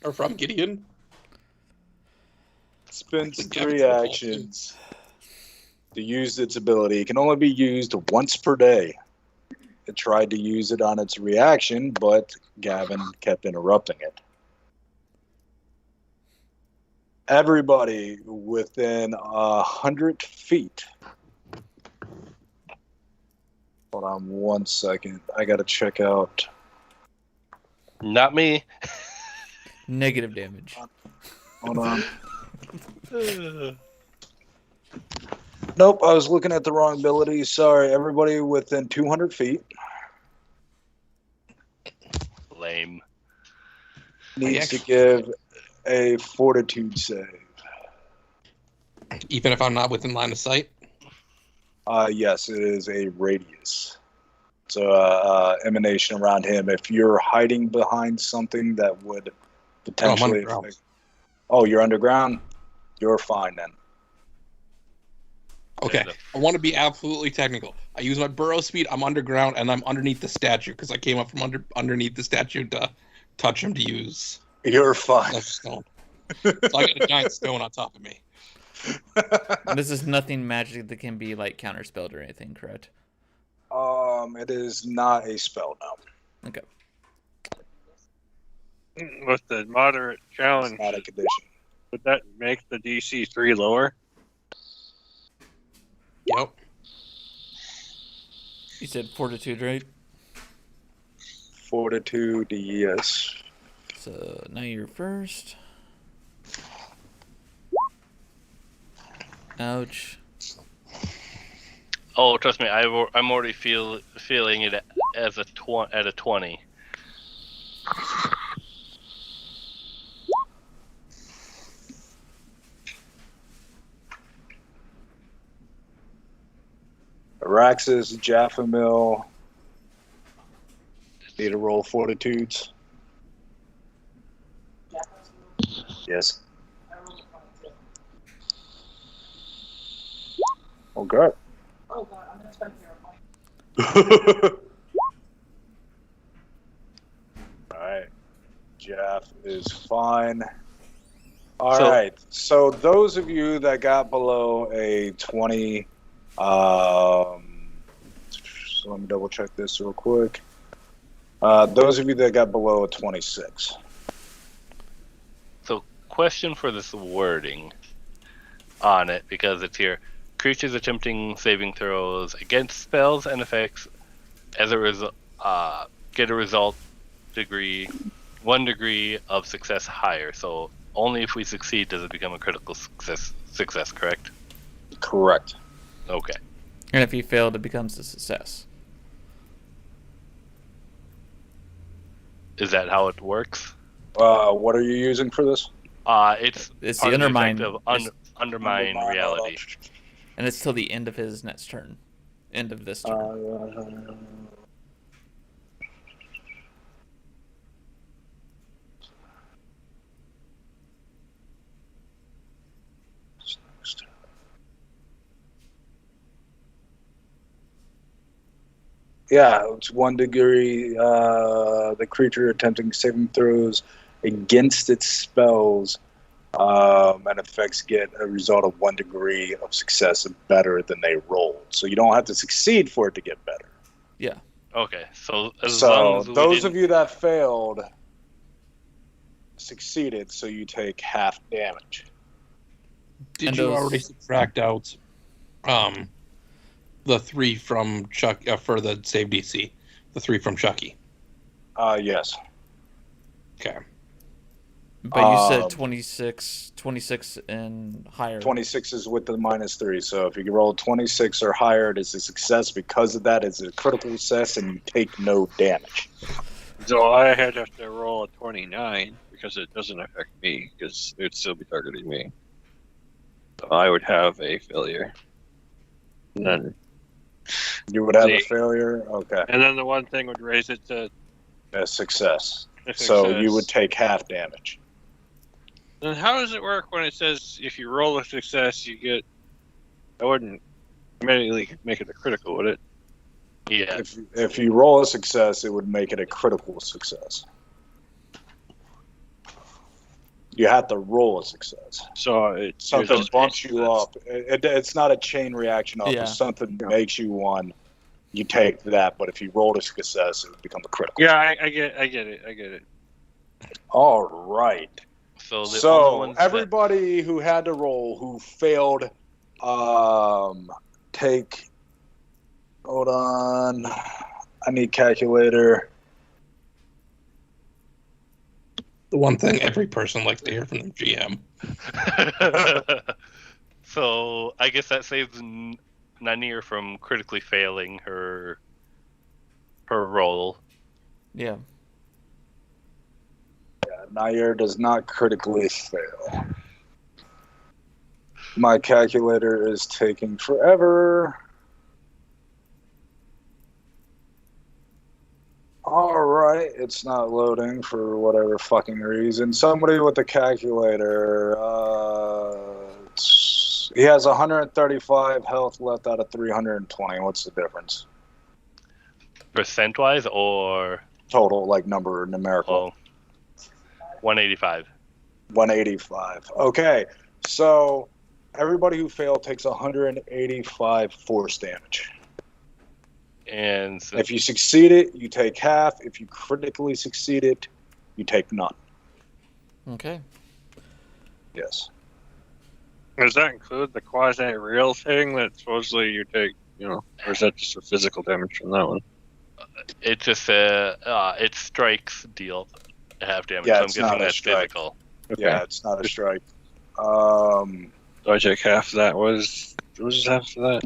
Or from Gideon? Spends Gavin's 3 the boss, actions to use its ability. It can only be used once per day. It tried to use it on its reaction, but Gavin kept interrupting it. Everybody within 100 feet. Hold on 1 second. I gotta check out. Not me. Negative damage. Hold on. Nope, I was looking at the wrong ability. Sorry, everybody within 200 feet Lame. needs to give a fortitude save. Even if I'm not within line of sight? Yes, it is a radius. So emanation around him. If you're hiding behind something that would potentially underground. affect... Oh, you're underground? You're fine then. Okay, I want to be absolutely technical. I use my burrow speed, I'm underground, and I'm underneath the statue, because I came up from underneath the statue to touch him to use You're fine. that stone. So I got a giant stone on top of me. This is nothing magic that can be like counterspelled or anything, correct? It is not a spell now. Okay. With the moderate challenge, It's not a condition. would that make the DC 3 lower? Yep. You said fortitude, right? Fortitude, yes. So now you're first. Ouch. Oh, trust me, I'm already feeling it as a at a 20. Araxis, Jaffamil. Need to roll fortitudes. Yes. Oh, God. Oh god, I'm gonna spend here. Alright. Jeff is fine. Alright. So those of you that got below a 20, so let me double check this real quick. Those of you that got below a 26. So, question for this wording on it, because it's here. Creatures attempting saving throws against spells and effects as a result get a result degree 1 degree of success higher. So only if we succeed does it become a critical success, correct? Correct. Okay. And if you failed, it becomes a success. Is that how it works? What are you using for this? It's It's part the of undermine. effect of undermine reality. And it's till the end of his next turn. End of this turn. Yeah, it's 1 degree. The creature attempting saving throws against its spells and effects get a result of 1 degree of success better than they rolled. So you don't have to succeed for it to get better. Yeah. Okay, so as long as we those of didn't- you that failed succeeded, so you take half damage. Did And you those- already subtract out the 3 from Chuck for the save DC? The 3 from Chucky. Yes. Okay. But you said 26 and higher. 26 is with the -3. So if you can roll 26 or higher, it is a success. Because of that, it's a critical success, and you take no damage. So I had to roll a 29 because it doesn't affect me because it would still be targeting me. So I would have a failure. And then You would have a See. failure? Okay. the one thing would raise it to A success. a So you success. would take half damage. Then how does it work when it says if you roll a success, you get? I wouldn't immediately make it a critical, would it? Yeah. If you roll a success, it would make it a critical success. You have to roll a success. So it's Something bumps you up. It's not a chain reaction up. Yeah. If something makes you one, you take that. But if you roll a success, it would become a critical. Yeah, I get it. All right. So the only So ones everybody who had to roll, who failed, take. Hold on. I need calculator. The one thing every person likes to hear from the GM. So I guess that saves Nanir from critically failing her roll. Yeah. Nair does not critically fail. My calculator is taking forever. All right, it's not loading for whatever fucking reason. Somebody with the calculator. He has 135 health left out of 320. What's the difference? Percent-wise or Total, like number, numerical. 185. 185. Okay, so everybody who failed takes 185 force damage. And If you succeed it, you take half. If you critically succeed it, you take none. Okay. Yes. Does that include the quasi-real thing that supposedly you take, or is that just a physical damage from that one? it just it strikes deal half damage. Yeah, so I'm it's guessing not a that's strike. physical. Okay. Yeah, it's not a strike. So I take half of that. What was half of that?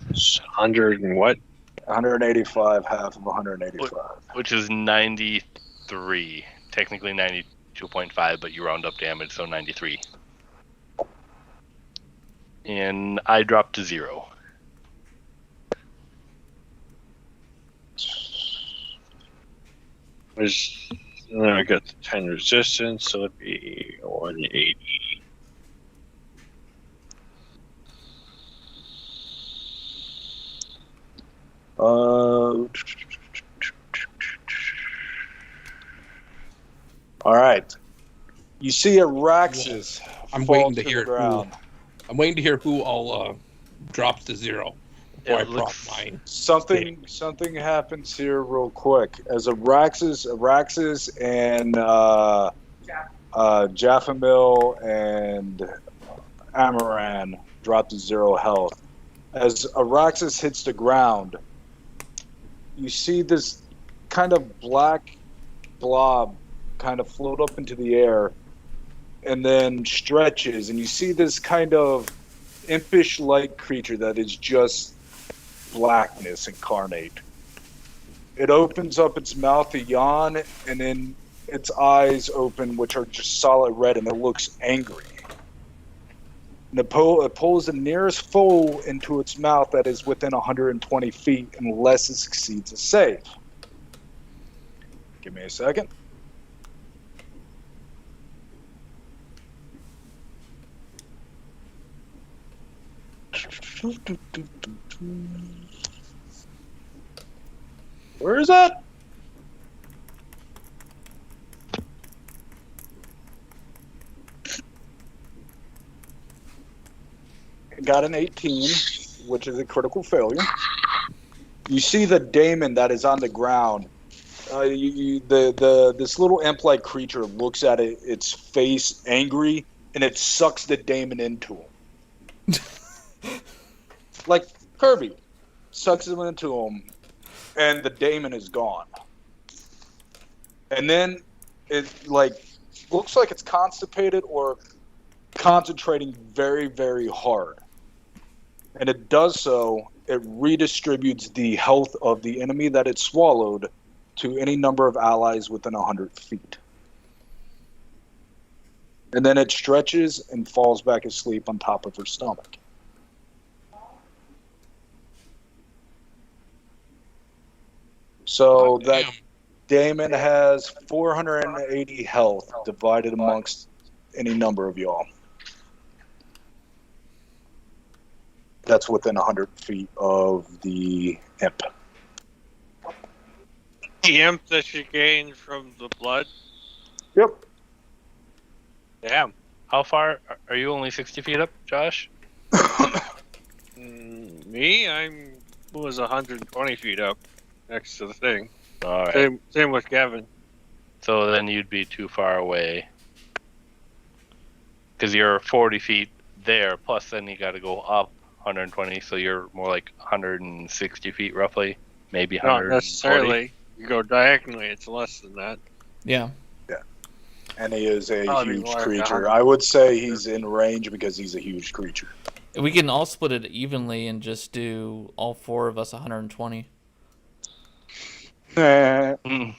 100 and what? 185, half of 185. Which is 93. Technically 92.5, but you round up damage, so 93. And I dropped to 0. Then I got the 10 resistance, so it'd be 180. All right. You see Araxis I'm fall waiting to the hear who. ground. I'm waiting to hear who all drops to 0 before It I prop looks- mine. Something happens here real quick as Araxis and Jaffamil and Amaran drop to 0 health. As Araxis hits the ground, you see this kind of black blob kind of float up into the air and then stretches, and you see this kind of impish-like creature that is just blackness incarnate. It opens up its mouth to yawn, and then its eyes open, which are just solid red, and it looks angry. And it pulls the nearest foe into its mouth that is within 120 feet unless it succeeds a save. Give me a second. Where is that? Got an 18, which is a critical failure. You see the daemon that is on the ground. This little imp-like creature looks at its face angry, and it sucks the daemon into him. Like Kirby sucks him into him, and the daemon is gone. And then it looks like it's constipated or concentrating very, very hard. And it does so, it redistributes the health of the enemy that it swallowed to any number of allies within 100 feet. And then it stretches and falls back asleep on top of her stomach. So that Damon has 480 health divided amongst any number of y'all. That's within 100 feet of the imp. The imp that she gained from the blood? Yep. Damn. How far are you? Only 60 feet up, Josh? Me? Was 120 feet up next to the thing. All right. Same with Gavin. So then you'd be too far away. Because you're 40 feet there, plus then you got to go up 120, so you're more like 160 feet roughly, maybe Not 140. necessarily. You go diagonally, it's less than that. Yeah. And he is a Probably huge more like creature. 100. I would say he's in range because he's a huge creature. We can all split it evenly and just do all 4 of us 120. Mm.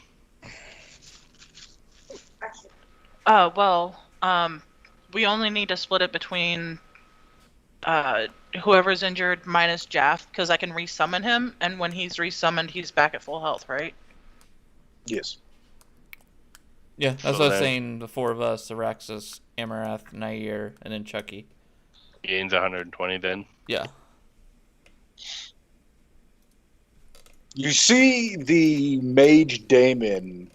We only need to split it between whoever's injured minus Jaff, because I can resummon him, and when he's resummoned, he's back at full health, right? Yes. Yeah, that's So what I was then- saying. The 4 of us: Araxis, Amarath, Nair, and then Chucky. Gains 120 then. Yeah. You see the mage daemon.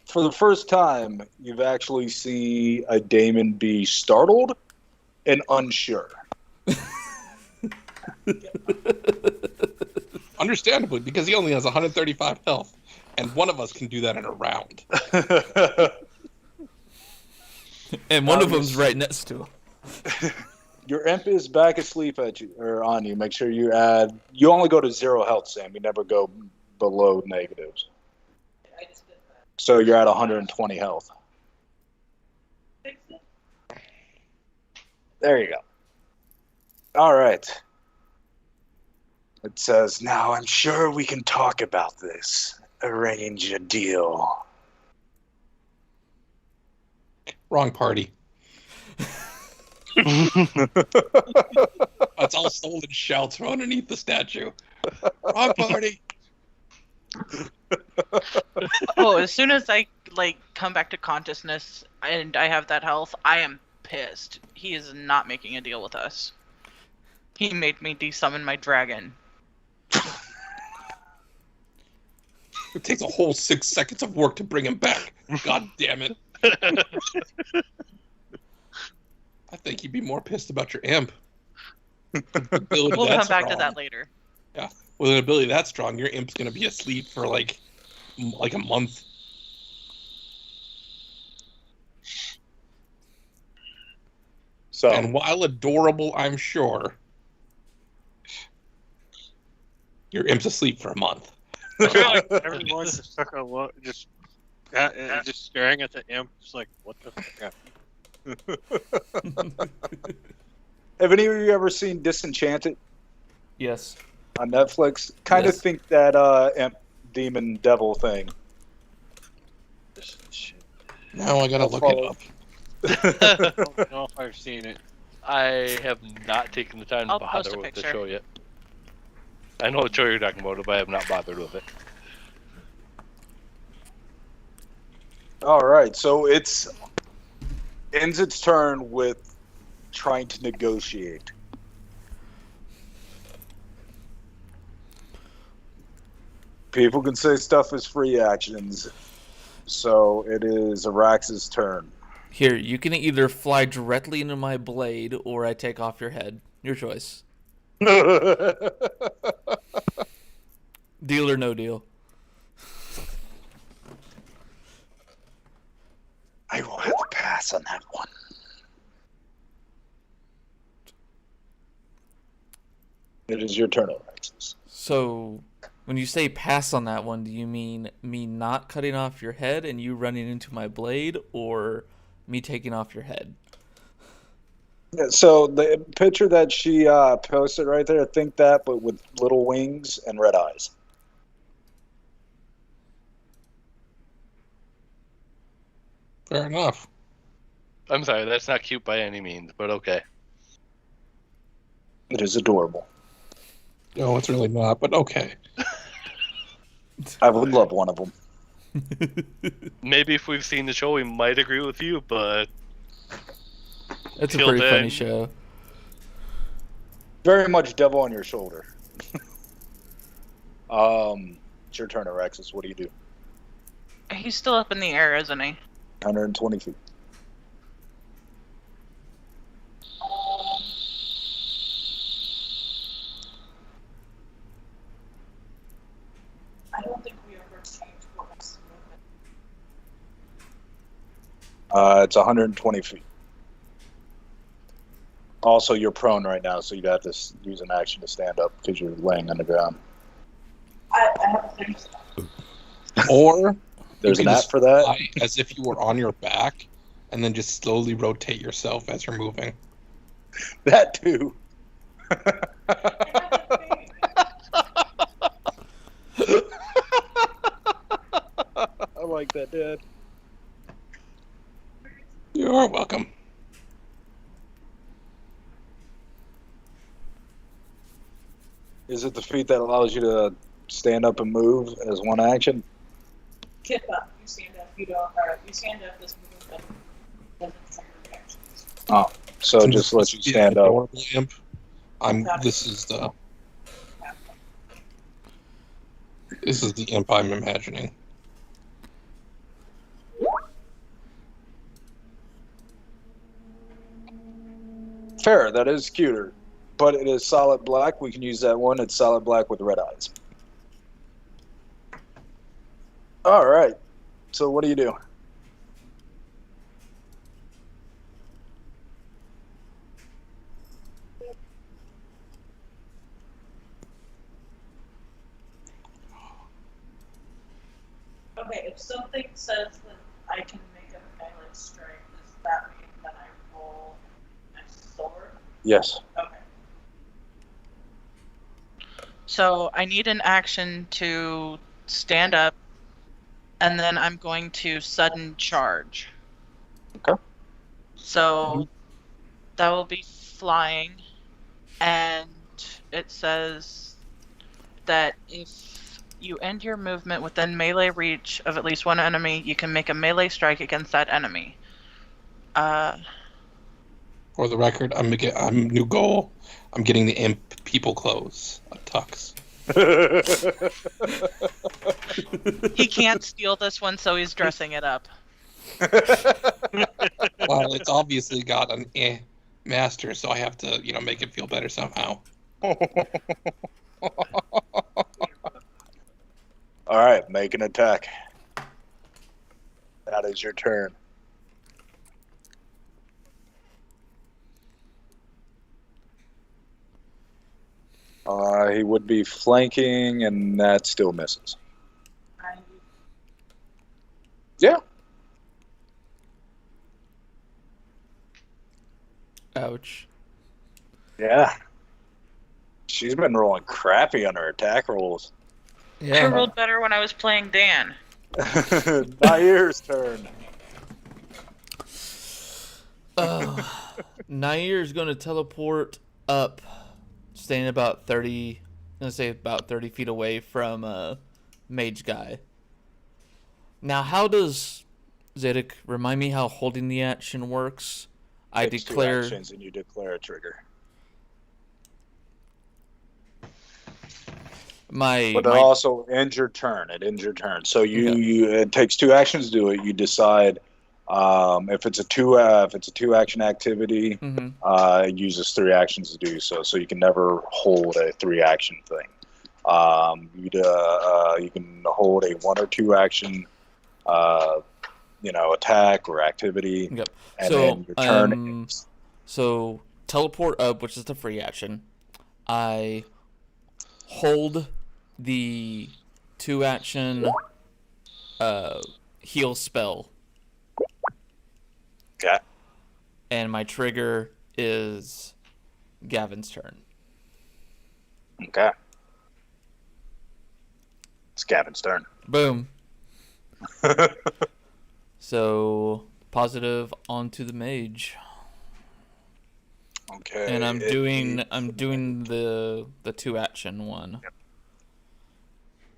For the first time, you've actually seen a daemon be startled and unsure. Understandably, because he only has 135 health, and one of us can do that in a round. And one of them's right next to him. Your imp is back asleep at you or on you. Make sure you add. You only go to 0 health, Sam. You never go below negatives. So you're at 120 health. There you go. All right. It says, now I'm sure we can talk about this. Arrange a deal. Wrong party. That's all stolen shouts from underneath the statue. Wrong party. Oh, as soon as I come back to consciousness and I have that health, I am pissed. He is not making a deal with us. He made me desummon my dragon. It takes a whole 6 seconds of work to bring him back. God damn it. I think you'd be more pissed about your imp. We'll come back to that later. With an ability that strong, your imp's going to be asleep for like a month. So And while adorable, I'm sure, your imp's asleep for a month. I feel like everyone's just took a look, just staring at the imp, just like, what the fuck? have any of you ever seen Disenchanted Yes. on Netflix? Kind of Yes. think that imp, demon, devil thing. Now I got to I'll look follow. it up. I don't know if I've seen it. I have not taken the time to I'll post bother a with the picture. show yet. I know what show you're talking about, but I have not bothered with it. All right, so it ends its turn with trying to negotiate. People can say stuff is free actions, so it is Arax's turn. Here, you can either fly directly into my blade or I take off your head. Your choice. Deal or no deal. I will have a pass on that one. It is your turn, Alexis. So, when you say pass on that one, do you mean me not cutting off your head and you running into my blade, or me taking off your head? Yeah, so the picture that she posted right there, think that, but with little wings and red eyes. Fair enough. I'm sorry, that's not cute by any means, but okay. It is adorable. No, it's really not, but okay. I would love one of them. Maybe if we've seen the show, we might agree with you, but It's a Till pretty funny then- show. Very much devil on your shoulder. It's your turn, Alexis. What do you do? He's still up in the air, isn't he? 120 feet. change what makes movement? It's 120 feet. Also, you're prone right now, so you'd have to use an action to stand up because you're laying on the ground. I have a thing. Or There's you an can app just for that. fly as if you were on your back, and then just slowly rotate yourself as you're moving. That too. I like that, Dad. You're welcome. Is it the feat that allows you to stand up and move as one action? Kip up. You stand up. You don't. Or you stand up. This movement doesn't trigger reactions. Oh, so it just lets you stand up. Adorable imp. This is the imp I'm imagining. Fair, that is cuter. But it is solid black. We can use that one. It's solid black with red eyes. All right. So what do you do? Okay, if something says that I can make a melee strike, does that mean that I roll my sword? Yes. Okay. So I need an action to stand up, and then I'm going to sudden charge. Okay. So that will be flying, and it says that if you end your movement within melee reach of at least one enemy, you can make a melee strike against that enemy. For the record, I'm new goal. I'm getting the imp people clothes, tux. He can't steal this one, so he's dressing it up. Well, it's obviously got an master, so I have to, make it feel better somehow. All right, make an attack. That is your turn. He would be flanking, and that still misses. Yeah. Ouch. Yeah. She's been rolling crappy on her attack rolls. I Yeah. rolled better when I was playing Dan. Nair's turn. Nair's gonna teleport up, staying about 30. I'm gonna say about 30 feet away from Mage Guy. Now, how does Zedek remind me how holding the action works? I Takes declare. 2 actions and you declare a trigger. But it also ends your turn. It ends your turn. So it takes 2 actions to do it. You decide if it's a two action activity. Mhm. It uses 3 actions to do so. So you can never hold a 3 action thing. You can hold a 1 or 2 action, attack or activity. Yep. And So, then your turn ends. So teleport up, which is the free action. I hold the 2 action heal spell. Okay. And my trigger is Gavin's turn. Okay. It's Gavin's turn. Boom. So positive onto the mage. Okay. And I'm doing the 2 action one.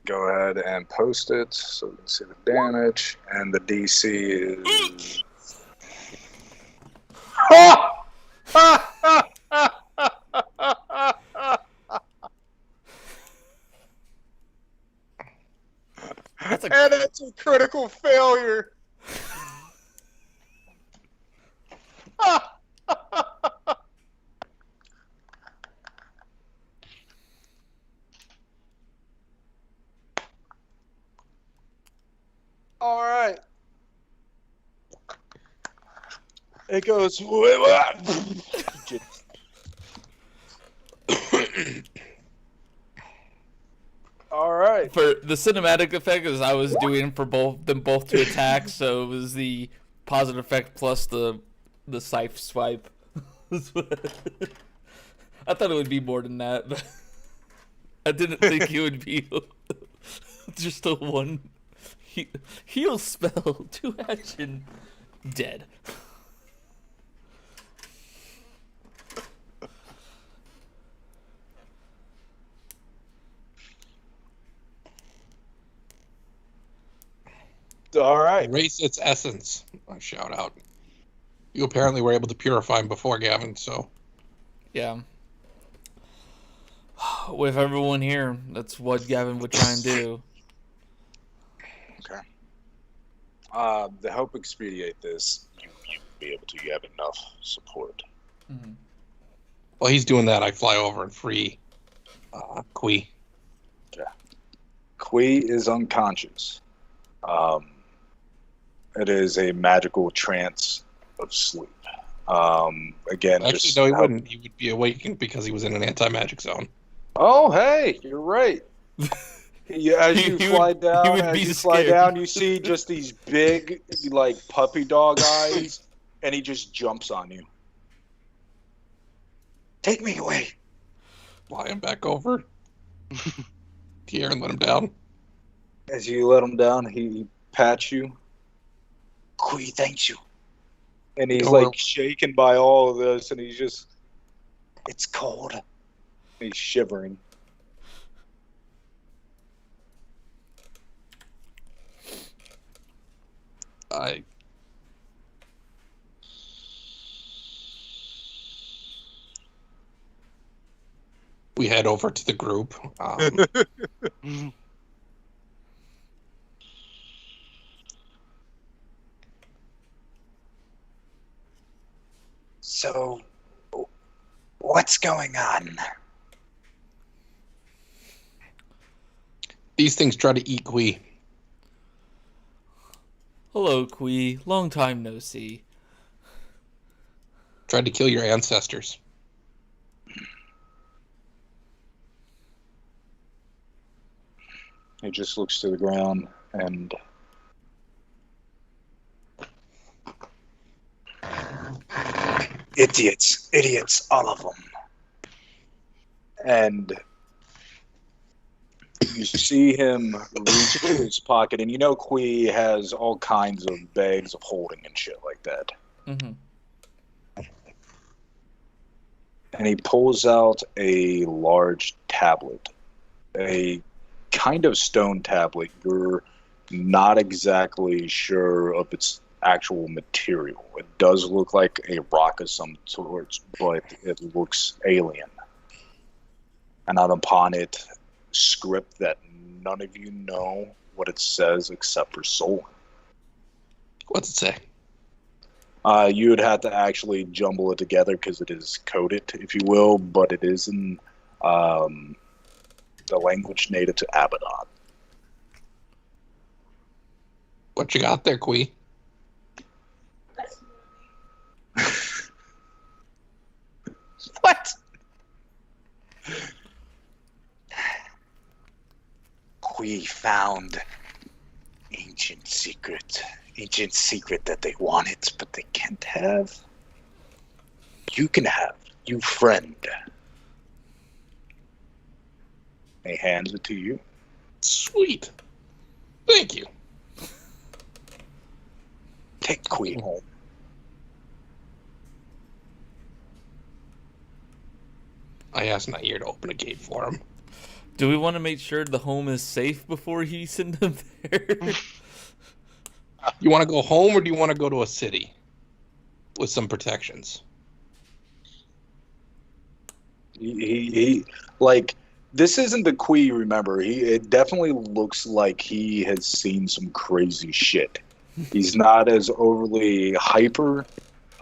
Go ahead and post it so we can see the damage. And the DC is. And it's a critical failure. It goes. All right. For the cinematic effect, as I was doing for both to attack, so it was the positive effect plus the scythe swipe. I thought it would be more than that, but I didn't think it would be just a one heal spell, 2 action, dead. All right. Erase its essence. I shout out. You apparently were able to purify him before, Gavin, so. Yeah. With everyone here, that's what Gavin would try and do. Okay. To help expedite this, you be able to have enough support. Mm-hmm. While he's doing that, I fly over and free Kui. Okay. Kui is unconscious. It is a magical trance of sleep. Again, Actually, just no, he help- wouldn't. He would be awakened because he was in an anti-magic zone. Oh, hey, you're right. As you fly down, you see just these big, like puppy dog eyes, and he just jumps on you. Take me away. Fly him back over here and let him down. As you let him down, he pats you. Kui thanks you. And he's Oh, like well. shaken by all of this, and he's just, it's cold. He's shivering. We head over to the group. So, what's going on? These things try to eat Kui. Hello, Kui. Long time no see. Tried to kill your ancestors. He just looks to the ground and idiots, all of them. And you see him reach into his pocket, and you know Kui has all kinds of bags of holding and shit like that. Mm-hmm. And he pulls out a large tablet, a kind of stone tablet. You're not exactly sure of its actual material. It does look like a rock of some sort, but it looks alien. And out upon it, script that none of you know what it says except for Solon. What's it say? You would have to actually jumble it together because it is coded, if you will, but it is in the language native to Abaddon. What you got there, Kui? What? We found ancient secret that they wanted, but they can't have. You can have, you friend. He hands it to you. Sweet. Thank you. Take Queen home. I asked Nair to open a gate for him. Do we want to make sure the home is safe before he sends them there? You want to go home or do you want to go to a city with some protections? He like, this isn't the Kui you remember. It definitely looks like he has seen some crazy shit. He's not as overly hyper,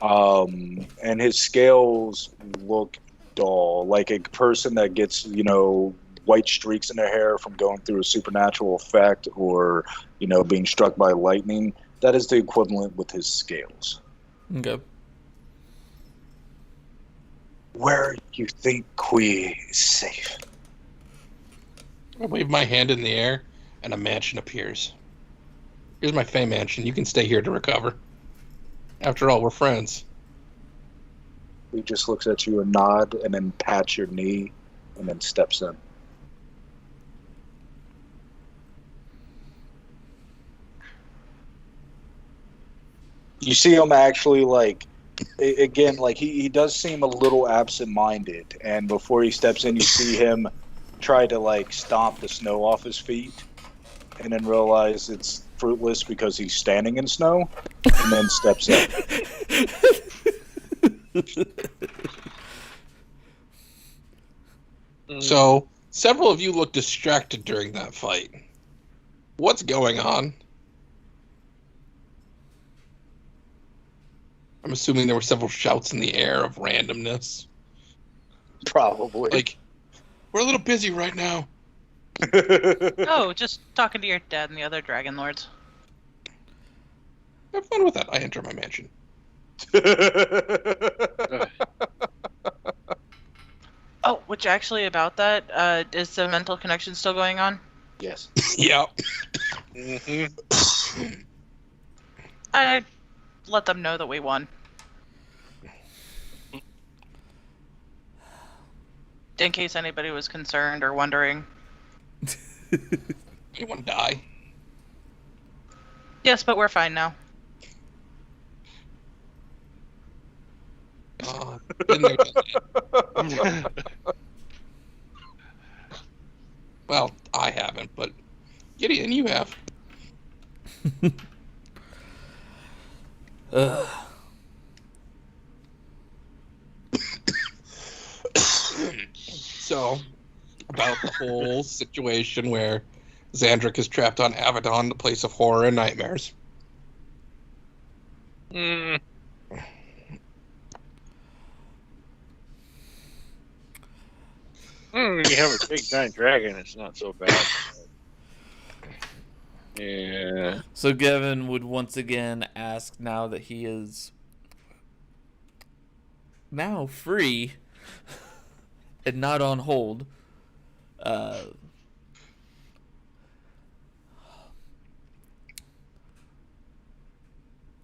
and his scales look dull, like a person that gets, white streaks in their hair from going through a supernatural effect or, being struck by lightning. That is the equivalent with his scales. Okay. where you think Kui is safe. I wave my hand in the air, and a mansion appears. Here's my Fey mansion. You can stay here to recover. After all, we're friends. He just looks at you and nod, and then pats your knee, and then steps in. You see him actually, like, again, like, he does seem a little absent-minded, and before he steps in, you see him try to, like, stomp the snow off his feet, and then realize it's fruitless because he's standing in snow, and then steps in. So, several of you look distracted during that fight. What's going on? I'm assuming there were several shouts in the air of randomness. Probably. Like, we're a little busy right now. Oh, just talking to your dad and the other dragon lords. Have fun with that. I enter my mansion. Oh, which actually about that, is the mental connection still going on? Yes. Yeah. I let them know that we won. In case anybody was concerned or wondering. Anyone die? Yes, but we're fine now. Been there, done that. Well, I haven't, but Gideon, you have. So, about the whole situation where Xandric is trapped on Avedon, the place of horror and nightmares. Mm. You have a big giant dragon, it's not so bad. Yeah. So Gavin would once again ask, now that he is now free and not on hold,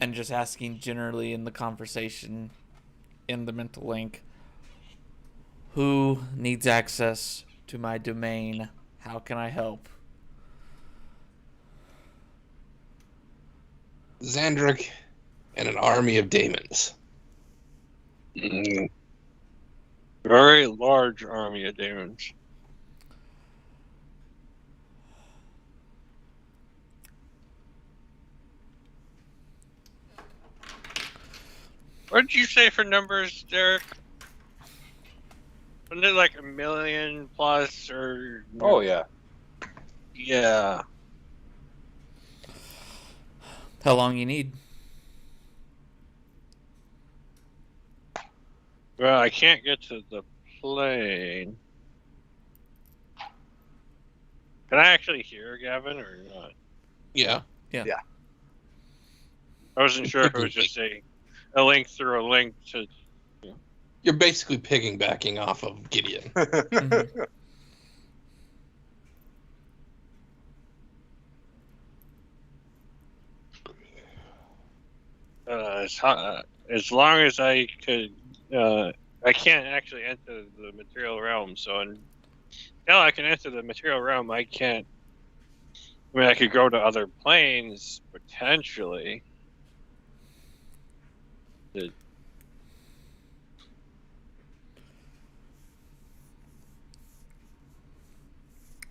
and just asking generally in the conversation in the mental link, who needs access to my domain? How can I help? Xandric and an army of daemons. Mm. Very large army of demons. What did you say for numbers, Derek? Wasn't it like 1 million plus or? Oh, yeah. Yeah. How long you need? Well, I can't get to the plane. Can I actually hear Gavin or not? Yeah. I wasn't sure if it was just a link through a link to. You're basically piggybacking off of Gideon. Mhm. As long as I could, I can't actually enter the material realm. So until I can enter the material realm, I can't. I mean, I could go to other planes potentially.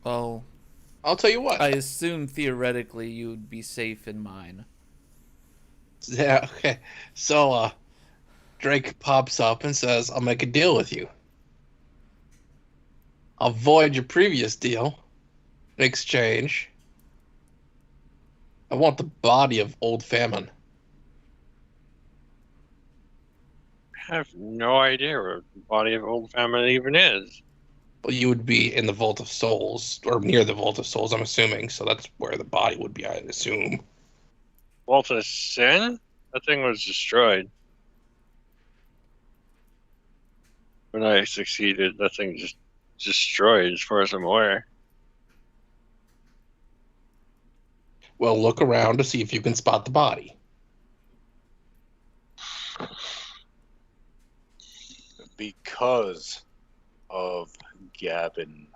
Well, I'll tell you what. I assume theoretically you would be safe in mine. Yeah, okay. So, Drake pops up and says, I'll make a deal with you. I'll void your previous deal. In exchange, I want the body of Old Famine. I have no idea where the body of Old Family even is. Well, you would be in the Vault of Souls, or near the Vault of Souls, I'm assuming. So that's where the body would be, I assume. Vault of Sin? That thing was destroyed. When I succeeded, that thing just destroyed, as far as I'm aware. Well, look around to see if you can spot the body. Because of Gavin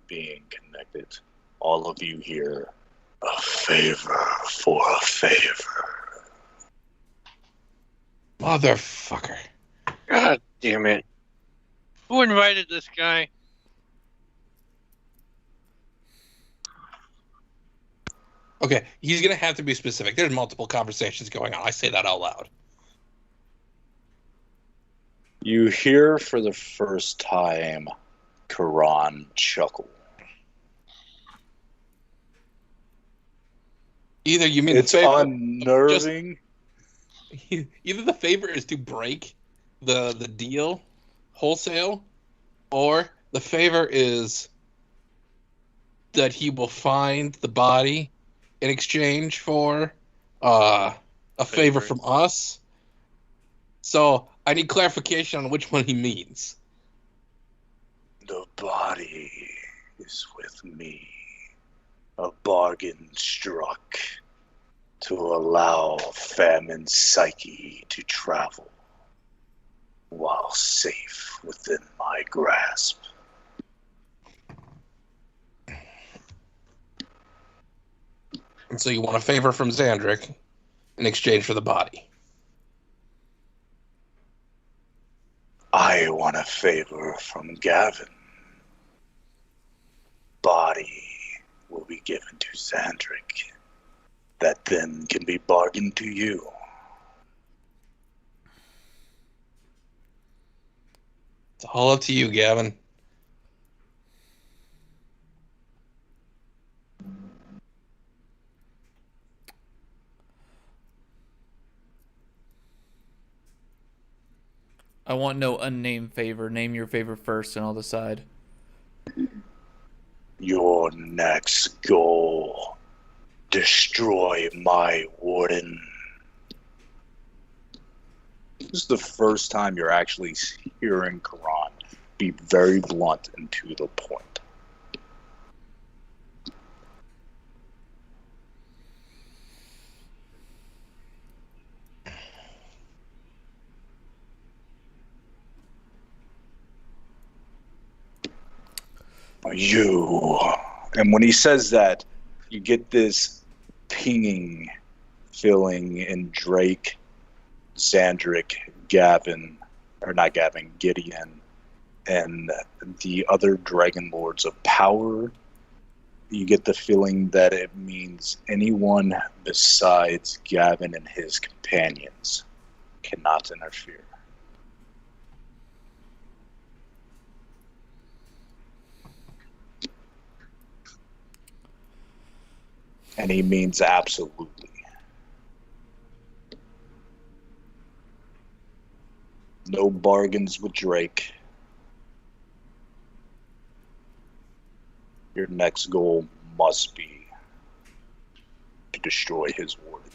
being connected, all of you here, a favor for a favor. Motherfucker. God damn it. Who invited this guy? Okay, he's going to have to be specific. There's multiple conversations going on. I say that out loud. You hear for the first time Karan chuckle. Either you mean It's the favor, unnerving. either the favor is to break the deal wholesale, or the favor is that he will find the body in exchange for a favor from us. So I need clarification on which one he means. The body is with me. A bargain struck to allow Famine's psyche to travel while safe within my grasp. And so you want a favor from Xandric in exchange for the body. I want a favor from Gavin. Body will be given to Xandric. That then can be bargained to you. It's all up to you, Gavin. I want no unnamed favor. Name your favor first, and I'll decide. Your next goal. Destroy my warden. This is the first time you're actually hearing Karan be very blunt and to the point. You. And when he says that, you get this pinging feeling in Drake, Xandric, Gideon, and the other Dragon Lords of power. You get the feeling that it means anyone besides Gavin and his companions cannot interfere. And he means absolutely. No bargains with Drake. Your next goal must be to destroy his warden.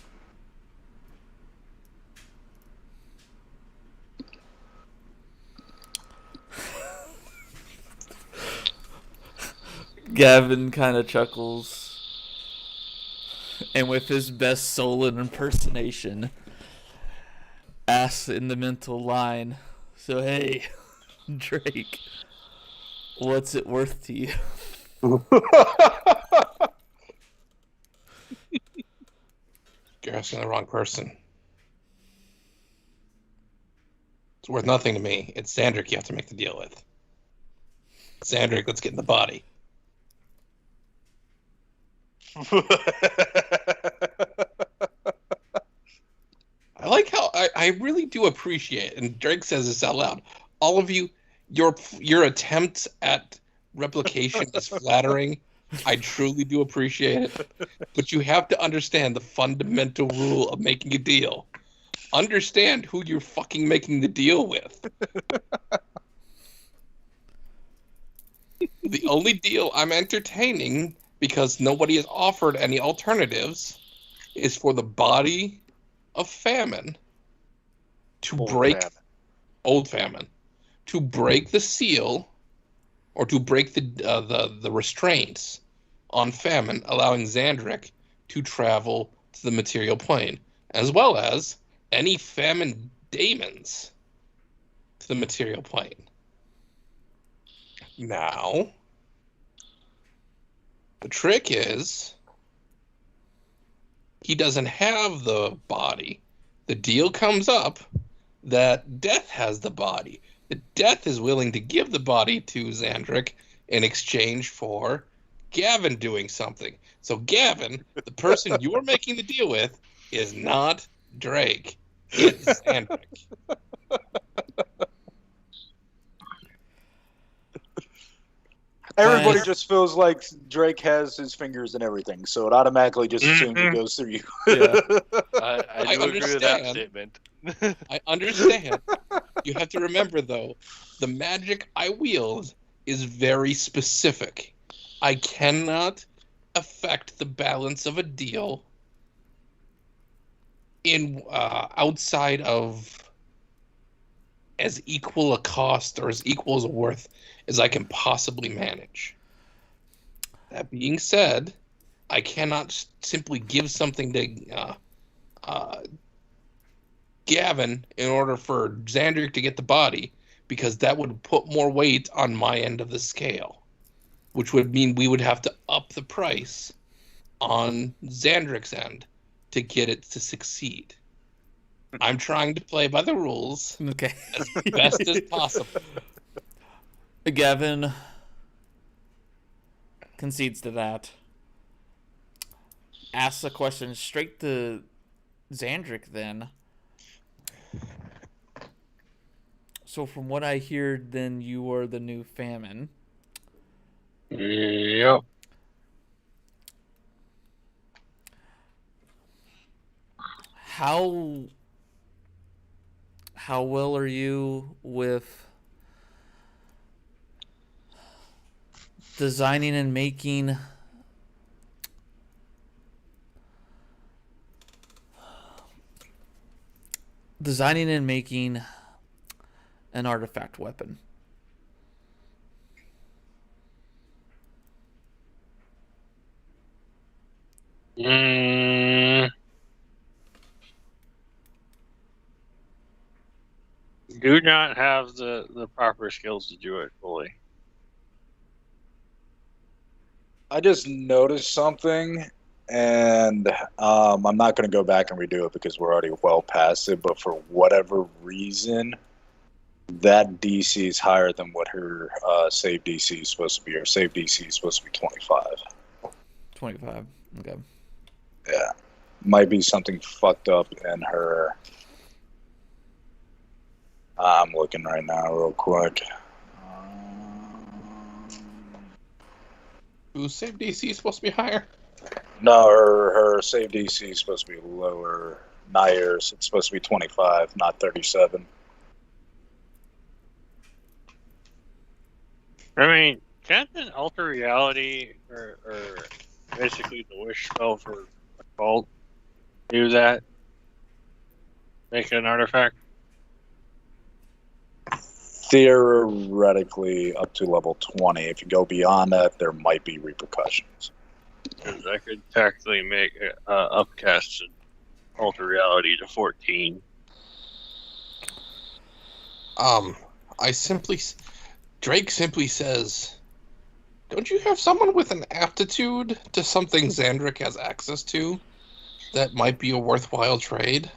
Gavin kind of chuckles. And with his best Solon impersonation, asks in the mental line, so hey, Drake, what's it worth to you? You're asking the wrong person. It's worth nothing to me. It's Xandric you have to make the deal with. Xandric, let's get in the body. I like how I really do appreciate, and Drake says this out loud, all of you, your attempts at replication is flattering. I truly do appreciate it. But you have to understand the fundamental rule of making a deal. Understand who you're fucking making the deal with. The only deal I'm entertaining, because nobody has offered any alternatives, is for the body of Famine to break Old Famine, to break the seal, or to break the restraints on Famine, allowing Xandric to travel to the material plane, as well as any Famine daemons to the material plane. Now, the trick is he doesn't have the body. The deal comes up that Death has the body. That Death is willing to give the body to Xandric in exchange for Gavin doing something. So Gavin, the person you're making the deal with, is not Drake. It's Xandric. Everybody But- just feels like Drake has his fingers in everything, so it automatically just assumes it goes through you. Yeah. I do agree with that statement. I understand. You have to remember, though, the magic I wield is very specific. I cannot affect the balance of a deal in outside of as equal a cost or as equal as a worth as I can possibly manage. That being said, I cannot simply give something to Gavin in order for Xandric to get the body, because that would put more weight on my end of the scale, which would mean we would have to up the price on Xandric's end to get it to succeed. I'm trying to play by the rules Okay. as best as possible. Gavin concedes to that. Asks a question straight to Xandric then. So from what I hear, then you are the new Famine. Yep. How well are you with designing and making an artifact weapon? Do not have the proper skills to do it fully. I just noticed something, and I'm not going to go back and redo it because we're already well past it, but for whatever reason, that DC is higher than what her save DC is supposed to be. Her save DC is supposed to be 25. 25. Okay. Yeah. Might be something fucked up in her. I'm looking right now real quick. Whose save DC is supposed to be higher? No, her save DC is supposed to be lower. Not yours. It's supposed to be 25, not 37. I mean, can't an alter reality or basically the wish spell for a cult do that? Make an artifact? Theoretically, up to level 20. If you go beyond that, there might be repercussions. Because I could technically make upcast and alter reality to 14. Drake simply says, don't you have someone with an aptitude to something Xandric has access to that might be a worthwhile trade?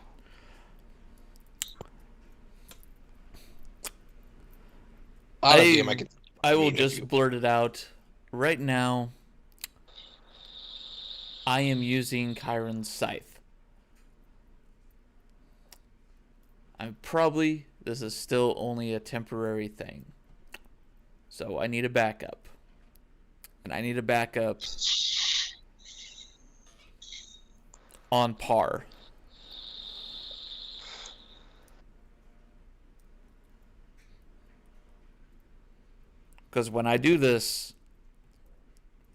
I will just blurt it out. Right now, I am using Chiron's scythe. This is still only a temporary thing. So I need a backup. And I need a backup on par. Because when I do this,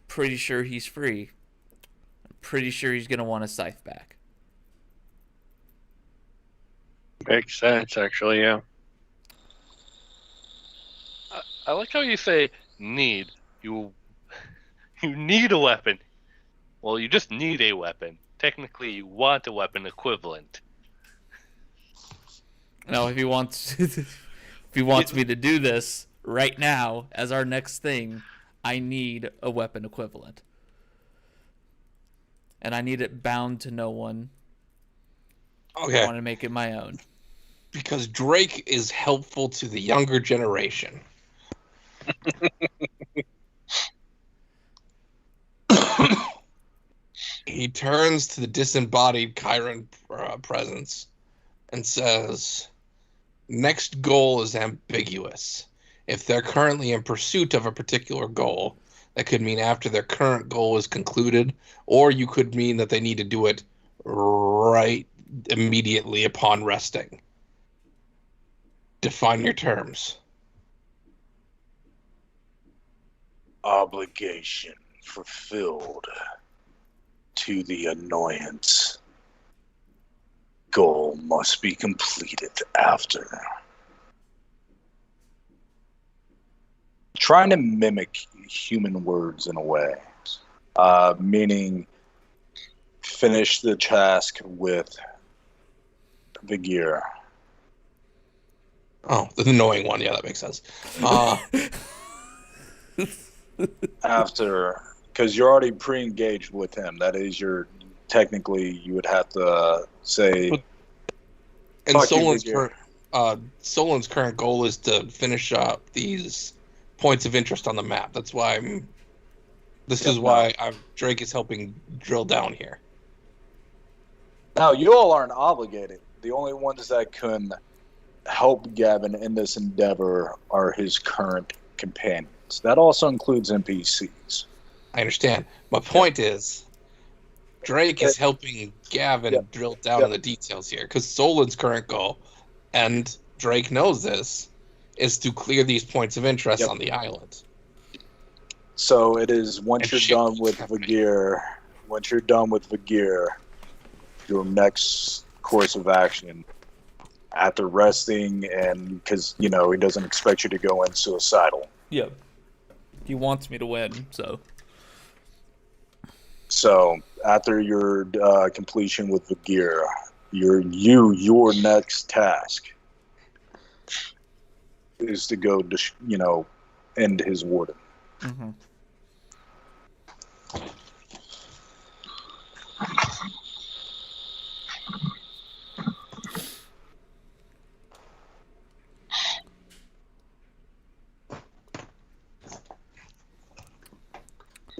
pretty sure he's free. I'm pretty sure he's going to want his scythe back. Makes sense, actually, yeah. I like how you say need. You need a weapon. Well, you just need a weapon. Technically, you want a weapon equivalent. No, if he wants, if he wants me to do this right now as our next thing, I need a weapon equivalent, and I need it bound to no one. I Okay, want to make it my own. because Drake is helpful to the younger generation. He turns to the disembodied Chiron presence and says, next goal is ambiguous. If they're currently in pursuit of a particular goal, that could mean after their current goal is concluded, or you could mean that they need to do it right immediately upon resting. Define your terms. Obligation fulfilled to the annoyance. Goal must be completed after. Trying to mimic human words in a way, meaning finish the task with the gear. Oh, the annoying one. Yeah, that makes sense. After, because you're already pre-engaged with him. That is your, technically, you would have to say. And Fuck you, Solon's current goal is to finish up these points of interest on the map. That's why Drake is helping drill down here. Now, you all aren't obligated. The only ones that can help Gavin in this endeavor are his current companions. That also includes NPCs. I understand. My point is, Drake is helping Gavin drill down on the details here, because Solon's current goal, and Drake knows this, is to clear these points of interest on the island. So it is once you're done with Vigir, your next course of action after resting, and because he doesn't expect you to go in suicidal. Yep. He wants me to win, so. So after your completion with Vigir, your next task is to go end his warden. Mm-hmm.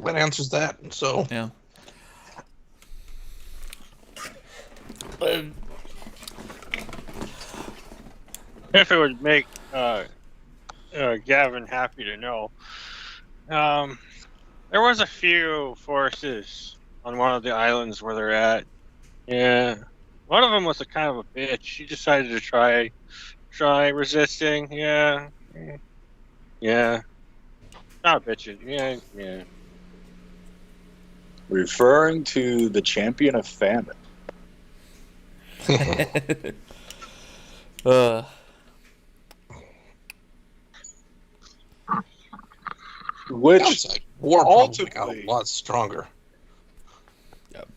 That answers that. So yeah. If it would make Gavin happy to know, there was a few forces on one of the islands where they're at. Yeah, one of them was a kind of a bitch. She decided to try resisting. Yeah, not a bitch. Yeah. Referring to the champion of famine. Which war ultimately got a lot stronger. Yep.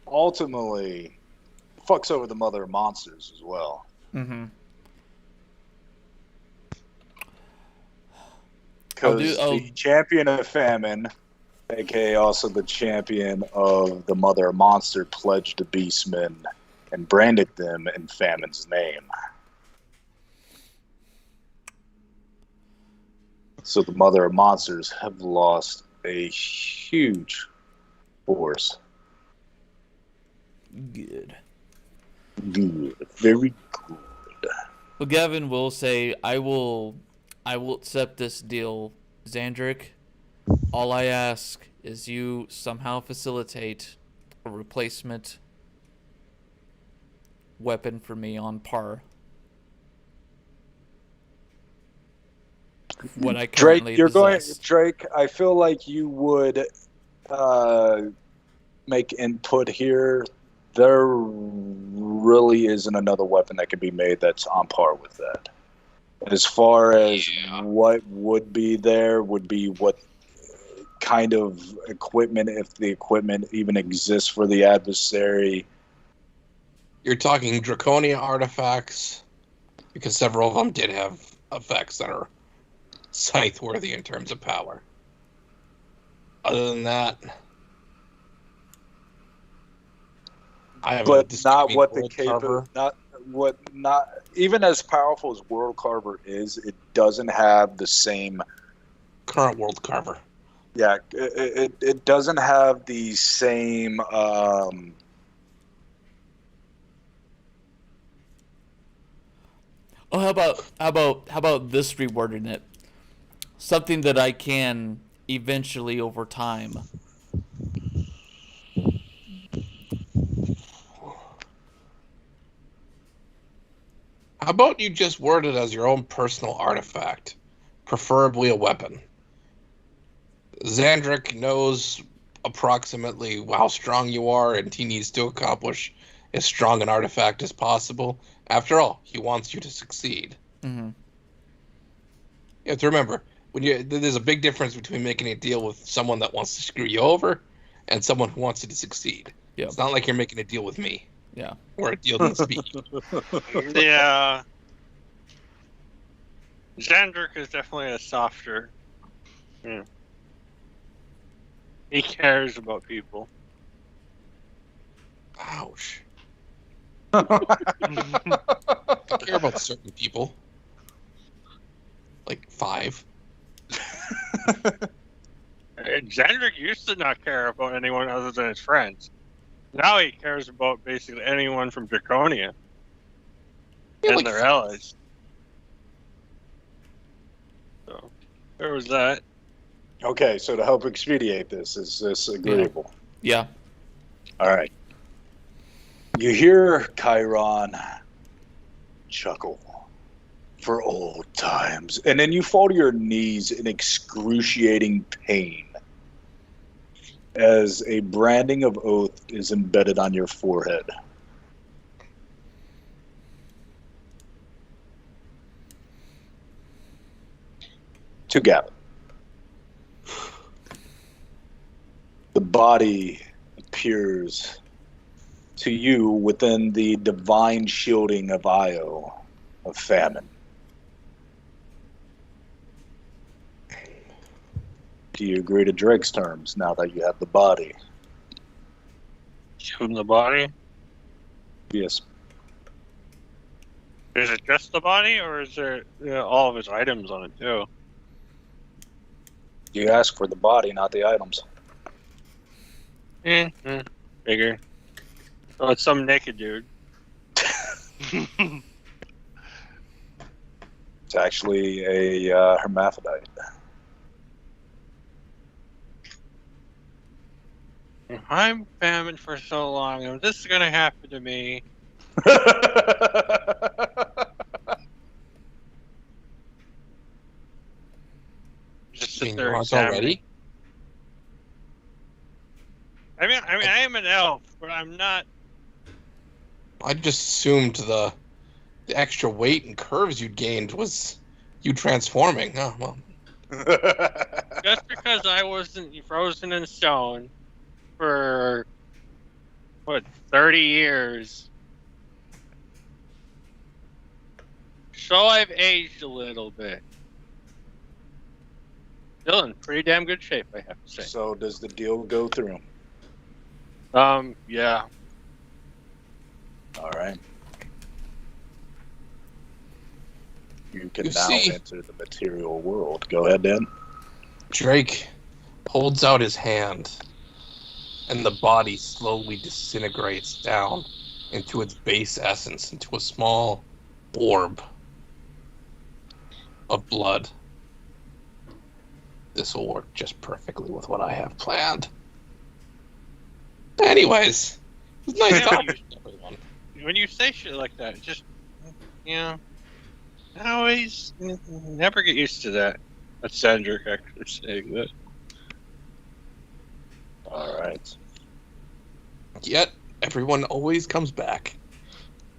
Ultimately fucks over the mother of monsters as well. Mm-hmm. Because the champion of famine, aka also the champion of the mother of monster, pledged the beastmen and branded them in famine's name. So the mother of monsters have lost a huge force. Good. Very good. Well, Gavin will say, I will accept this deal, Xandric. All I ask is you somehow facilitate a replacement weapon for me on par. What I currently possess. Drake, I feel like you would make input here. There really isn't another weapon that can be made that's on par with that. As far as Yeah. what would be there, would be what kind of equipment, if the equipment even exists for the adversary. You're talking Draconia artifacts, because several of them did have effects that are scythe-worthy in terms of power. Other than that, I have a But not disturbing what the world carver. not even as powerful as World Carver is, it doesn't have the same. Current world carver. Yeah, it doesn't have the same. Oh, how about this rewording it? Something that I can eventually over time. How about you just word it as your own personal artifact, preferably a weapon? Xandric knows approximately how strong you are, and he needs to accomplish as strong an artifact as possible. After all, he wants you to succeed. Mm-hmm. You have to remember, there's a big difference between making a deal with someone that wants to screw you over and someone who wants you to succeed. Yep. It's not like you're making a deal with me, Yeah. where a deal needs to be. Yeah. Xandric is definitely a softer. Yeah. He cares about people. Ouch. I care about certain people. Like 5. Xandric used to not care about anyone other than his friends. Now he cares about basically anyone from Draconia Yeah, and like their 5. allies. So there was that. Okay, so to help expedite this, is this agreeable? Yeah. All right. You hear Chiron chuckle for old times, and then you fall to your knees in excruciating pain as a branding of oath is embedded on your forehead. To Gavin. The body appears to you within the divine shielding of Io, of famine. Do you agree to Drake's terms now that you have the body? Give him the body. Yes. Is it just the body, or is there all of his items on it too? You ask for the body, not the items. Bigger. Oh, it's some naked dude. It's actually a hermaphrodite. I'm famished for so long, and this is gonna happen to me. Just sit You there aren't examining. already? I mean, I am an elf, but I'm not. I just assumed the extra weight and curves you'd gained was you transforming. Oh, well. Just because I wasn't frozen in stone for 30 years, so I've aged a little bit. Still in pretty damn good shape, I have to say. So does the deal go through? Yeah. All right. You can You now see- enter the material world. Go ahead, Dan. Drake holds out his hand, and the body slowly disintegrates down into its base essence, into a small orb of blood. This will work just perfectly with what I have planned. Anyways, it's nice Yeah, talking to everyone. When you say shit like that, it just, I always never get used to that. That's Xandric actually saying that. All right. Yet, everyone always comes back.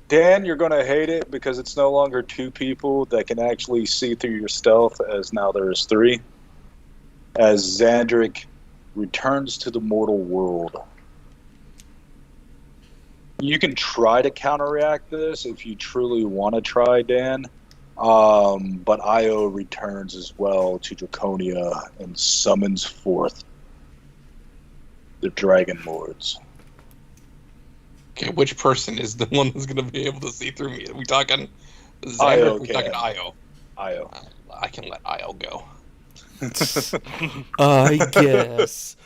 Dan, you're going to hate it because it's no longer 2 people that can actually see through your stealth, as now there's 3. As Xandric returns to the mortal world. You can try to counteract this if you truly want to try, Dan. But Io returns as well to Draconia and summons forth the Dragon Lords. Okay, which person is the one that's going to be able to see through me? Are we talking Xander? Io Are we talking Io? Io. I can let Io go. I guess.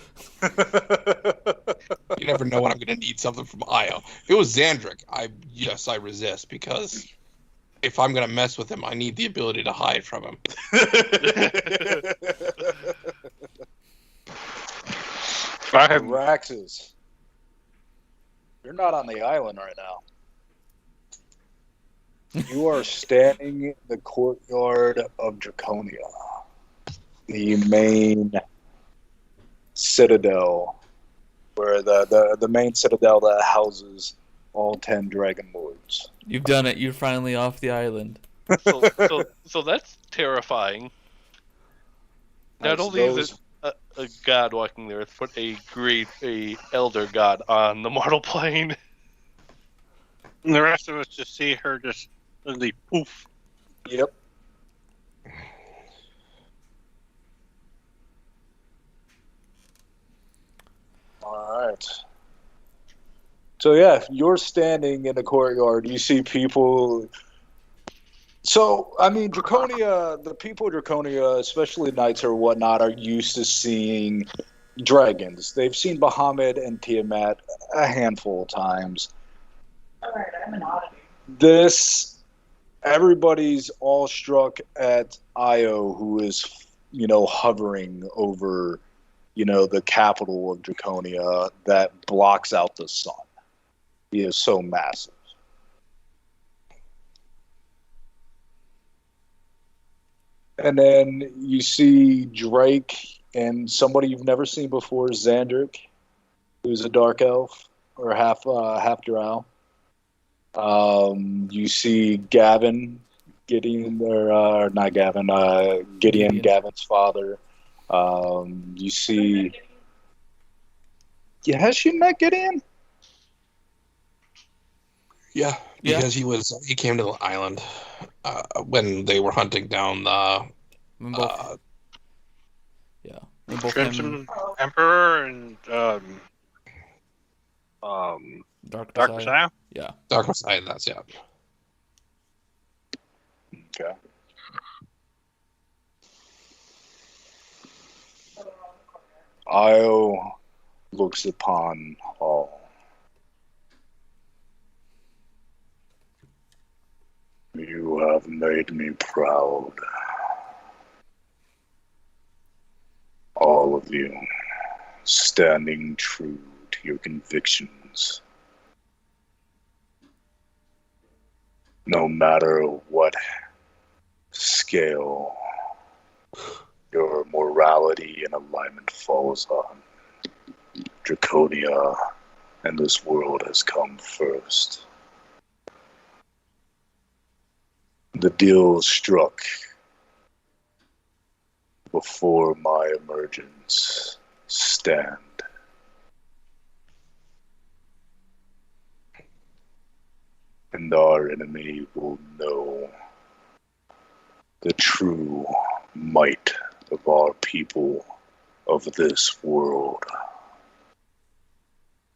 You never know when I'm going to need something from Io. If it was Xandric, I resist, because if I'm going to mess with him, I need the ability to hide from him. Raxus, you're not on the island right now. You are standing in the courtyard of Draconia, the main citadel, where the main citadel that houses all 10 Dragon Lords. You've done it. You're finally off the island. So that's terrifying. Not That's only is it a god walking the earth, but a elder god on the mortal plane. And the rest of us just see her just suddenly poof. Yep. All right. So yeah, you're standing in the courtyard. You see people. So I mean, Draconia. The people of Draconia, especially knights or whatnot, are used to seeing dragons. They've seen Bahamut and Tiamat a handful of times. Alright, I'm an oddity. Everybody's all struck at Io, who is, hovering over, the capital of Draconia that blocks out the sun. He is so massive. And then you see Drake and somebody you've never seen before, Xandric, who's a dark elf or half drow. You see Gavin, Gideon, or not Gavin, Gideon, Gavin's father. You see. Yeah, has she met Gideon? Yeah, because he came to the island when they were hunting down the. When both Crimson Emperor and Dark Dark Messiah. Messiah. Yeah. Dark Messiah, that's Okay. Io looks upon all. You have made me proud. All of you, standing true to your convictions. No matter what scale your morality and alignment falls on, Draconia and this world has come first. The deal struck before my emergence stand. And our enemy will know the true might of our people of this world.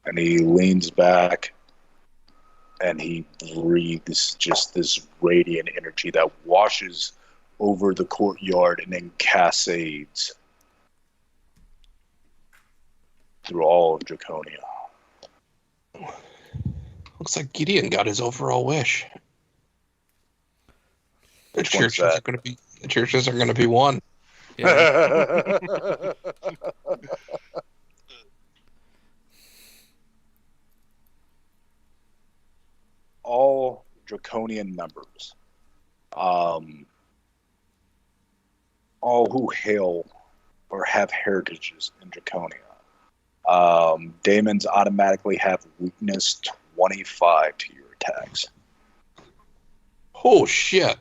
And he leans back and he breathes just this radiant energy that washes over the courtyard and then cascades through all of Draconia. Looks like Gideon got his overall wish. The Which one's churches that? are going to be one. Yeah. All Draconian members, all who hail or have heritages in Draconia, Daemons automatically have weakness 25 to your attacks. Oh shit!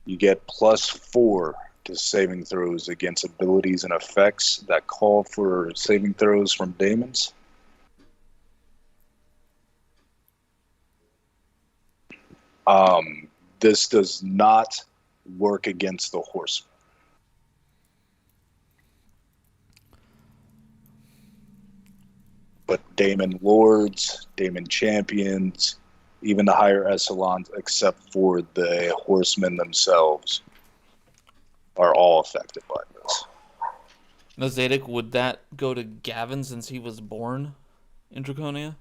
You get +4 to saving throws against abilities and effects that call for saving throws from daemons. This does not work against the horseman. But daemon lords, daemon champions, even the higher echelons, except for the horsemen themselves, are all affected by this. Now, Zadok, would that go to Gavin since he was born in Draconia?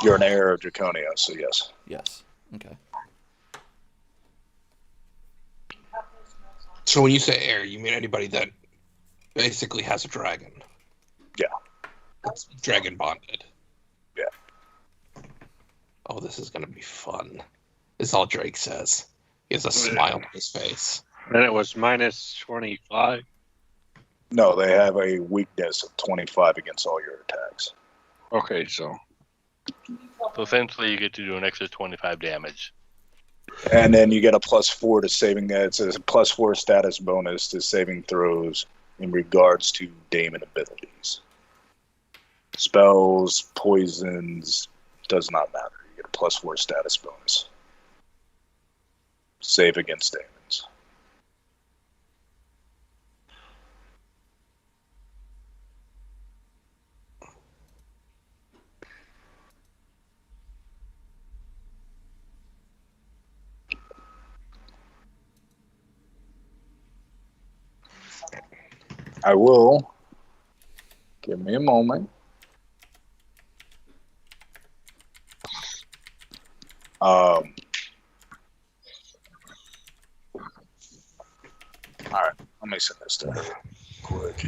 You're an heir of Draconia, so yes. Yes. Okay. So when you say heir, you mean anybody that basically has a dragon? Yeah. It's dragon bonded. Yeah. Oh, this is gonna be fun. This is all Drake says. He has a smile on his face. And it was -25. No, they have a weakness of 25 against all your attacks. Okay, so So essentially, you get to do an extra 25 damage. And then you get a +4 to saving. It's a +4 status bonus to saving throws in regards to daemon abilities. Spells, poisons, does not matter. You get a +4 status bonus. Save against daemons. I will. Give me a moment. All right, let me send this to her quick.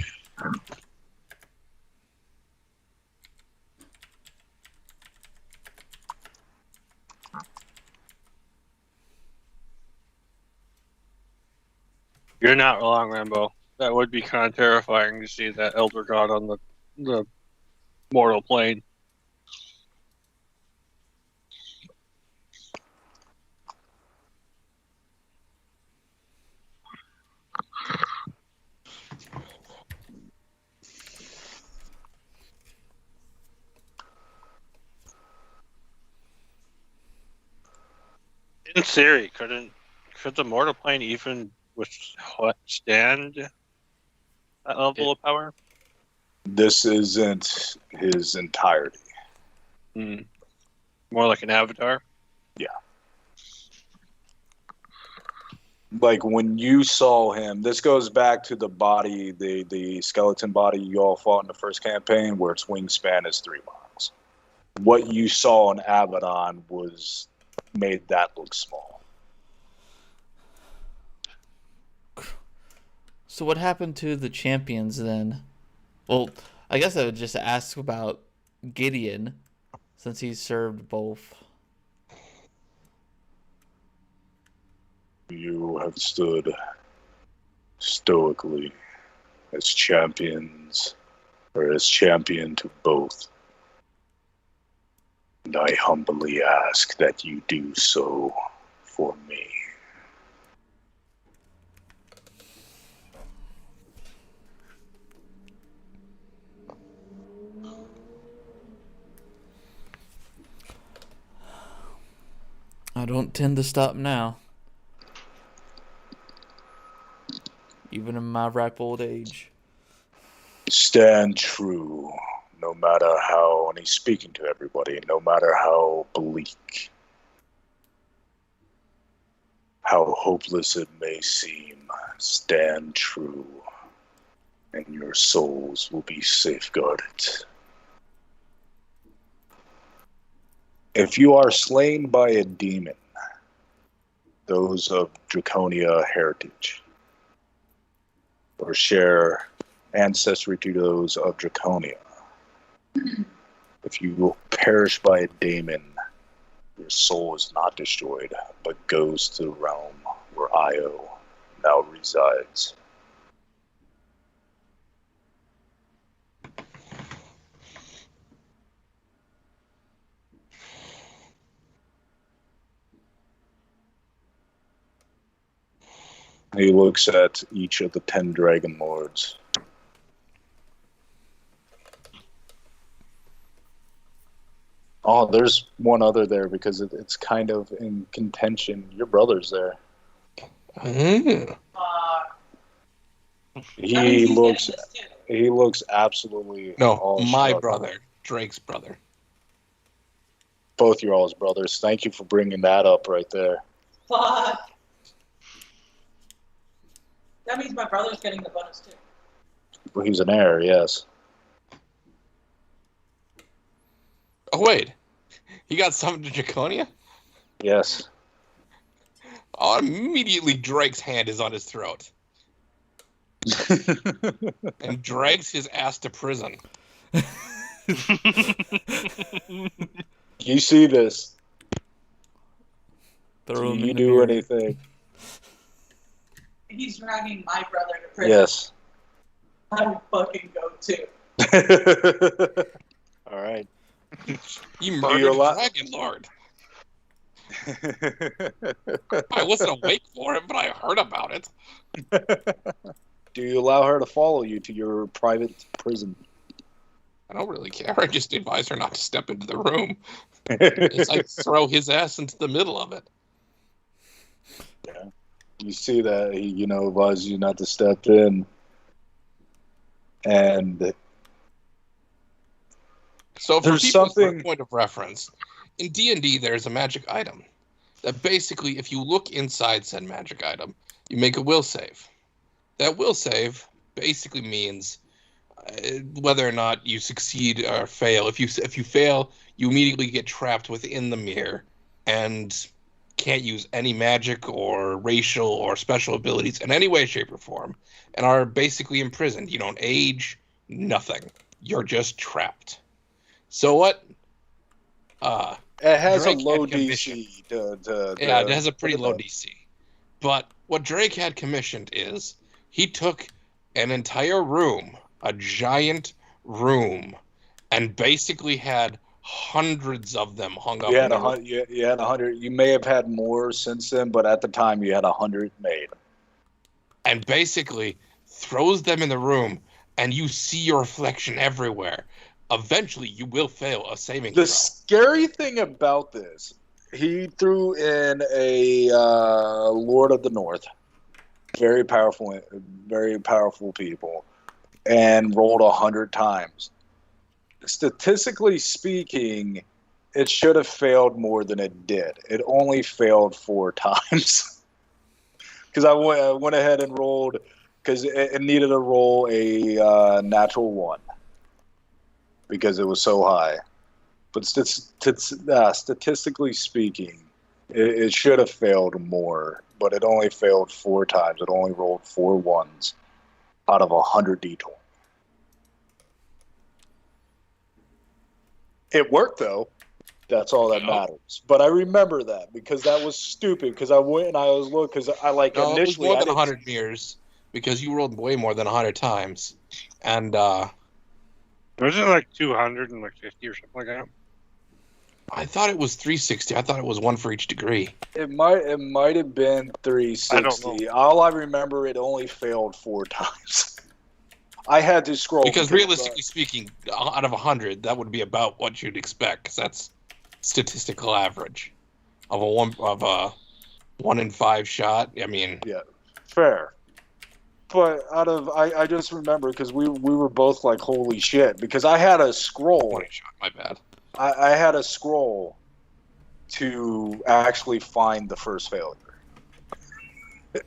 you're not wrong, Rambo. That would be kind of terrifying to see that Elder God on the mortal plane. In theory, could the mortal plane even withstand that level of power? This isn't his entirety. More like an avatar. Like when you saw him, this goes back to the body, the skeleton body you all fought in the first campaign, where its wingspan is 3 miles. What you saw in Abaddon made that look small. So what happened to the champions then? Well, I guess I would just ask about Gideon, since he served both. You have stood stoically as champions, or as champion to both. And I humbly ask that you do so for me. I don't tend to stop now. Even in my ripe old age. Stand true, no matter how, and he's speaking to everybody, no matter how bleak, how hopeless it may seem, stand true, and your souls will be safeguarded. If you are slain by a demon, those of Draconia heritage, or share ancestry to those of Draconia, if you will perish by a daemon, your soul is not destroyed, but goes to the realm where Io now resides. He looks at each of the 10 Dragon Lords. Oh, there's one other there because it's kind of in contention. Your brother's there. Mm. He looks absolutely No, all my shook. brother, Drake's brother. Both your all's brothers. Thank you for bringing that up right there. Fuck. That means my brother's getting the bonus too. Well, he's an heir, yes. Oh wait, he got summoned to Draconia? Yes. Oh, immediately Drake's hand is on his throat and drags his ass to prison. You see this. Throw Do him you in the do mirror. anything? He's dragging my brother to prison. Yes. I would fucking go too. All right. You murdered a Dragon Lord. I wasn't awake for it, but I heard about it. Do you allow her to follow you to your private prison? I don't really care. I just advise her not to step into the room. It's like throw his ass into the middle of it. Yeah. You see that he, advises you not to step in. And so for there's people, for something- a point of reference, in D&D there's a magic item that basically, if you look inside said magic item, you make a will save. That will save basically means whether or not you succeed or fail. If you fail, you immediately get trapped within the mirror and can't use any magic or racial or special abilities in any way, shape, or form, and are basically imprisoned. You don't age, nothing. You're just trapped. So what? it has Drake a low had commissioned- DC. Yeah, it has a pretty put it low up. DC. But what Drake had commissioned is he took an entire room, a giant room, and basically had hundreds of them hung up. You had in the room. you had 100. You may have had more since then, but at the time you had 100 made. And basically throws them in the room, and you see your reflection everywhere. Eventually, you will fail a saving The throw. scary thing about this, he threw in a Lord of the North, very powerful people, and rolled 100 times. Statistically speaking, it should have failed more than it did. It only failed 4 times. Because I went ahead and rolled, because it needed to roll a natural 1. Because it was so high. But statistically speaking, it should have failed more. But it only failed 4 times. It only rolled 4 ones out of 100 d20. It worked, though. That's all that matters. But I remember that because that was stupid. Because I went and I was looking. Because I No, it was initially more I than didn't- 100 mirrors because you rolled way more than 100 times. And Was it like 250 or something like that? I thought it was 360. I thought it was one for each degree. It might have been 360. I don't know. All I remember, it only failed 4 times. I had to scroll Because realistically speaking, out of 100, that would be about what you'd expect. Because that's statistical average of a 1 in 5 shot. I mean, fair. But I just remember because we were both like, holy shit, because I had a scroll. 20 shot. My bad. I had a scroll to actually find the first failure.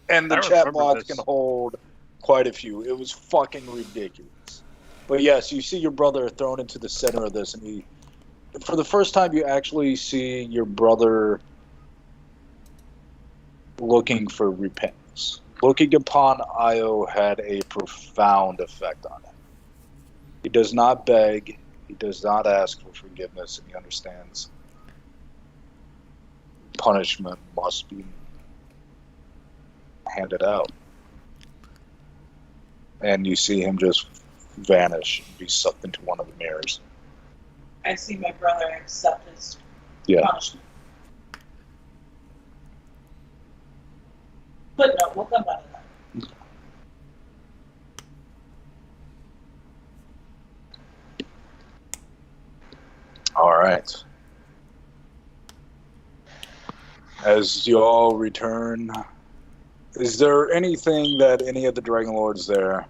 And the I chat remember bots this. can hold quite a few. It was fucking ridiculous. But yes, you see your brother thrown into the center of this, and for the first time you actually see your brother looking for repentance. Looking upon Io had a profound effect on him. He does not beg. He does not ask for forgiveness, and he understands punishment must be handed out. And you see him just vanish and be sucked into one of the mirrors. I see my brother accept his Yeah. punishment. But no, we'll come back to that. right. As you all return, is there anything that any of the Dragon Lords there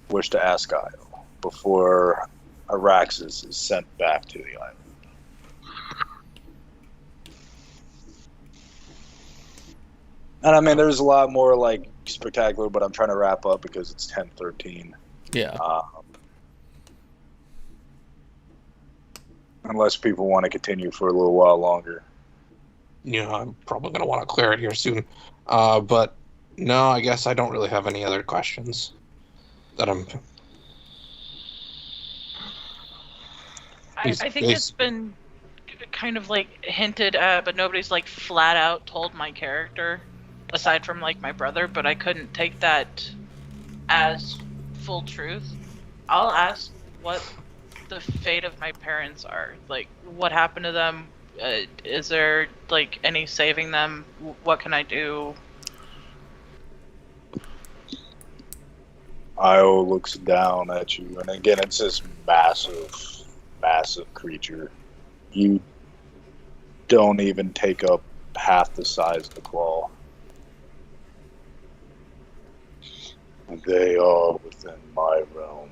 wish to ask Io before Araxes is sent back to the island? And I mean, there's a lot more like spectacular, but I'm trying to wrap up because it's 10:13. Yeah. Unless people want to continue for a little while longer. Yeah, I'm probably going to want to clear it here soon. But no, I guess I don't really have any other questions that I'm. I think it's been kind of like hinted at, but nobody's like flat out told my character, aside from like my brother, but I couldn't take that as full truth. I'll ask what the fate of my parents are. Like, what happened to them? Is there like any saving them? What can I do? Io looks down at you, and again, it's this massive creature. You don't even take up half the size of the claw. They are within my realm.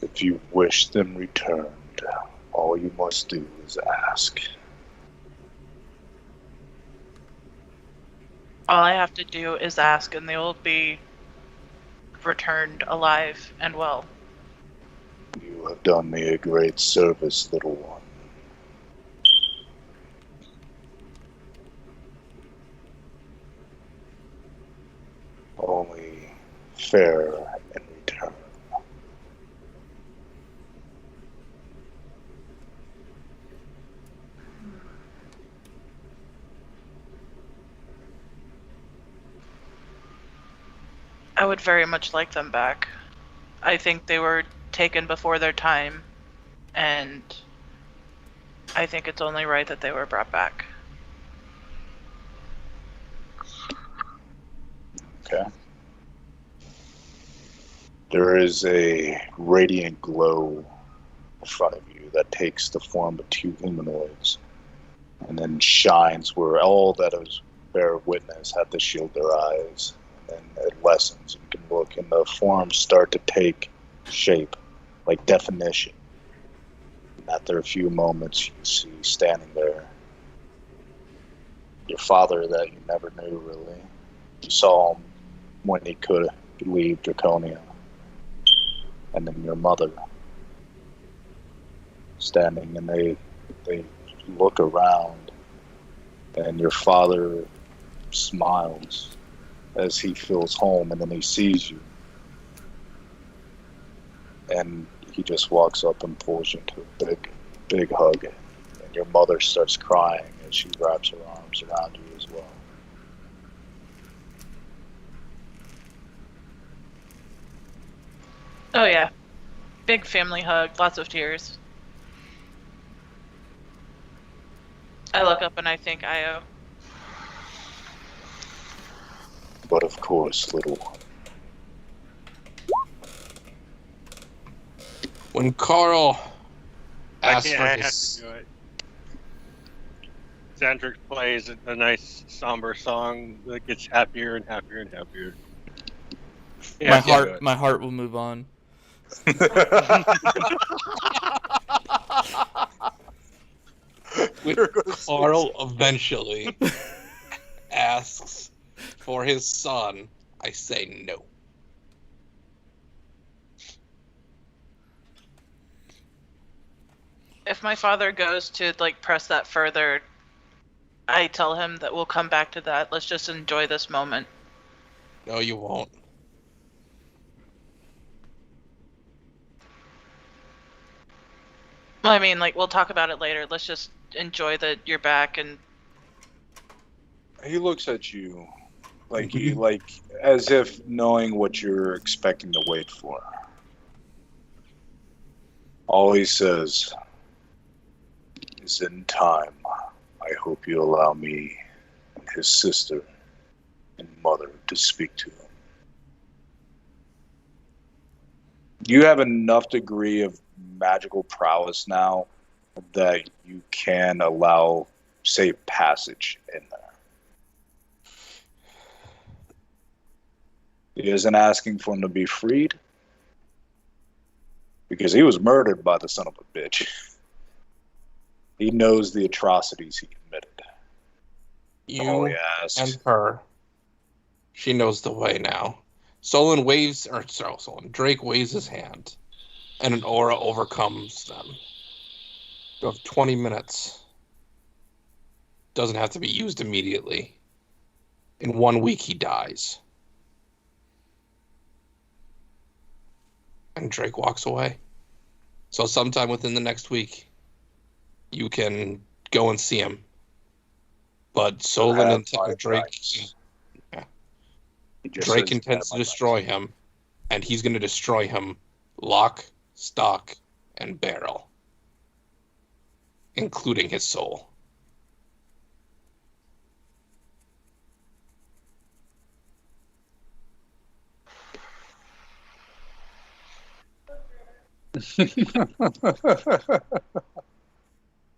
If you wish them returned, all you must do is ask. All I have to do is ask, and they will be returned alive and well. You have done me a great service, little one. Only fair in return. I would very much like them back. I think they were taken before their time, and I think it's only right that they were brought back. Okay. There is a radiant glow in front of you that takes the form of two humanoids and then shines where all that is bear witness have to shield their eyes. And it lessens. You can look, and the forms start to take shape, like definition. And after a few moments, you see standing there your father that you never knew, really. You saw him when he could leave Draconia. And then your mother standing, and they look around, and your father smiles as he feels home, and then he sees you. And he just walks up and pulls you into a big hug. And your mother starts crying as she wraps her arms around you as well. Oh yeah. Big family hug, lots of tears. I look up and I think Io. But of course, little one. When Carl I asked can't. for I have his, to do it. Xandrix plays a nice somber song that gets happier and happier and happier. My heart will move on. when Carl eventually asks for his son, I say no. If my father goes to like press that further, I tell him that we'll come back to that. Let's just enjoy this moment. No, you won't. Well, I mean, like, we'll talk about it later. Let's just enjoy that you're back. And He looks at you like as if knowing what you're expecting to wait for. All he says is, in time, I hope you allow me and his sister and mother to speak to him. You have enough degree of magical prowess now that you can allow safe passage in there. He isn't asking for him to be freed because he was murdered by the son of a bitch. He knows the atrocities he committed. All he You asks. and her. She knows the way now. Drake waves his hand, and an aura overcomes them. You have 20 minutes. Doesn't have to be used immediately. In 1 week, he dies. And Drake walks away. So sometime within the next week, you can go and see him. But Solon and Drake, Drake intends to destroy him, and he's going to destroy him lock, stock, and barrel, including his soul.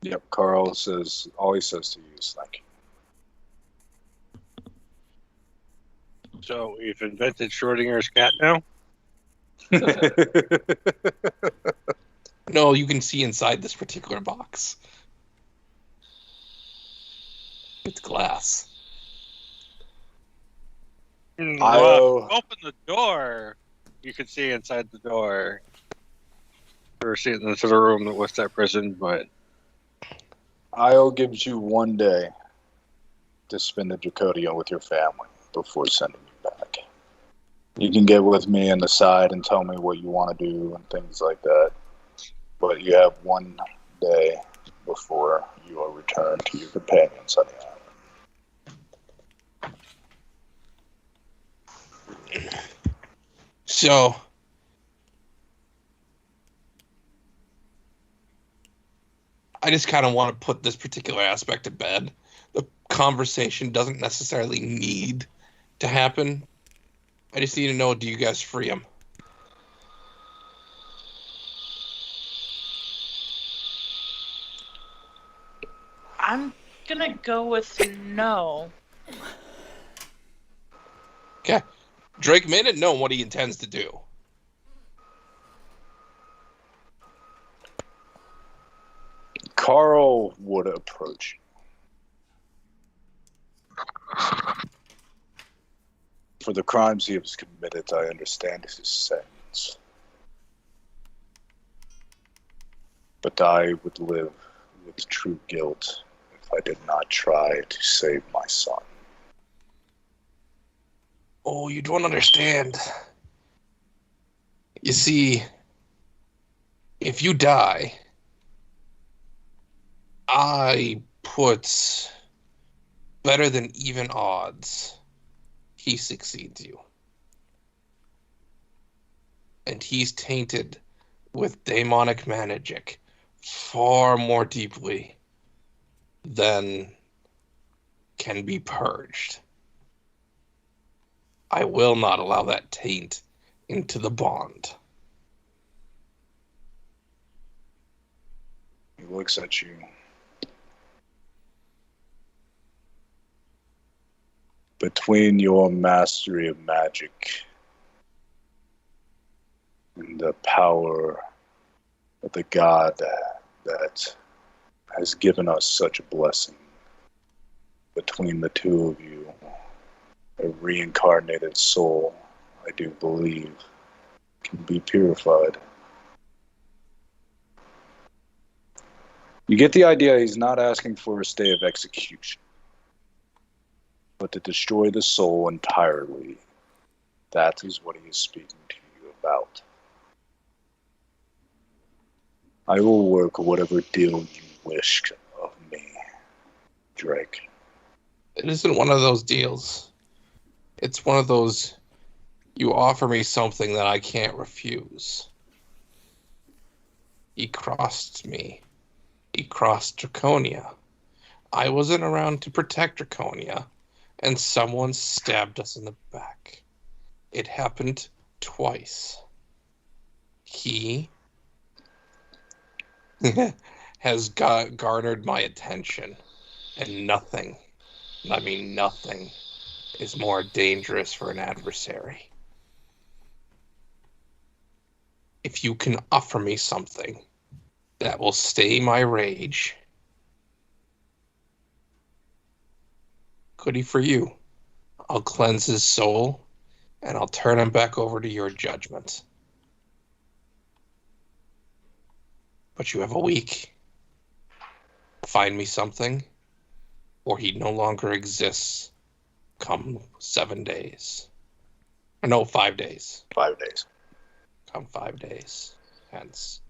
Yep, Carl says, all he says to you is thank you. So we've invented Schrodinger's cat now? No, you can see inside this particular box. It's glass. I'll- Open the door. You can see inside the door. Or see into the room that was that prison, but Io gives you 1 day to spend in Draconia with your family before sending you back. You can get with me on the side and tell me what you want to do and things like that. But you have 1 day before you are returned to your companions on the island. So, I just kind of want to put this particular aspect to bed. The conversation doesn't necessarily need to happen. I just need to know, do you guys free him? I'm gonna go with no. Okay. Drake made it known what he intends to do. Carl would approach you. For the crimes he has committed, I understand his sentence. But I would live with true guilt if I did not try to save my son. Oh, you don't understand. You see, if you die, I put better than even odds he succeeds you. And he's tainted with demonic magic far more deeply than can be purged. I will not allow that taint into the bond. He looks at you. Between your mastery of magic and the power of the God that has given us such a blessing, between the two of you, a reincarnated soul, I do believe, can be purified. You get the idea he's not asking for a stay of execution, but to destroy the soul entirely. That is what he is speaking to you about. I will work whatever deal you wish of me, Drake. It isn't one of those deals. It's one of those, you offer me something that I can't refuse. He crossed me. He crossed Draconia. I wasn't around to protect Draconia, and someone stabbed us in the back. It happened twice. He has garnered my attention, and nothing, I mean nothing, is more dangerous for an adversary. If you can offer me something that will stay my rage, goody for you. I'll cleanse his soul, and I'll turn him back over to your judgment. But you have a week. Find me something, or he no longer exists come 7 days. Or no, 5 days. 5 days. Come 5 days. Hence.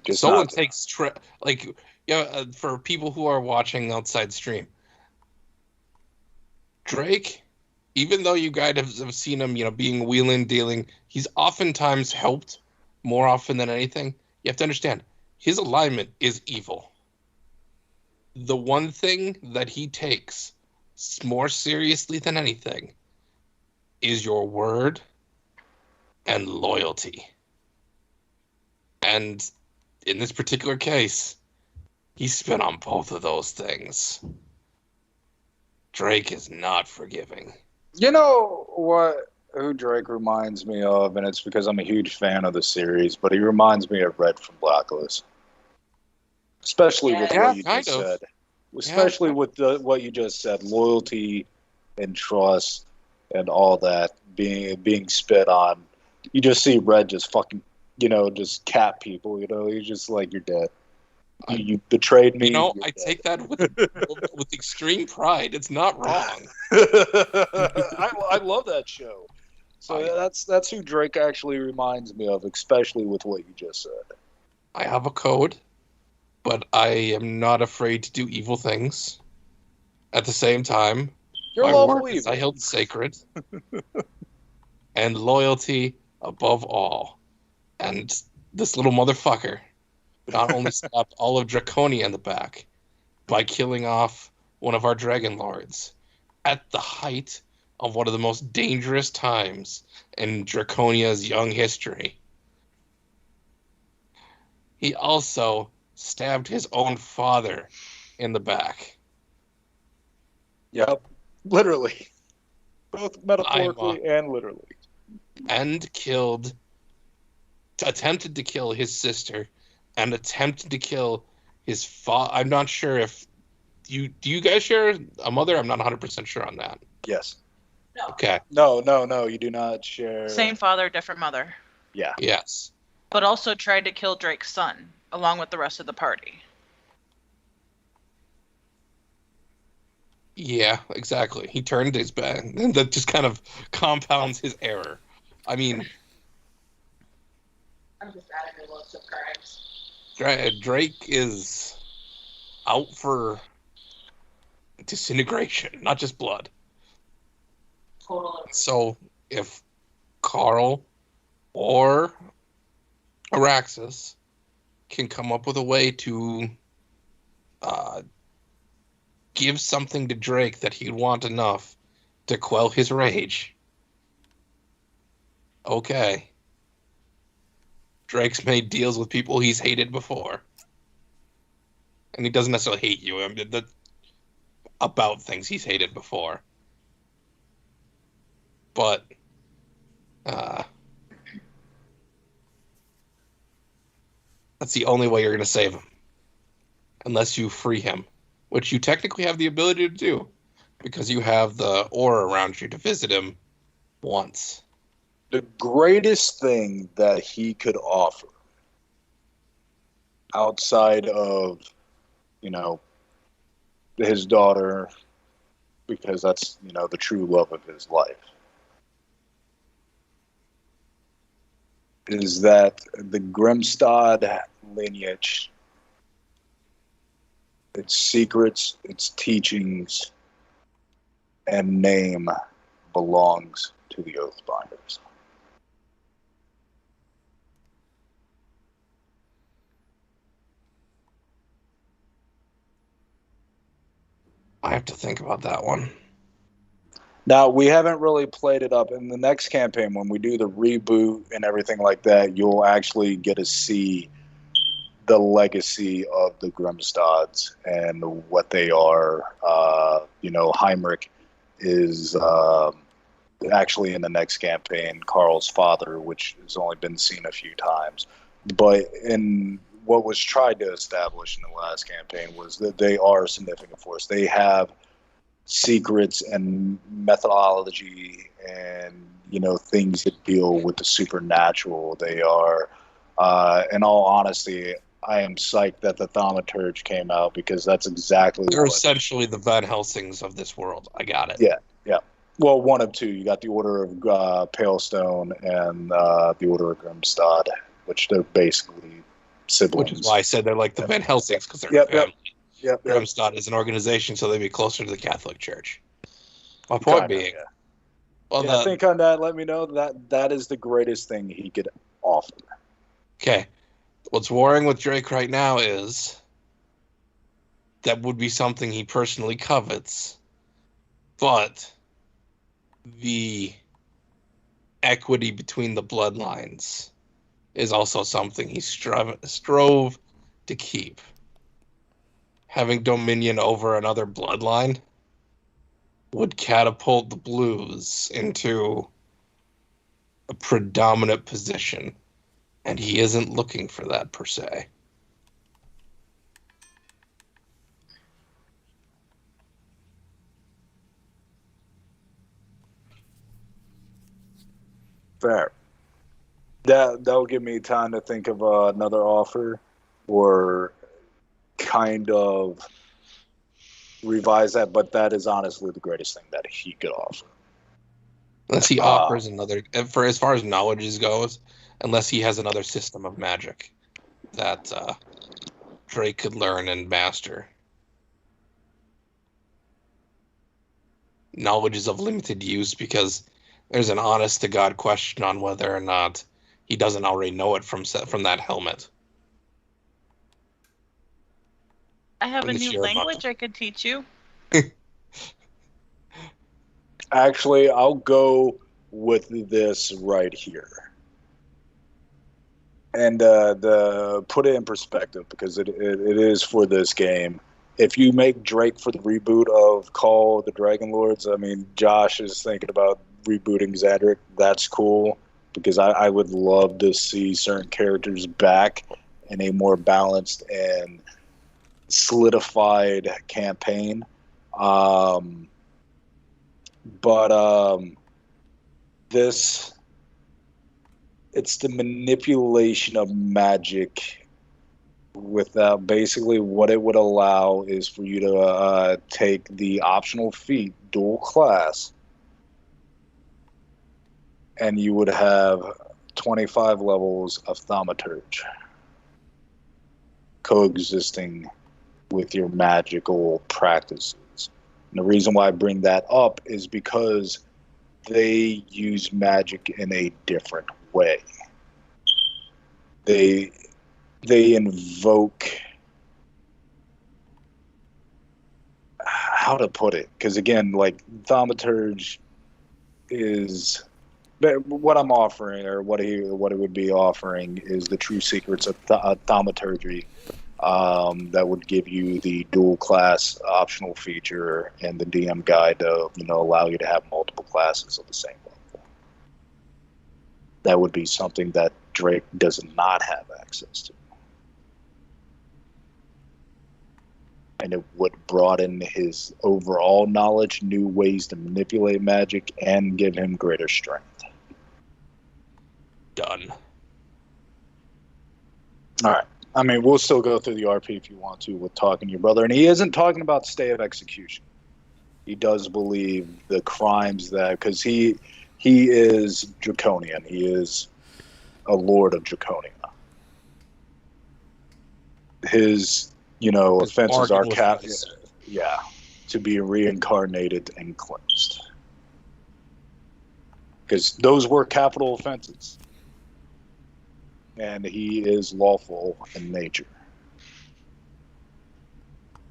Just Someone not- takes for people who are watching outside stream. Drake, even though you guys have seen him, being wheeling, dealing, he's oftentimes helped more often than anything. You have to understand, his alignment is evil. The one thing that he takes more seriously than anything is your word and loyalty. And in this particular case, he spent on both of those things. Drake is not forgiving. You know who Drake reminds me of, and it's because I'm a huge fan of the series, but he reminds me of Red from Blacklist. Especially with Yeah, what you kind just of. said. Especially with what you just said, loyalty and trust and all that being spit on. You just see Red just fucking, just cap people, he's just like, you're dead. You betrayed me. I take that with extreme pride. It's not wrong. I love that show. So that's who Drake actually reminds me of, especially with what you just said. I have a code, but I am not afraid to do evil things. At the same time, You're my lawful word is evil. I held sacred, and loyalty above all. And this little motherfucker not only slapped all of Draconia in the back by killing off one of our Dragon Lords at the height of one of the most dangerous times in Draconia's young history. He also stabbed his own father in the back. Yep. Literally. Both metaphorically and literally. And attempted to kill his sister, and attempted to kill his father. I'm not sure if do you guys share a mother? I'm not 100% sure on that. Yes. No. Okay. No, you do not share. Same father, different mother. Yeah. Yes. But also tried to kill Drake's son, along with the rest of the party. Yeah, exactly. He turned his back. And that just kind of compounds his error. I mean, I'm just adding a list of crimes. Drake is out for disintegration, not just blood. Totally. So if Carl or Araxis can come up with a way to give something to Drake that he'd want enough to quell his rage, okay. Drake's made deals with people he's hated before. And he doesn't necessarily hate you. I mean, about things he's hated before. But that's the only way you're going to save him. Unless you free him. Which you technically have the ability to do. Because you have the aura around you to visit him once. The greatest thing that he could offer outside of, his daughter, because that's, the true love of his life, is that the Grimstad lineage, its secrets, its teachings, and name belongs to the Oathbinders. I have to think about that one. Now, we haven't really played it up. In the next campaign, when we do the reboot and everything like that, you'll actually get to see the legacy of the Grimstads and what they are. Heinrich is actually in the next campaign Carl's father, which has only been seen a few times. But in what was tried to establish in the last campaign was that they are a significant force. They have secrets and methodology and things that deal with the supernatural. They are, in all honesty, I am psyched that the Thaumaturge came out because that's exactly They're what. essentially the Van Helsings of this world. I got it. Yeah. Well, one of two. You got the Order of Palestone and the Order of Grimstad, which they're basically siblings. Which is why I said they're like the Van Helsings, because they're family. Yep. Grimstad is an organization, so they'd be closer to the Catholic Church. My point being, think on that. Let me know that is the greatest thing he could offer. Okay, what's warring with Drake right now is that would be something he personally covets, but the equity between the bloodlines is also something he strove to keep. Having dominion over another bloodline would catapult the Blues into a predominant position, and he isn't looking for that per se. Fair. That'll give me time to think of another offer, or kind of revise that. But that is honestly the greatest thing that he could offer. Unless he offers another, for as far as knowledge goes, unless he has another system of magic that Drake could learn and master. Knowledge is of limited use because there's an honest-to-God question on whether or not he doesn't already know it from that helmet. I have a new language I could teach you. Actually, I'll go with this right here. And put it in perspective, because it is for this game. If you make Drake for the reboot of Call of the Dragon Lords, I mean, Josh is thinking about rebooting Xandric. That's cool, because I would love to see certain characters back in a more balanced and solidified campaign. It's the manipulation of magic without, basically what it would allow is for you to take the optional feat, dual class, and you would have 25 levels of Thaumaturge coexisting with your magical practices. And the reason why I bring that up is because they use magic in a different way. They invoke, how to put it, because again, like, Thaumaturge is what I'm offering, or what it would be offering, is the true secrets of Thaumaturgy. That would give you the dual class optional feature and the DM guide to allow you to have multiple classes of the same level. That would be something that Drake does not have access to, and it would broaden his overall knowledge, new ways to manipulate magic, and give him greater strength. Done. All right. I mean, we'll still go through the RP if you want to with talking to your brother. And he isn't talking about stay of execution. He does believe the crimes that, because he is Draconian. He is a lord of Draconia. His, offenses are to be reincarnated and cleansed. Because those were capital offenses. And he is lawful in nature.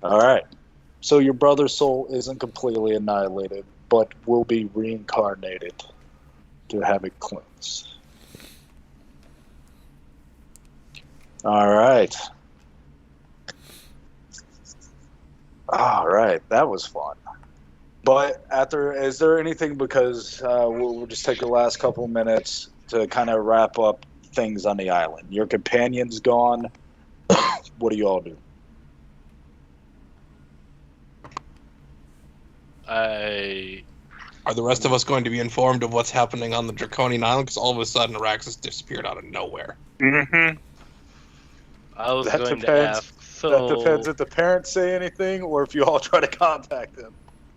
All right. So your brother's soul isn't completely annihilated. but will be reincarnated to have it cleansed. All right. All right, that was fun. But is there anything, because we'll just take the last couple minutes to kind of wrap up things on the island. Your companion's gone. What do you all do? Are the rest of us going to be informed of what's happening on the Draconian Island? Because all of a sudden Araxis disappeared out of nowhere. Mm-hmm. I was That going to depends. ask. So That depends if the parents say anything or if you all try to contact them.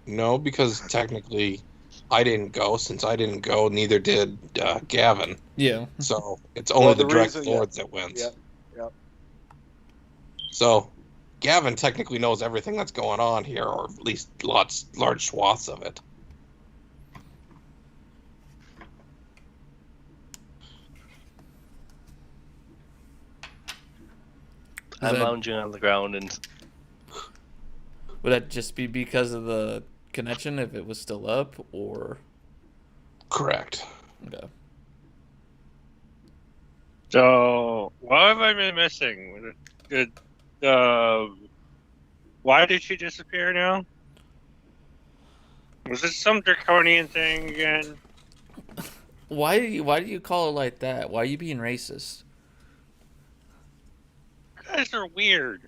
No, because technically I didn't go. Since I didn't go, neither did Gavin. Yeah. So it's only the the direct reason- lord that wins. Yep. So Gavin technically knows everything that's going on here, or at least large swaths of it. I'm that- lounging on the ground and Would that just be because of the connection if it was still up, or Correct. okay? So, what have I been missing? Why did she disappear now? Was this some draconian thing again? Why do you call it like that? Why are you being racist? You guys are weird.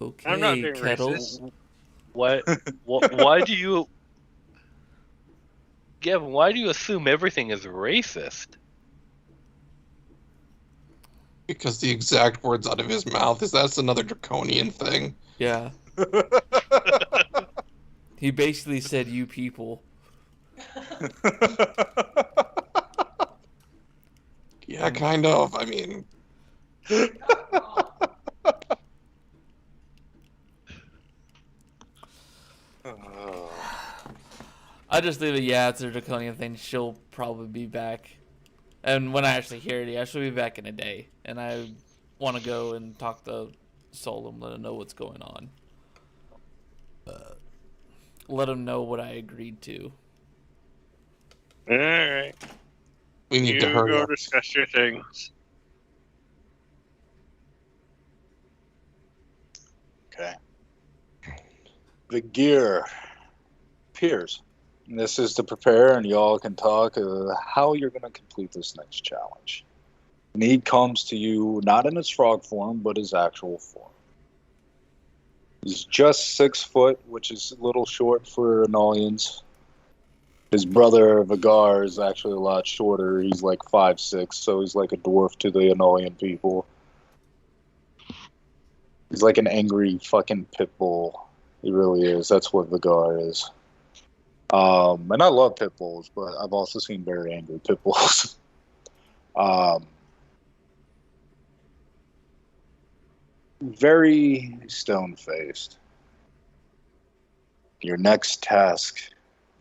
Okay, I'm not being Kettle. racist. why do you, Gavin? Why do you assume everything is racist? Because the exact words out of his mouth is that's another draconian thing. Yeah, he basically said "you people." Yeah, kind of. I mean, I just leave it. Yeah, it's a draconian thing. She'll probably be back, and when I actually hear it, yeah, she'll be back in a day. And I want to go and talk to Solom, let him know what's going on. Let him know what I agreed to. All right. we need You to hurry go up. discuss your things. Okay. The gear appears. And this is to prepare, and y'all can talk how you're going to complete this next challenge. Need comes to you not in his frog form, but his actual form. He's just 6 foot, which is a little short for Anolians. His brother Vagar is actually a lot shorter. He's like 5'6", so he's like a dwarf to the Anolian people. He's like an angry fucking pit bull. He really is. That's what Vagar is. And I love pit bulls, but I've also seen very angry pit bulls. Very stone-faced. Your next task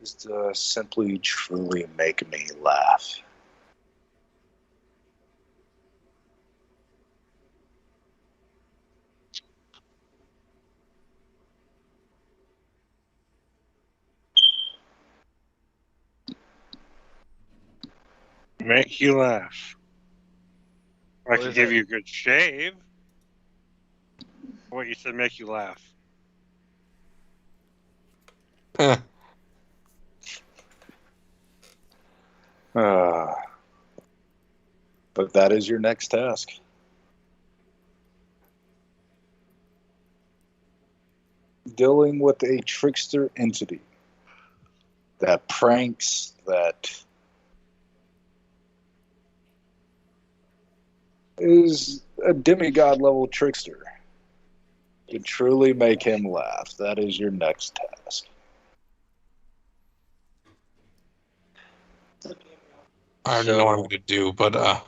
is to simply truly make me laugh. Make you laugh. I What can is give that? you a good shave. What you said, make you laugh. But that is your next task. Dealing with a trickster entity that pranks, that is a demigod level trickster. To truly make him laugh. That is your next task. I already know what I'm going to do, but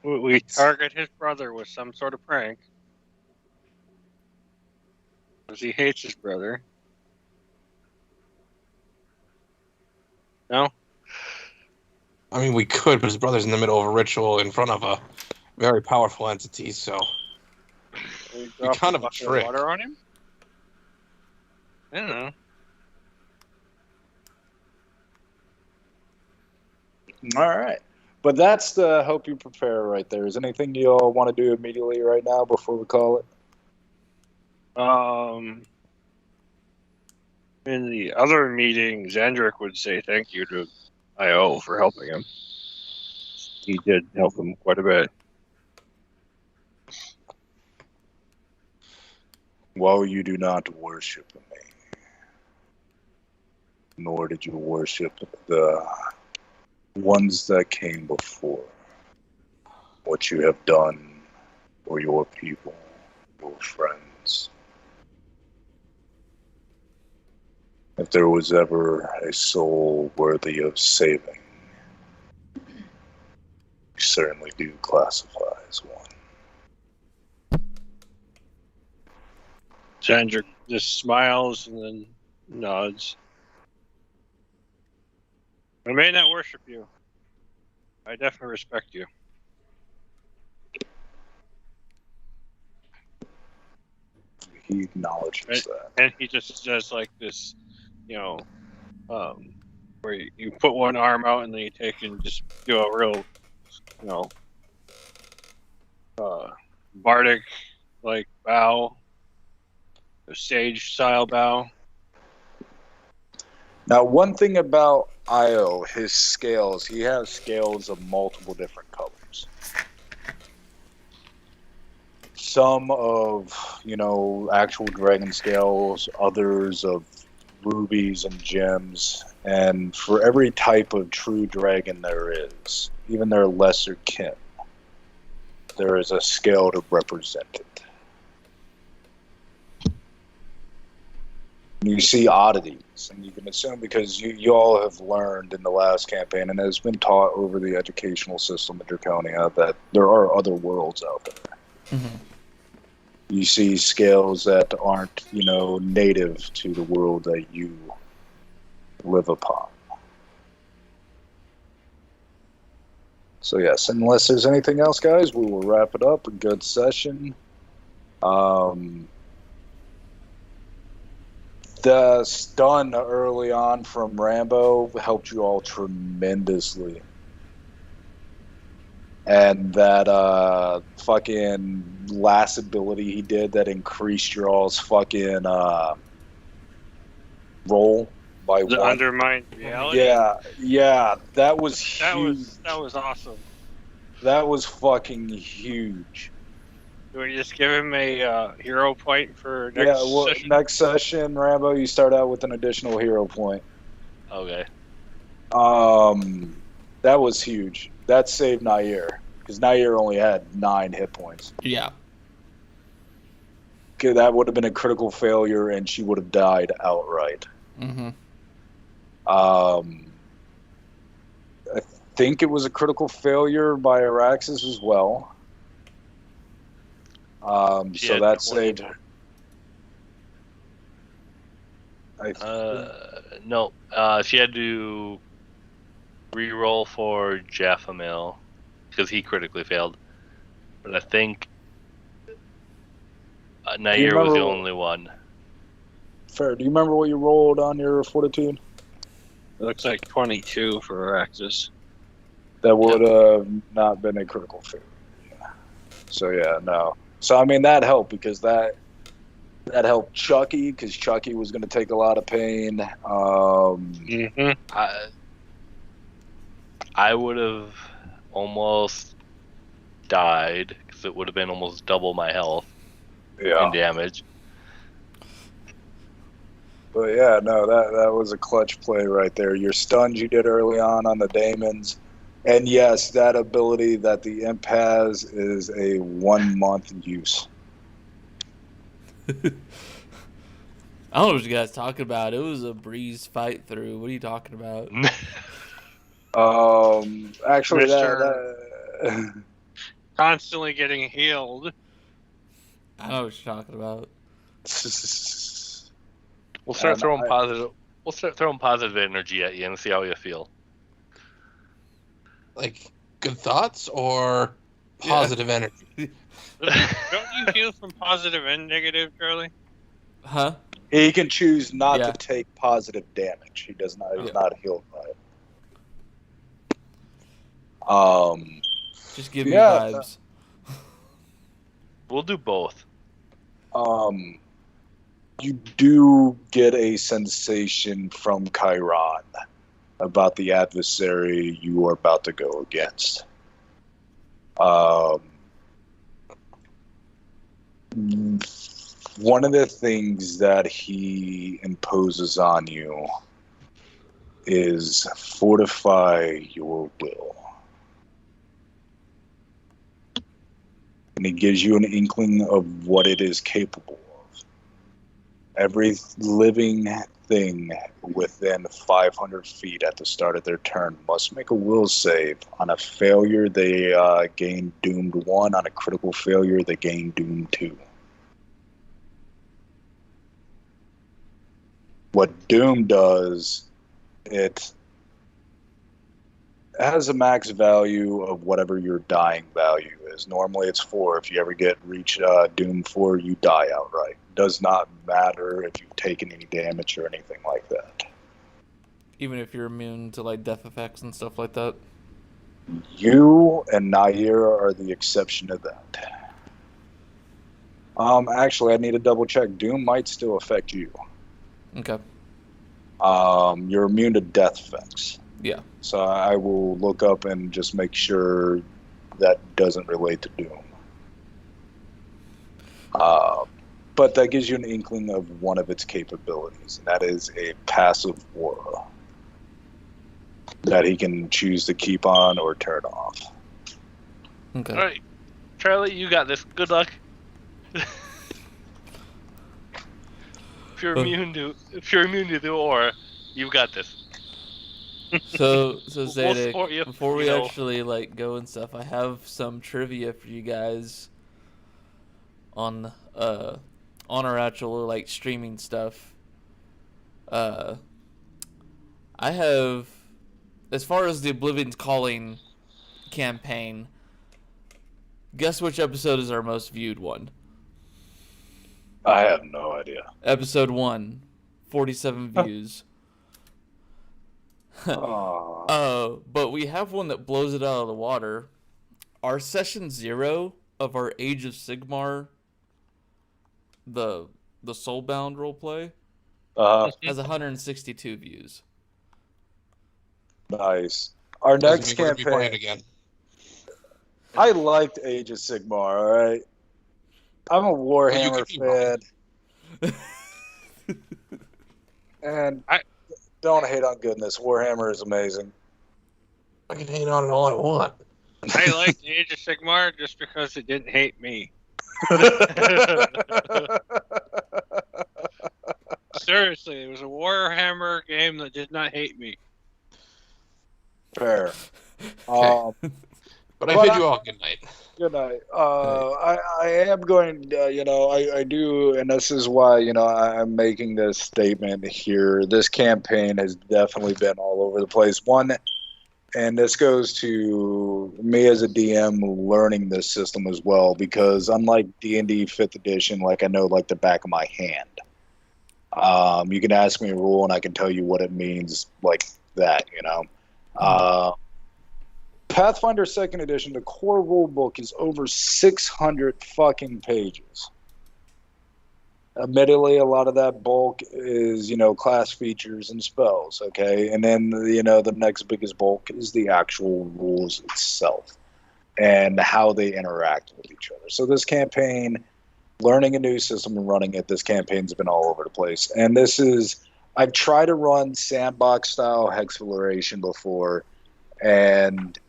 We target his brother with some sort of prank. Because he hates his brother. No? I mean, we could, but his brother's in the middle of a ritual in front of a very powerful entity, so We kind of a bucket trick. water on him? I don't know. All right. But that's the hope you prepare right there. Is anything you all want to do immediately right now before we call it? In the other meeting, Xandric would say thank you to IO for helping him. He did help him quite a bit. Well, you do not worship me, nor did you worship the ones that came before. What you have done for your people, your friends. If there was ever a soul worthy of saving, you certainly do classify as one. Xandric just smiles and then nods. I may not worship you. I definitely respect you. He acknowledges that. And he just does like this, where you put one arm out and then you take and just do a real, bardic like bow, a sage style bow. Now, one thing about Io, his scales, he has scales of multiple different colors. Some of, actual dragon scales, others of rubies and gems, and for every type of true dragon there is, even their lesser kin, there is a scale to represent it. You see oddities, and you can assume because you all have learned in the last campaign, and it has been taught over the educational system of Draconia, that there are other worlds out there. Mm-hmm. You see scales that aren't, native to the world that you live upon. So yes, unless there's anything else, guys, we will wrap it up. A good session. The stun early on from Rambo helped you all tremendously. And that fucking last ability he did that increased your all's fucking roll by The one. undermined reality. Yeah, that was huge. That was awesome. That was fucking huge. Do we just give him a hero point for next session? Next session, Rambo, you start out with an additional hero point. Okay. That was huge. That saved Nair, because Nair only had 9 hit points. Yeah. Okay, that would have been a critical failure, and she would have died outright. Mm-hmm. I think it was a critical failure by Araxis as well. So that saved her. No. She had to re-roll for Jaffamil because he critically failed. But I think Nair was the only one. Fair. Do you remember what you rolled on your fortitude? It looks like 22 for Araxis. That would have not been a critical failure. Yeah. So yeah, no. So I mean that helped because that helped Chucky because Chucky was going to take a lot of pain. I would have almost died because it would have been almost double my health in damage. But yeah, no, that was a clutch play right there. Your stuns you did early on the Daemons. And yes, that ability that the imp has is a 1-month use. I don't know what you guys talking about. It was a breeze fight through. What are you talking about? Actually, that constantly getting healed. I know what you're talking about. We'll start throwing positive. We'll start throwing positive energy at you and see how you feel. Like good thoughts or positive energy? Don't you heal from positive and negative, Charlie? Huh? He can choose not Yeah. to take positive damage. He does not. He's not healed by it. Just give me Yeah, vibes. We'll do both. You do get a sensation from Chiron about the adversary you are about to go against. One of the things that he imposes on you is fortify your will. And he gives you an inkling of what it is capable of. Every living thing within 500 feet at the start of their turn must make a will save. On a failure, they gain doomed 1. On a critical failure, they gain doomed 2. What Doom does, it has a max value of whatever your dying value is. Normally it's 4. If you ever reach Doom 4, you die outright. Does not matter if you've taken any damage or anything like that. Even if you're immune to like death effects and stuff like that. You and Nair are the exception to that. Actually, I need to double check. Doom might still affect you. Okay. You're immune to death effects. Yeah. So I will look up and just make sure that doesn't relate to Doom. But that gives you an inkling of one of its capabilities, and that is a passive aura that he can choose to keep on or turn off. Okay. All right, Charlie, you got this. Good luck. If you're immune to the aura, you've got this. So We'll Zedek, support you, before we you know. actually like go and stuff, I have some trivia for you guys on our actual like streaming stuff. I have, as far as the Oblivions Calling campaign, guess which episode is our most viewed one? I have no idea. Episode 1, 47 views. But we have one that blows it out of the water. Our session 0 of our Age of Sigmar, the Soulbound roleplay, has 162 views. Nice. Our next Doesn't mean we're gonna be playing campaign. again. I liked Age of Sigmar, alright? I'm a Warhammer fan. And don't hate on goodness. Warhammer is amazing. I can hate on it all I want. I liked Age of Sigmar just because it didn't hate me. Seriously, it was a Warhammer game that did not hate me. Fair. But I bid you all good night. Good night. I am going, I do, and this is why, I'm making this statement here. This campaign has definitely been all over the place. One, and this goes to me as a DM learning this system as well, because unlike D&D 5th edition, like I know like the back of my hand. You can ask me a rule and I can tell you what it means like that, Pathfinder 2nd edition, the core rule book is over 600 fucking pages. Admittedly, a lot of that bulk is, class features and spells, okay? And then, the next biggest bulk is the actual rules itself and how they interact with each other. So this campaign, learning a new system and running it, this campaign's been all over the place. And I've tried to run sandbox-style Hexploration before, and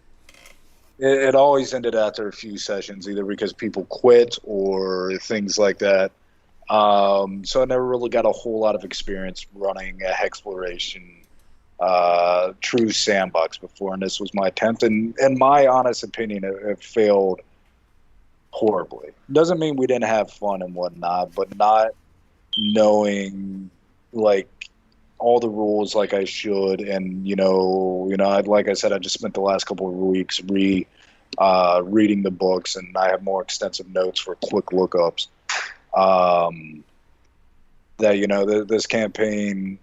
it always ended after a few sessions, either because people quit or things like that. So I never really got a whole lot of experience running a Hexploration true sandbox before, and this was my attempt. And in my honest opinion, it failed horribly. Doesn't mean we didn't have fun and whatnot, but not knowing like all the rules like I should, and like I said, I just spent the last couple of weeks reading the books, and I have more extensive notes for quick lookups. that this campaign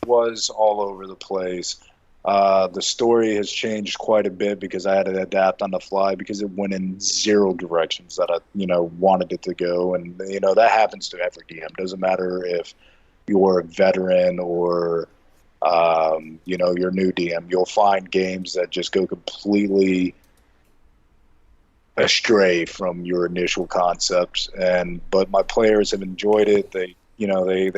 was all over the place. The story has changed quite a bit because I had to adapt on the fly because it went in zero directions that I wanted it to go, and that happens to every DM. Doesn't matter if you're a veteran or you're new DM. You'll find games that just go completely astray from your initial concepts, but my players have enjoyed it. They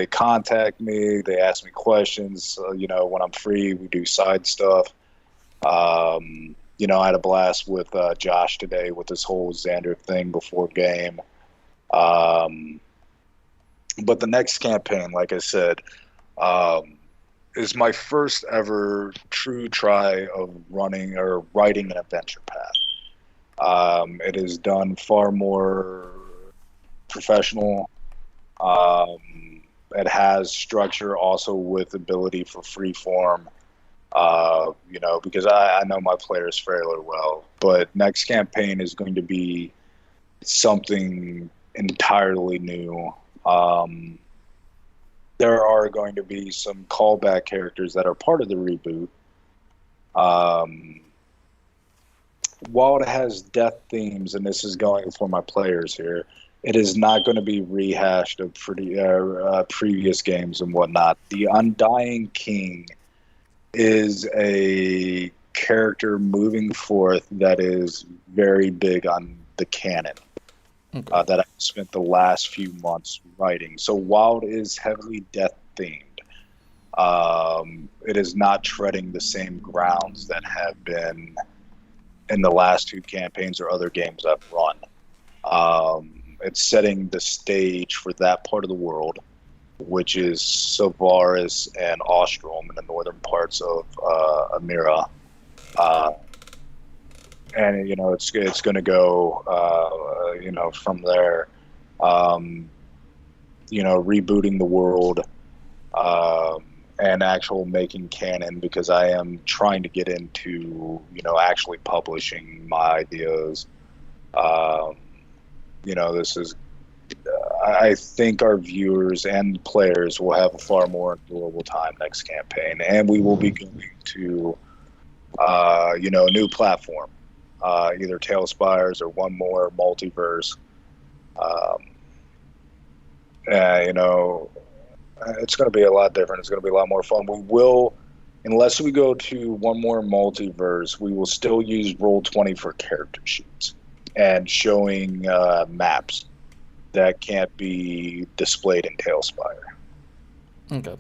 contact me, they ask me questions. When I'm free, we do side stuff. I had a blast with Josh today with this whole Xander thing before game. But the next campaign, like I said, is my first ever true try of running or writing an adventure path. It is done far more professional. It has structure also with ability for free form, because I know my players fairly well. But next campaign is going to be something entirely new. There are going to be some callback characters that are part of the reboot. While it has death themes, and this is going for my players here, it is not going to be rehashed of previous games and whatnot. The Undying King is a character moving forth that is very big on the canon. Okay. That I've spent the last few months writing. So while it is heavily death themed, it is not treading the same grounds that have been in the last two campaigns or other games I've run. It's setting the stage for that part of the world, which is Savaris and Ostrom in the northern parts of Amira. And it's going to go from there, rebooting the world, and actual making canon, because I am trying to get into actually publishing my ideas. This is I think our viewers and players will have a far more enjoyable time next campaign, and we will be going to a new platform. Either Tailspires or one more multiverse. It's going to be a lot different. It's going to be a lot more fun. We will, unless we go to one more multiverse, we will still use Roll20 for character sheets and showing maps that can't be displayed in Tailspire. Okay.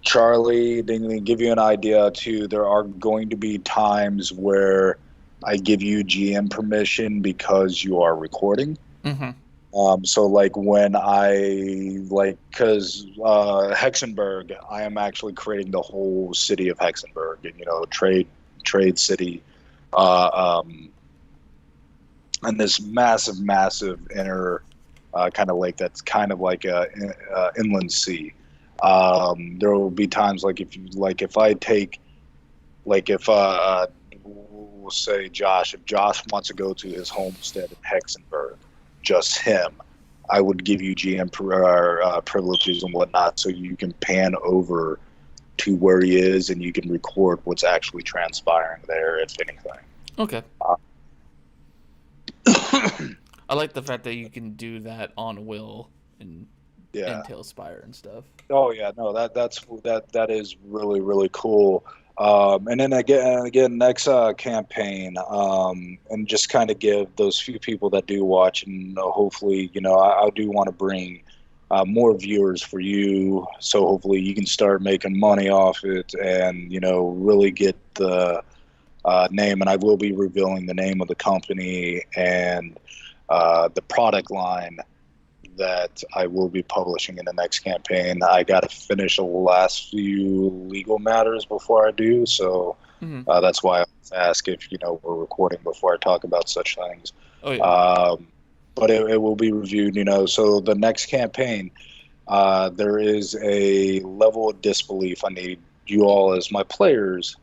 Charlie, to give you an idea too, there are going to be times where I give you GM permission because you are recording. Mm-hmm. So like when because Hexenberg, I am actually creating the whole city of Hexenberg, and trade city, and this massive inner kind of lake that's kind of like a inland sea. There will be times if I take, if we'll say Josh, if Josh wants to go to his homestead in Hexenberg, just him, I would give you GM privileges and whatnot, so you can pan over to where he is and you can record what's actually transpiring there, if anything. Okay. I like the fact that you can do that on Will and Tailspire and stuff. Oh yeah, no, that is really, really cool. And then again, next campaign, and just kind of give those few people that do watch, and hopefully, I do want to bring more viewers for you, so hopefully you can start making money off it, and really get the name. And I will be revealing the name of the company and the product line that I will be publishing in the next campaign. I got to finish the last few legal matters before I do, so that's why I ask if we're recording before I talk about such things. Oh yeah. But it will be reviewed, So the next campaign, there is a level of disbelief I need you all as my players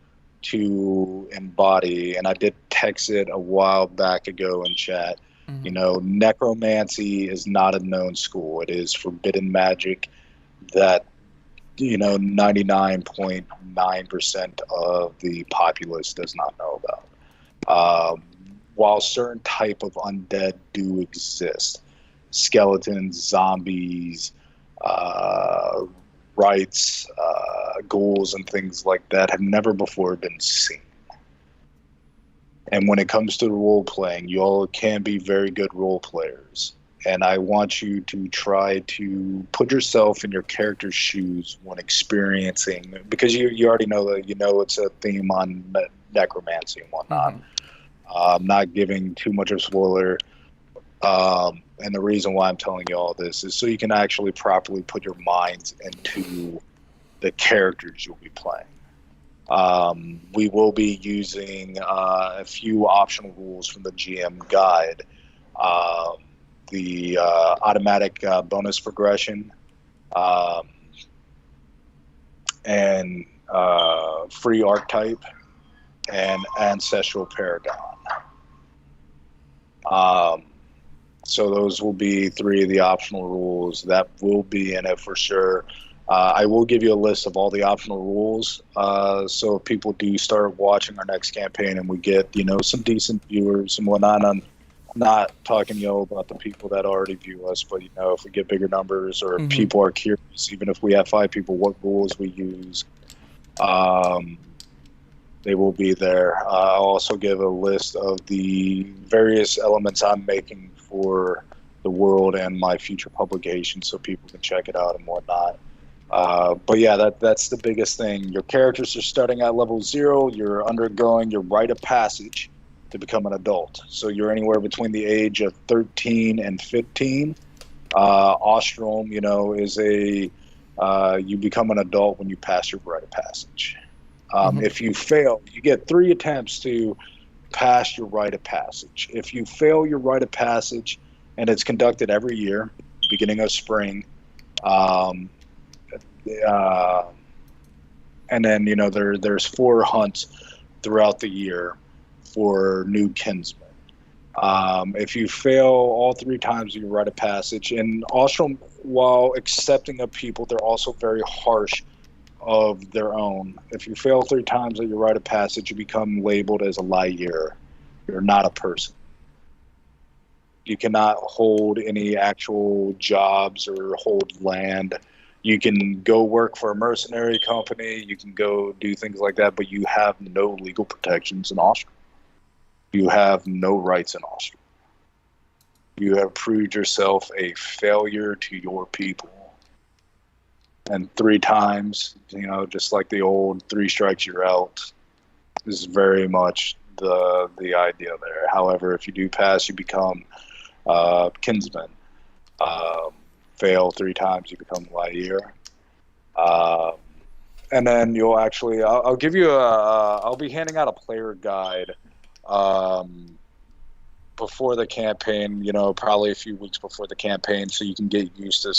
to embody, and I did text it a while back ago in chat. Mhm. Necromancy is not a known school. It is forbidden magic that 99.9% of the populace does not know about. While certain type of undead do exist, skeletons, zombies, rights, ghouls, and things like that have never before been seen. And when it comes to role playing, you all can be very good role players. And I want you to try to put yourself in your character's shoes when experiencing, because you already know that it's a theme on necromancy and whatnot. Mhm. I'm not giving too much of a spoiler. And the reason why I'm telling you all this is so you can actually properly put your minds into the characters you'll be playing. We will be using a few optional rules from the GM guide. The automatic bonus progression and free archetype and ancestral paragon. So those will be 3 of the optional rules that will be in it for sure. I will give you a list of all the optional rules. So if people do start watching our next campaign and we get, some decent viewers and whatnot, I'm not talking, about the people that already view us, but, if we get bigger numbers or if people are curious, even if we have 5 people, what rules we use, they will be there. I'll also give a list of the various elements I'm making for the world and my future publications so people can check it out and whatnot. But yeah, that's the biggest thing. Your characters are starting at level 0. You're undergoing your rite of passage to become an adult. So you're anywhere between the age of 13 and 15. Ostrom, is you become an adult when you pass your rite of passage. If you fail, you get 3 attempts to pass your rite of passage. If you fail your rite of passage, and it's conducted every year, beginning of spring, and then there's 4 hunts throughout the year for new kinsmen. If you fail all 3 times of your rite of passage, and Ostrom, while accepting of people, they're also very harsh of their own. If you fail 3 times at your rite of passage, you become labeled as a liar. You're not a person. You cannot hold any actual jobs or hold land. You can go work for a mercenary company. You can go do things like that, but you have no legal protections in Austria. You have no rights in Austria. You have proved yourself a failure to your people. And 3 times, just like the old 3 strikes you're out, is very much the idea there. However, if you do pass, you become kinsman. Fail 3 times, you become Lair. And then you'll actually, I'll give you I'll be handing out a player guide before the campaign, probably a few weeks before the campaign, so you can get used to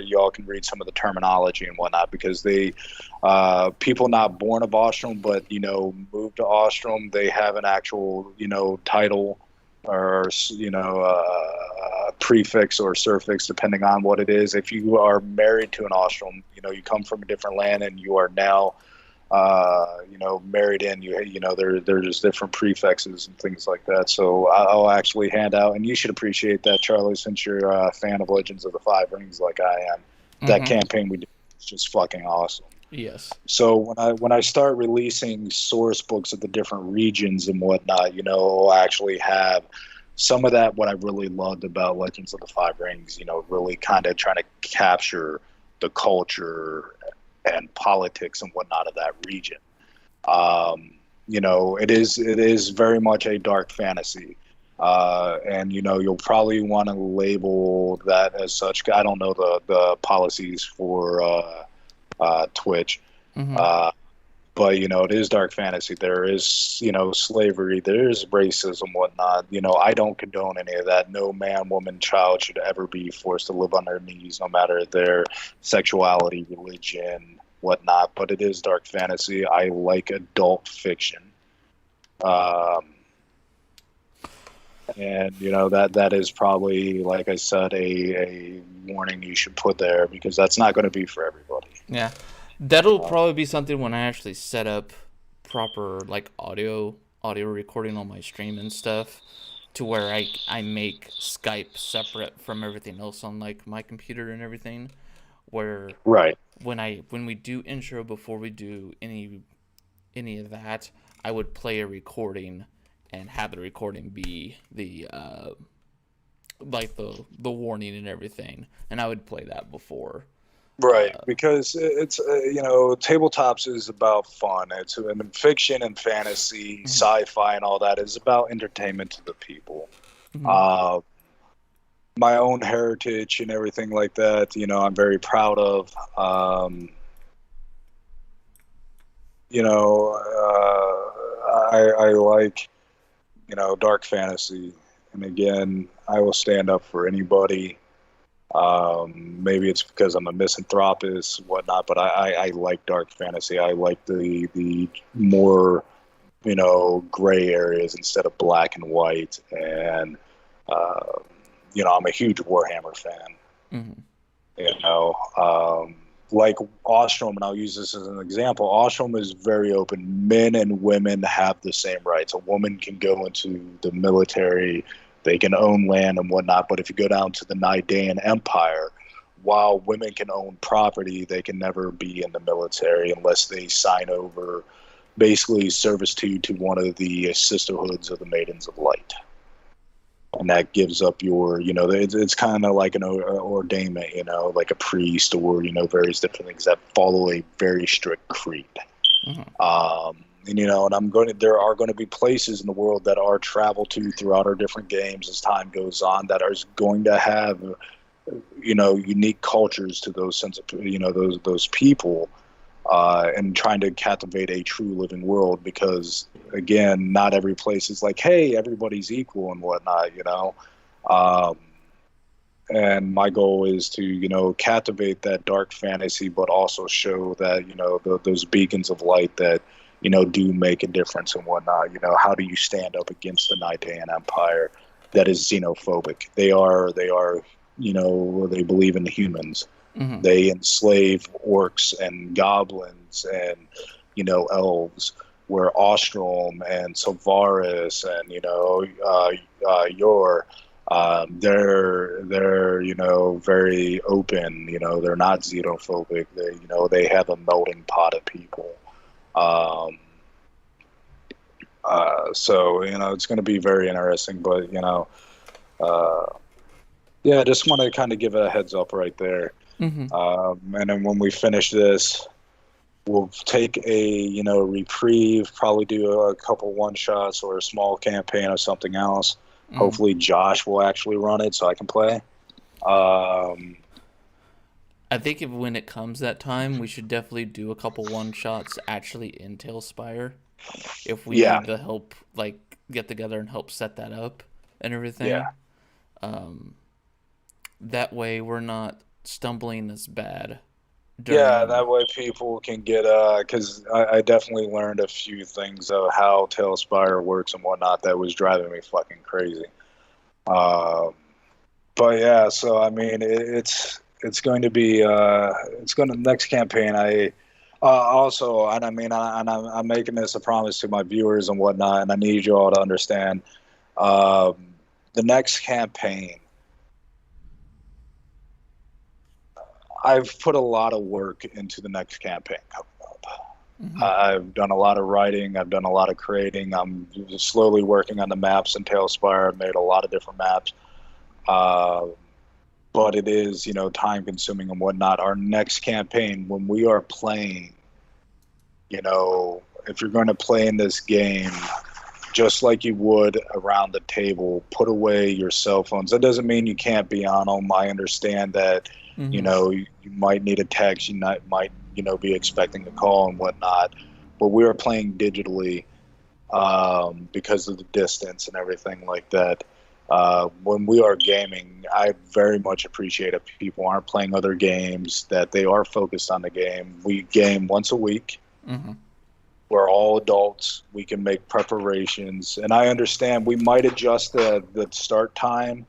y'all can read some of the terminology and whatnot, because people not born of Ostrom, but, moved to Ostrom, they have an actual, title or, prefix or suffix, depending on what it is. If you are married to an Ostrom, you come from a different land and you are now married in, there's different prefixes and things like that. So I'll actually hand out, and you should appreciate that, Charlie, since you're a fan of Legends of the Five Rings like I am. That campaign we did is just fucking awesome. Yes. So when I start releasing source books of the different regions and whatnot, I'll actually have some of that. What I really loved about Legends of the Five Rings, really kind of trying to capture the culture and politics and whatnot of that region. It is very much a dark fantasy. And you'll probably want to label that as such. I don't know the policies for Twitch. But it is dark fantasy. There is slavery, there is racism, whatnot. I don't condone any of that. No man, woman, child should ever be forced to live on their knees, no matter their sexuality, religion, whatnot. But it is dark fantasy. I like adult fiction. And that is probably, like I said, a warning you should put there, because that's not going to be for everybody. Yeah, that'll probably be something when I actually set up proper like audio recording on my stream and stuff, to where I make Skype separate from everything else on like my computer and everything. Where Right. when we do intro, before we do any of that, I would play a recording and have the recording be the like the warning and everything, and I would play that before. Right, because it's tabletops is about fun. It's in fiction and fantasy, sci-fi, and all that is about entertainment to the people. Mhm. My own heritage and everything like that, I'm very proud of. I like, dark fantasy, and again, I will stand up for anybody. Maybe it's because I'm a misanthropist, whatnot, but I like dark fantasy. I like the more, gray areas instead of black and white. And, I'm a huge Warhammer fan. Mm-hmm. Like Ostrom, and I'll use this as an example. Ostrom is very open. Men and women have the same rights. A woman can go into the military, they can own land and whatnot. But if you go down to the Nidaean Empire, while women can own property, they can never be in the military unless they sign over, basically service to one of the sisterhoods of the Maidens of Light. And that gives up your, it's kind of like an ordainment, like a priest, or, various different things that follow a very strict creed. Mm-hmm. And there are going to be places in the world that are traveled to throughout our different games as time goes on that are going to have, unique cultures to those sense of, those people, and trying to captivate a true living world, because again, not every place is like, hey, everybody's equal and whatnot, and my goal is to, captivate that dark fantasy, but also show that, those beacons of light that, do make a difference and whatnot. How do you stand up against the Nidaean Empire that is xenophobic? They believe in the humans. Mm-hmm. They enslave orcs and goblins and, elves, where Ostrom and Sylvaris and, Yor, they're very open. They're not xenophobic. They have a melting pot of people. So it's going to be very interesting. But yeah, I just want to kind of give it a heads up right there. Mm-hmm. And then when we finish this, we'll take a reprieve, probably do a couple one shots or a small campaign or something else. Mm-hmm. Hopefully Josh will actually run it so I can play. I think when it comes that time, we should definitely do a couple one shots actually in Tailspire. If we need to help, like, get together and help set that up and everything. Yeah. That way we're not stumbling as bad. Yeah, that way people can get, because I definitely learned a few things of how Tailspire works and whatnot that was driving me fucking crazy. But yeah, so I mean, it's going to be, next campaign. Also, and I mean, I'm making this a promise to my viewers and whatnot, and I need you all to understand, the next campaign, I've put a lot of work into the next campaign coming up. Mm-hmm. I've done a lot of writing. I've done a lot of creating. I'm slowly working on the maps in Tailspire. I've made a lot of different maps. But it is, time consuming and whatnot. Our next campaign, when we are playing, if you're going to play in this game, just like you would around the table, put away your cell phones. That doesn't mean you can't be on them. I understand that. Mm-hmm. You might need a text, you might be expecting a call and whatnot, but we are playing digitally, because of the distance and everything like that. When we are gaming, I very much appreciate if people aren't playing other games, that they are focused on the game. We game once a week. Mm-hmm. We're all adults. We can make preparations, and I understand we might adjust the start time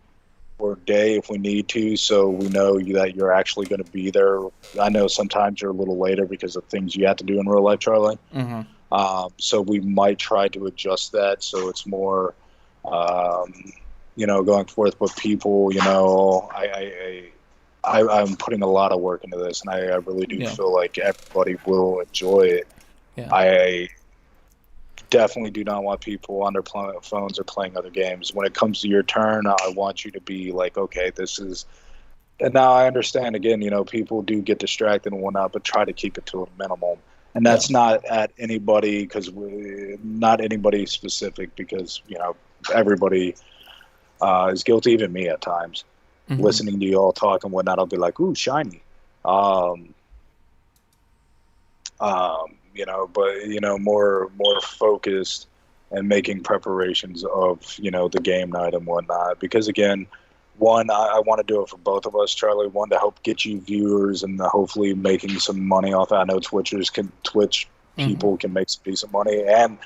or day if we need to, so we know that you're actually going to be there. I know sometimes you're a little later because of things you have to do in real life, Charlie. Mm-hmm. So we might try to adjust that so it's more, going forth. But people, I'm putting a lot of work into this, and I really do feel like everybody will enjoy it. Yeah. I definitely do not want people on their phones or playing other games. When it comes to your turn, I want you to be like, okay, this is. And now I understand again, people do get distracted and whatnot, but try to keep it to a minimum. And that's not at anybody, because not anybody specific, because everybody is guilty, even me at times. Mm-hmm. Listening to you all talk and whatnot, I'll be like, ooh, shiny. But more focused and making preparations of the game night and whatnot. Because again, one, I want to do it for both of us, Charlie. One, to help get you viewers and hopefully making some money off it. I know Twitch people can make some decent money, and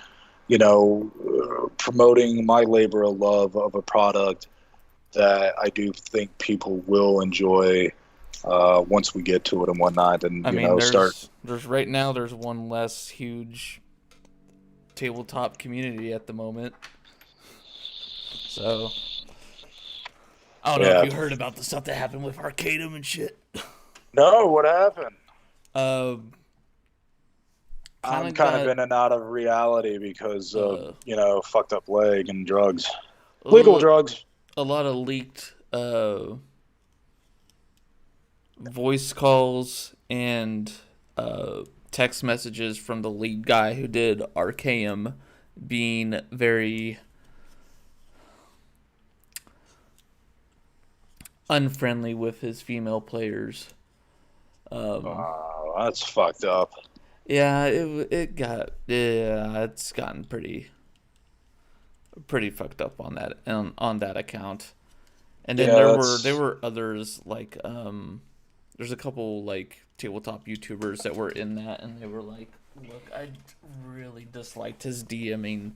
promoting my labor of love of a product that I do think people will enjoy once we get to it and whatnot. And there's right now there's one less huge tabletop community at the moment. So I don't know if you heard about the stuff that happened with Arcadum and shit. No, what happened? I'm kind of in and out of reality because of fucked up leg and drugs, legal drugs. A lot of leaked voice calls and text messages from the lead guy who did Arcanum being very unfriendly with his female players. That's fucked up. Yeah, it's gotten pretty fucked up on that account. And then there were others like there's a couple like tabletop YouTubers that were in that, and they were like, look, I really disliked his DMing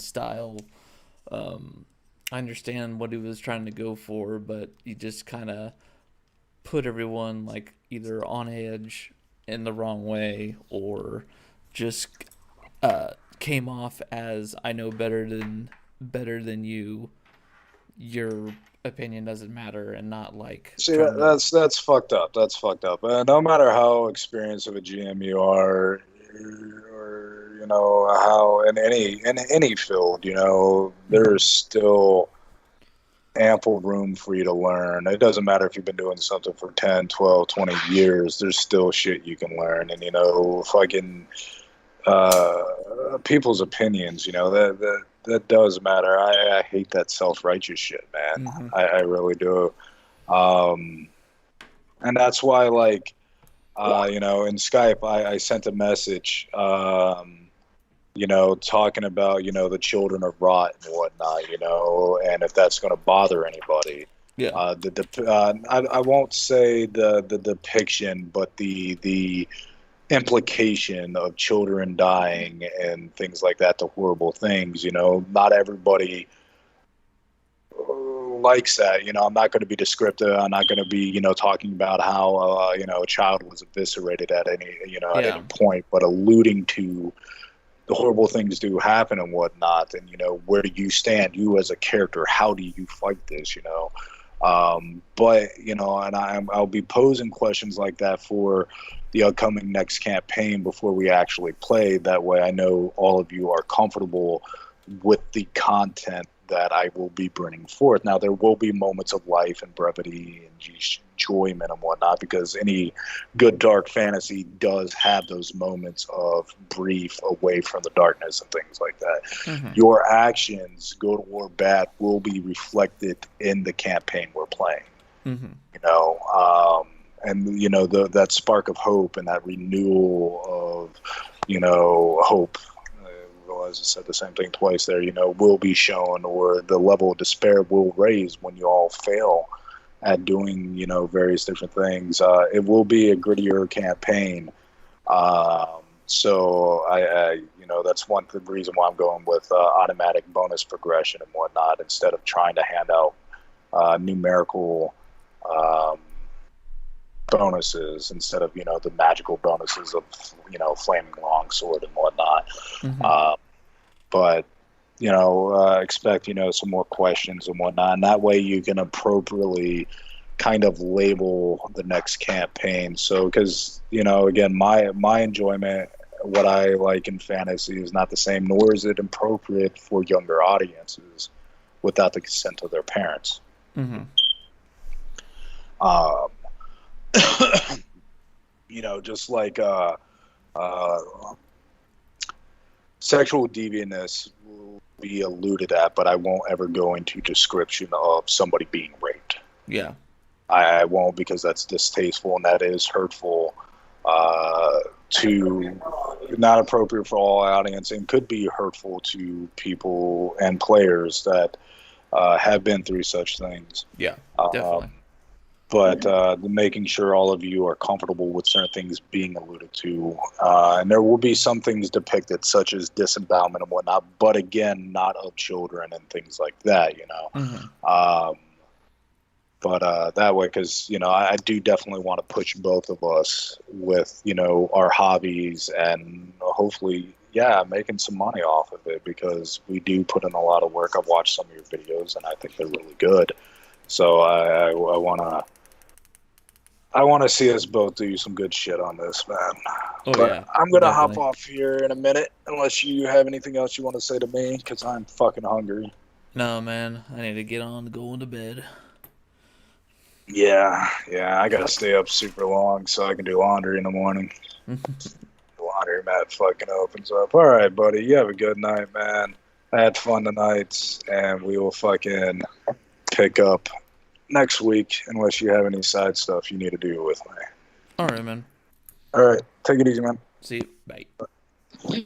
style. I understand what he was trying to go for, but he just kind of put everyone like either on edge in the wrong way, or just came off as, I know better than you. Your opinion doesn't matter, and not like. See, that's fucked up. That's fucked up. No matter how experienced of a GM you are, or how in any field, there's still ample room for you to learn. It doesn't matter if you've been doing something for 10, 12, 20 years. There's still shit you can learn, and fucking people's opinions. That does matter. I hate that self-righteous shit, man. Mm-hmm. I really do. And that's why, in Skype, I sent a message, talking about, the children of rot and whatnot, and if that's going to bother anybody. Yeah. I won't say the depiction, but the implication of children dying and things like that, the horrible things, not everybody likes that. I'm not going to be descriptive. I'm not going to be, talking about how, a child was eviscerated at any point, but alluding to the horrible things do happen and whatnot. And, where do you stand? You as a character, how do you fight this, but, and I'll be posing questions like that for the upcoming next campaign before we actually play. That way I know all of you are comfortable with the content that I will be bringing forth. Now, there will be moments of life and brevity and enjoyment and whatnot, because any good dark fantasy does have those moments of brief away from the darkness and things like that. Mm-hmm. Your actions, good or bad, will be reflected in the campaign we're playing. Mm-hmm. And that spark of hope and that renewal of hope, I realize I said the same thing twice there, will be shown, or the level of despair will raise when you all fail at doing various different things. It will be a grittier campaign, So that's one reason why I'm going with automatic bonus progression and whatnot instead of trying to hand out numerical bonuses instead of the magical bonuses of flaming longsword and whatnot. But expect some more questions and whatnot, and that way you can appropriately kind of label the next campaign. So because again, my enjoyment, what I like in fantasy is not the same, nor is it appropriate for younger audiences without the consent of their parents. Just like sexual deviantness will be alluded at, but I won't ever go into description of somebody being raped. Yeah. I won't, because that's distasteful and that is hurtful to not appropriate for all audience and could be hurtful to people and players that have been through such things. Yeah, definitely. But making sure all of you are comfortable with certain things being alluded to. And there will be some things depicted, such as disembowelment and whatnot, but again, not of children and things like that, But that way, because, I do definitely want to push both of us with, our hobbies and hopefully, making some money off of it, because we do put in a lot of work. I've watched some of your videos and I think they're really good. So I want to see us both do some good shit on this, man. Yeah, I'm going to hop definitely. off here in a minute, unless you have anything else you want to say to me, because I'm fucking hungry. No, man, I need to get on going to bed. Yeah, I gotta stay up super long so I can do laundry in the morning. Laundry mat fucking opens up. All right, buddy, you have a good night, man. I had fun tonight, and we will fucking pick up next week unless you have any side stuff you need to do with me. All right, man. All right, take it easy, man. See you. Bye.